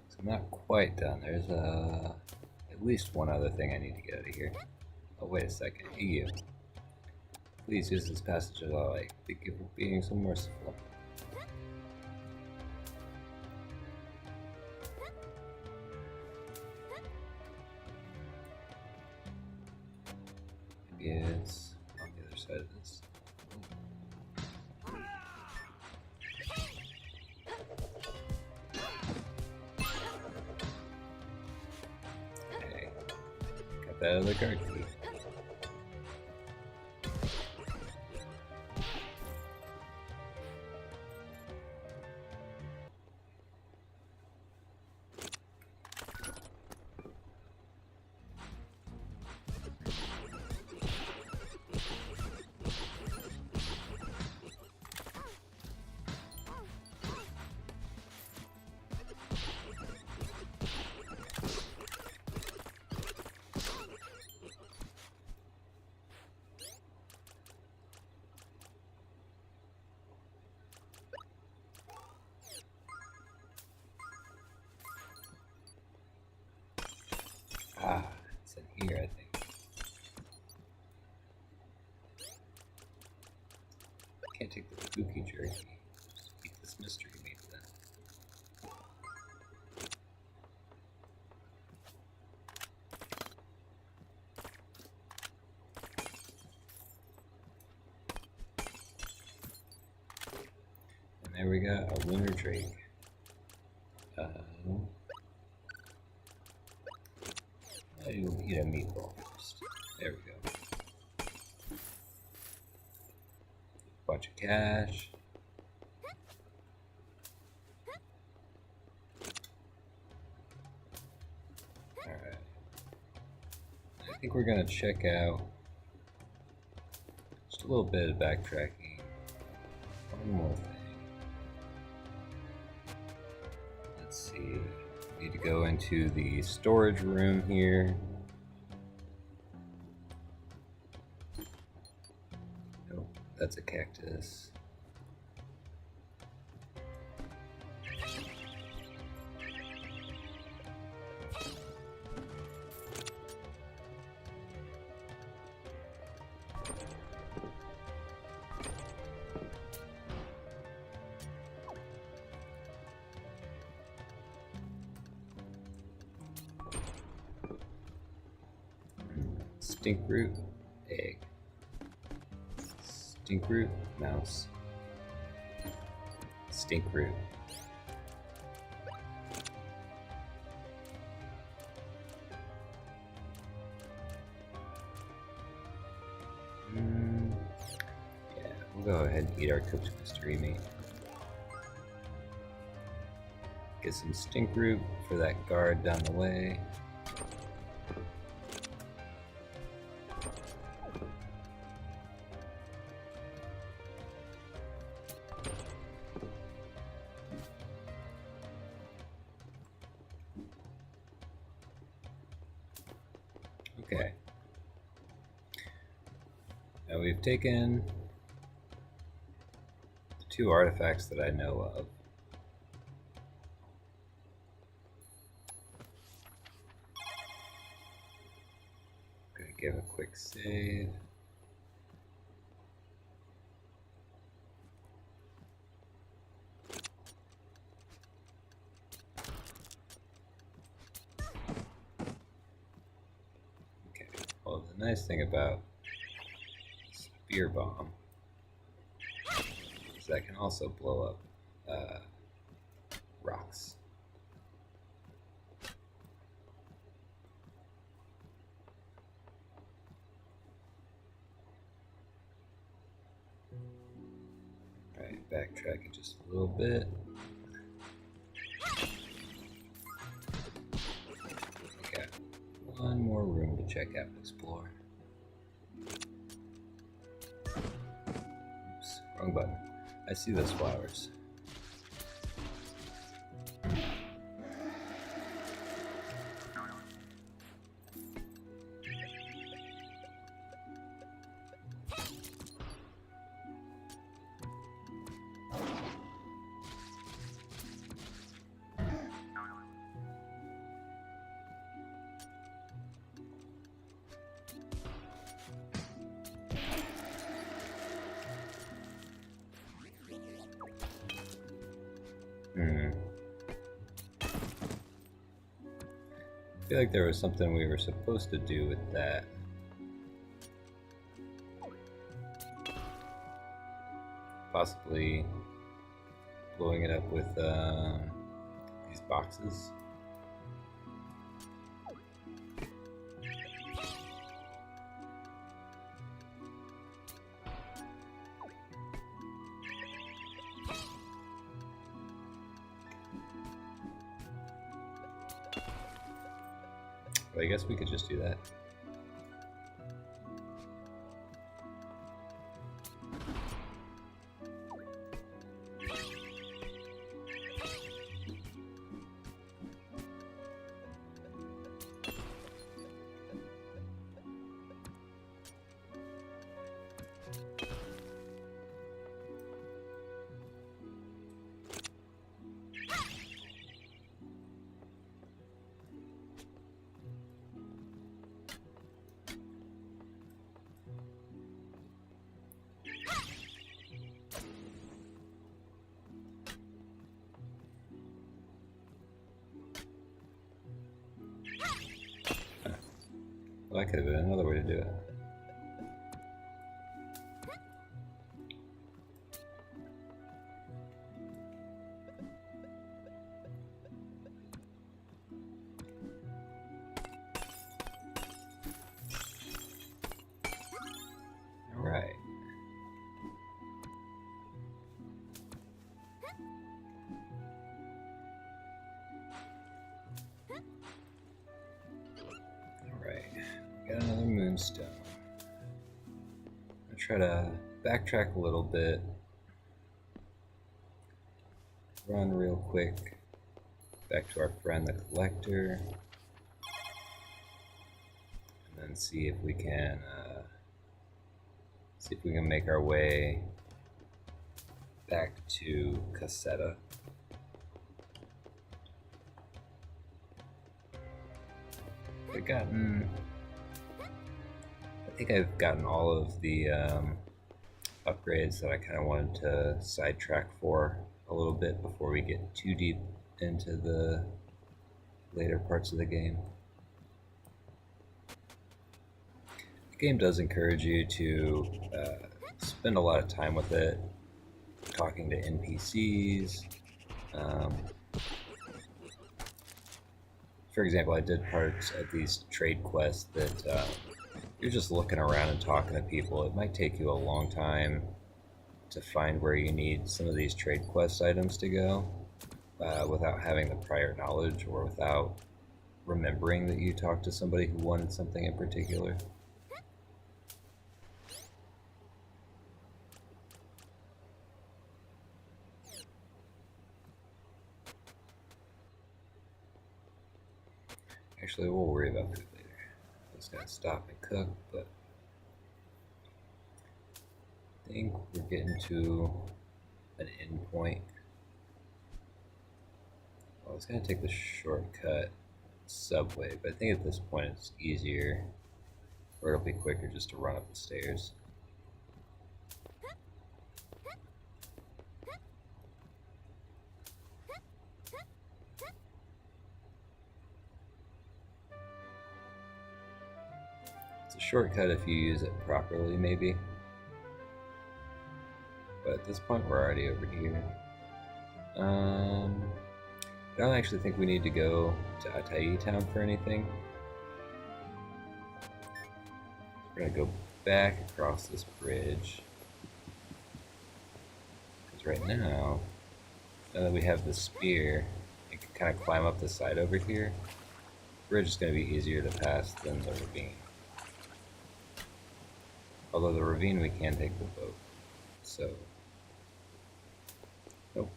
So I'm not quite done. There's at least one other thing I need to get out of here. Oh, wait a second. You. Please use this passage as I like. Thank you for being so merciful. Maybe it's on the other side of this. Okay. Got that other card key. here, I think. Can't take the spooky jerky. Just eat this mystery meat then. And there we got a lunar drake. I will eat a meatball first. There we go. Bunch of cash. Alright. I think we're gonna check out just a little bit of backtracking. One more thing. Let's see. We need to go into the storage room here. Nope, that's a cactus. Stink root, egg. Stink root, mouse. Stink root. Yeah, we'll go ahead and eat our cooked mystery meat. Get some stink root for that guard down the way. Okay. Now we've taken the two artifacts that I know of. Gonna give a quick save. Well, the nice thing about spear bomb is that can also blow up rocks. Alright, backtracking just a little bit. One more room to check out and explore. Oops, wrong button. I see those flowers. I feel like there was something we were supposed to do with that. Possibly blowing it up with these boxes. But I guess we could just do that. Well, that could have been another way to do it. Alright. Got another moonstone. I'll try to backtrack a little bit. Run real quick. Back to our friend the collector. And then see if we can make our way back to Cassetta. I think I've gotten all of the upgrades that I kind of wanted to sidetrack for a little bit before we get too deep into the later parts of the game. The game does encourage you to spend a lot of time with it, talking to NPCs. For example, I did parts of these trade quests that you're just looking around and talking to people. It might take you a long time to find where you need some of these trade quest items to go without having the prior knowledge or without remembering that you talked to somebody who wanted something in particular. Actually, we'll worry about food later. I was gonna stop and cook, but I think we're getting to an end point. Well, I was gonna take the shortcut subway, but I think at this point it's easier, or it'll be quicker just to run up the stairs. It's a shortcut if you use it properly, maybe. But at this point, we're already over here. I don't actually think we need to go to Atai Town for anything. We're gonna go back across this bridge. Because right now that we have the spear, you can kind of climb up the side over here. The bridge is gonna be easier to pass than the ravine. Although the ravine we can take the boat. So, nope,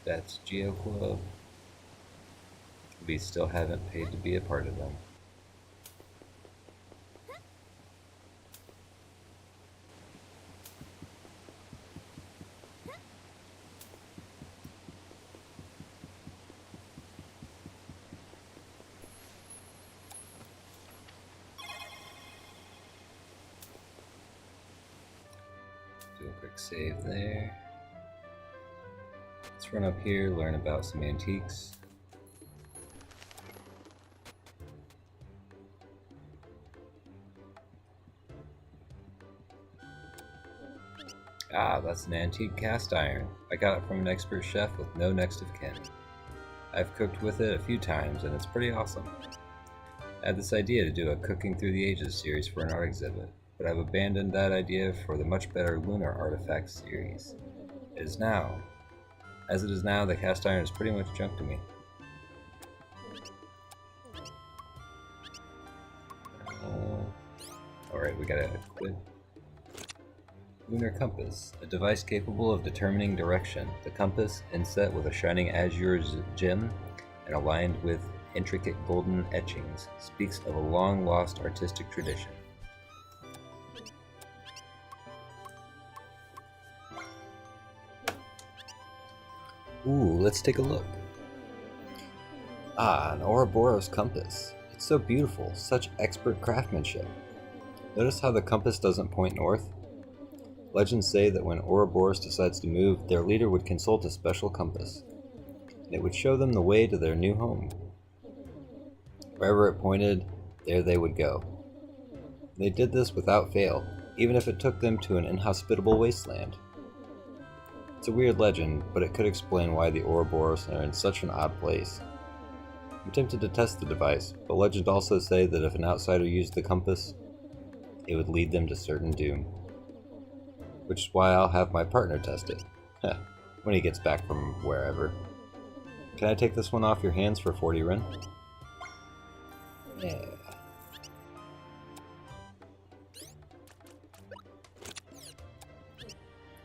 that's Geo Club. We still haven't paid to be a part of them. Do a quick save there. Let's run up here, learn about some antiques. Ah, that's an antique cast iron. I got it from an expert chef with no next of kin. I've cooked with it a few times and it's pretty awesome. I had this idea to do a Cooking Through the Ages series for an art exhibit, but I've abandoned that idea for the much better Lunar Artifacts series. As it is now, the cast iron is pretty much junk to me. Alright, we gotta quit. Lunar Compass, a device capable of determining direction. The compass, inset with a shining azure gem and aligned with intricate golden etchings, speaks of a long-lost artistic tradition. Ooh, let's take a look. Ah, an Ouroboros compass. It's so beautiful, such expert craftsmanship. Notice how the compass doesn't point north? Legends say that when Ouroboros decides to move, their leader would consult a special compass, and it would show them the way to their new home. Wherever it pointed, there they would go. They did this without fail, even if it took them to an inhospitable wasteland. It's a weird legend, but it could explain why the Ouroboros are in such an odd place. I'm tempted to test the device, but legends also say that if an outsider used the compass, it would lead them to certain doom. Which is why I'll have my partner test it, when he gets back from wherever. Can I take this one off your hands for 40 Ren? Yeah.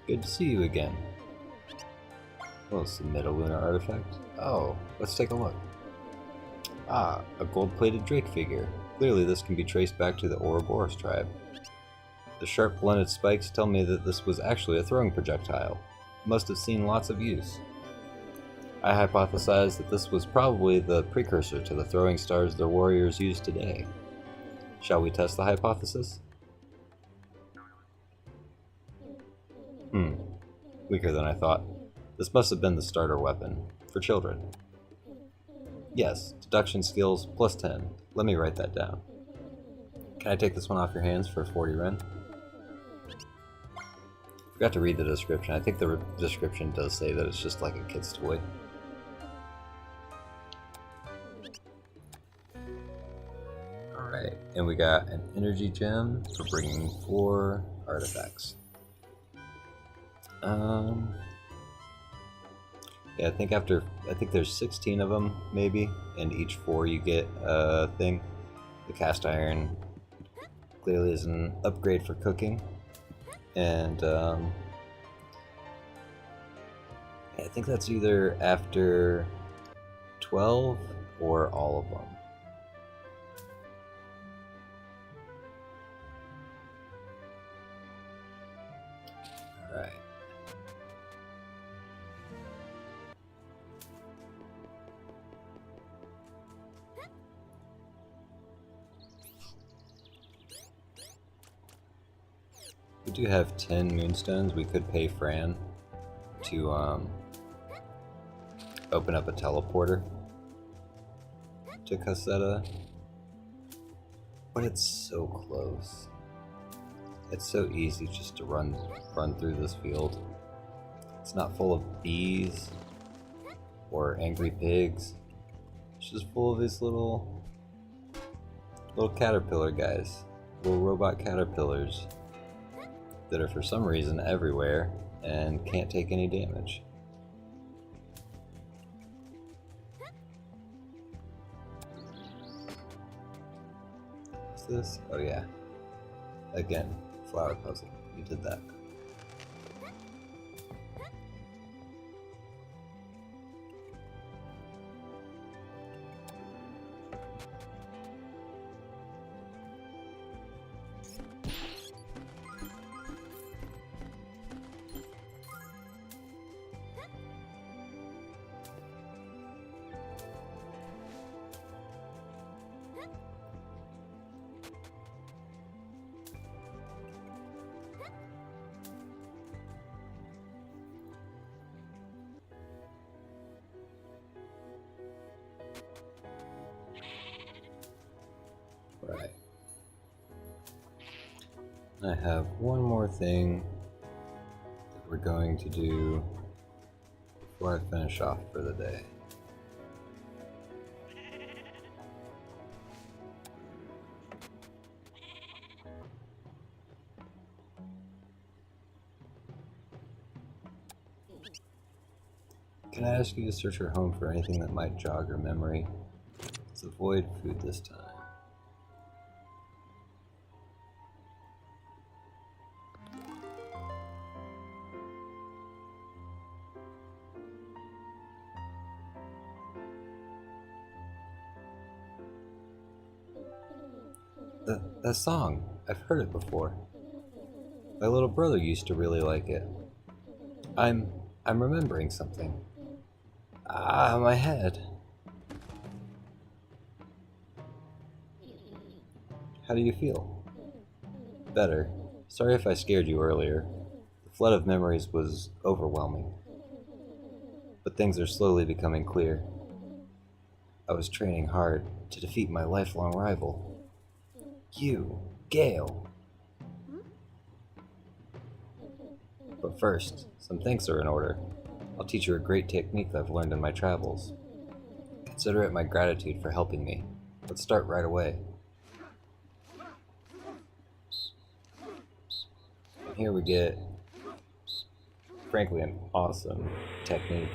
Good to see you again. We'll submit a lunar artifact. Oh, let's take a look. Ah, a gold-plated drake figure. Clearly this can be traced back to the Ouroboros tribe. The sharp blended spikes tell me that this was actually a throwing projectile. It must have seen lots of use. I hypothesize that this was probably the precursor to the throwing stars their warriors use today. Shall we test the hypothesis? Weaker than I thought. This must have been the starter weapon. For children. Yes, deduction skills plus 10. Let me write that down. Can I take this one off your hands for 40 Ren? Forgot to read the description. I think the description does say that it's just like a kid's toy. Alright, and we got an energy gem for bringing 4 artifacts. Yeah, I think there's 16 of them, maybe, and each 4 you get a thing. The cast iron clearly is an upgrade for cooking, and I think that's either after 12 or all of them. Alright. We do have 10 moonstones. We could pay Fran to open up a teleporter to Cassetta, but it's so close. It's so easy just to run through this field. It's not full of bees or angry pigs. It's just full of these little caterpillar guys, little robot caterpillars that are for some reason everywhere and can't take any damage. What's this? Oh yeah. Again, flower puzzle. You did that. Right. I have one more thing that we're going to do before I finish off for the day. Can I ask you to search your home for anything that might jog your memory? Let's avoid food this time. That song, I've heard it before. My little brother used to really like it. I'm remembering something. Ah, my head. How do you feel? Better. Sorry if I scared you earlier. The flood of memories was overwhelming. But things are slowly becoming clear. I was training hard to defeat my lifelong rival. You. Gale! But first, some thanks are in order. I'll teach you a great technique I've learned in my travels. Consider it my gratitude for helping me. Let's start right away. And here we get, frankly, an awesome technique.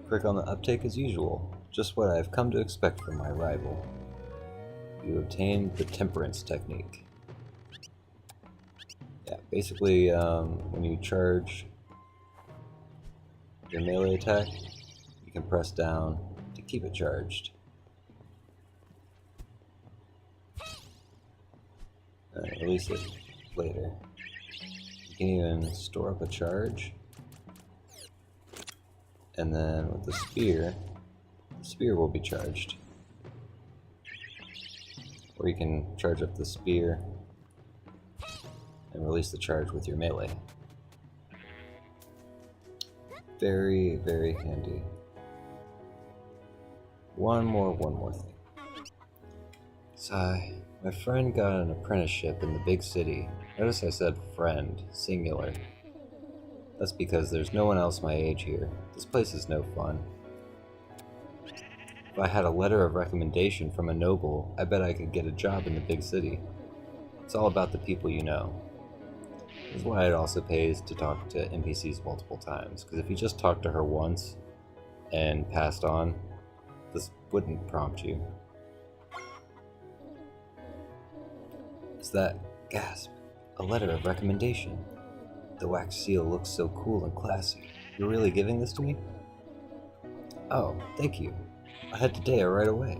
Click on the uptake as usual, just what I've come to expect from my rival. You obtain the Temperance technique. Yeah, basically, when you charge your melee attack, you can press down to keep it charged. Release it later. You can even store up a charge, and then with the spear will be charged. Or you can charge up the spear and release the charge with your melee. Very, very handy. One more thing. Sigh. My friend got an apprenticeship in the big city. Notice I said friend, singular. That's because there's no one else my age here. This place is no fun. If I had a letter of recommendation from a noble, I bet I could get a job in the big city. It's all about the people you know. This is why it also pays to talk to NPCs multiple times, because if you just talked to her once and passed on, this wouldn't prompt you. Is that, gasp, a letter of recommendation? The wax seal looks so cool and classy. You're really giving this to me? Oh, thank you. I head to Dea right away.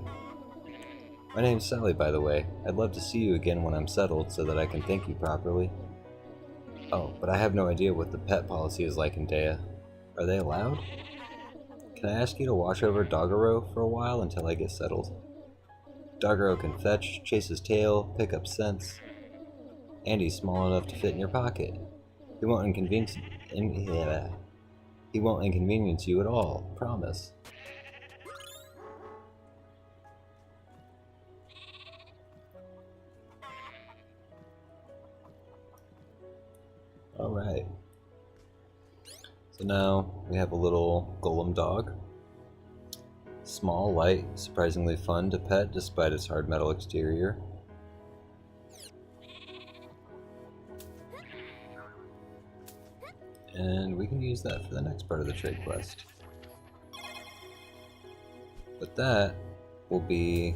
My name's Sally, by the way. I'd love to see you again when I'm settled so that I can thank you properly. Oh, but I have no idea what the pet policy is like in Dea. Are they allowed? Can I ask you to watch over Doggerro for a while until I get settled? Doggerro can fetch, chase his tail, pick up scents, and he's small enough to fit in your pocket. He won't inconvenience you at all, promise. Alright. So now we have a little golem dog. Small, light, surprisingly fun to pet despite its hard metal exterior. And we can use that for the next part of the trade quest. But that will be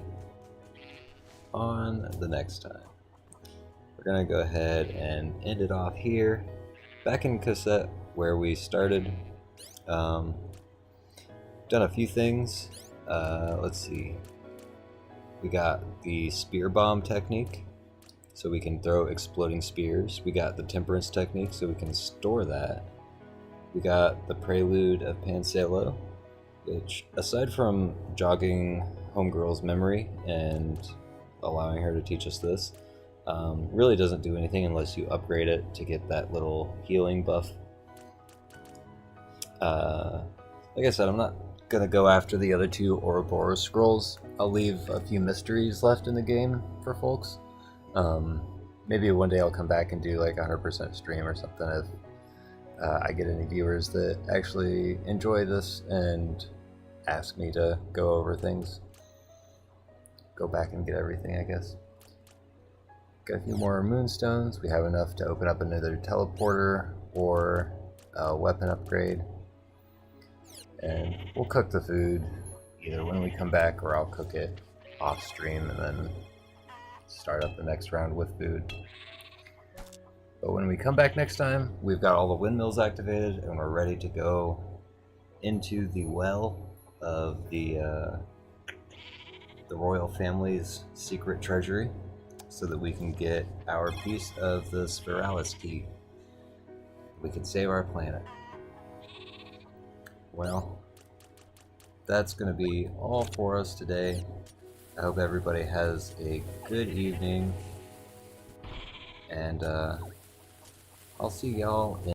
on the next time. We're going to go ahead and end it off here. Back in Cassette, where we started. Done a few things. Let's see. We got the spear bomb technique, so we can throw exploding spears. We got the temperance technique, so we can store that. We got the prelude of Panselo, which, aside from jogging Homegirl's memory and allowing her to teach us this, really doesn't do anything unless you upgrade it to get that little healing buff. Like I said, I'm not gonna go after the other two Ouroboros scrolls. I'll leave a few mysteries left in the game for folks. Maybe one day I'll come back and do like 100% stream or something if I get any viewers that actually enjoy this and ask me to go over things. Go back and get everything, I guess. Got a few more moonstones. We have enough to open up another teleporter or a weapon upgrade. And we'll cook the food either when we come back or I'll cook it off stream and then start up the next round with food. But when we come back next time, we've got all the windmills activated and we're ready to go into the well of the royal family's secret treasury so that we can get our piece of the Spiralis key. We can save our planet. Well, that's going to be all for us today. I hope everybody has a good evening, and I'll see y'all in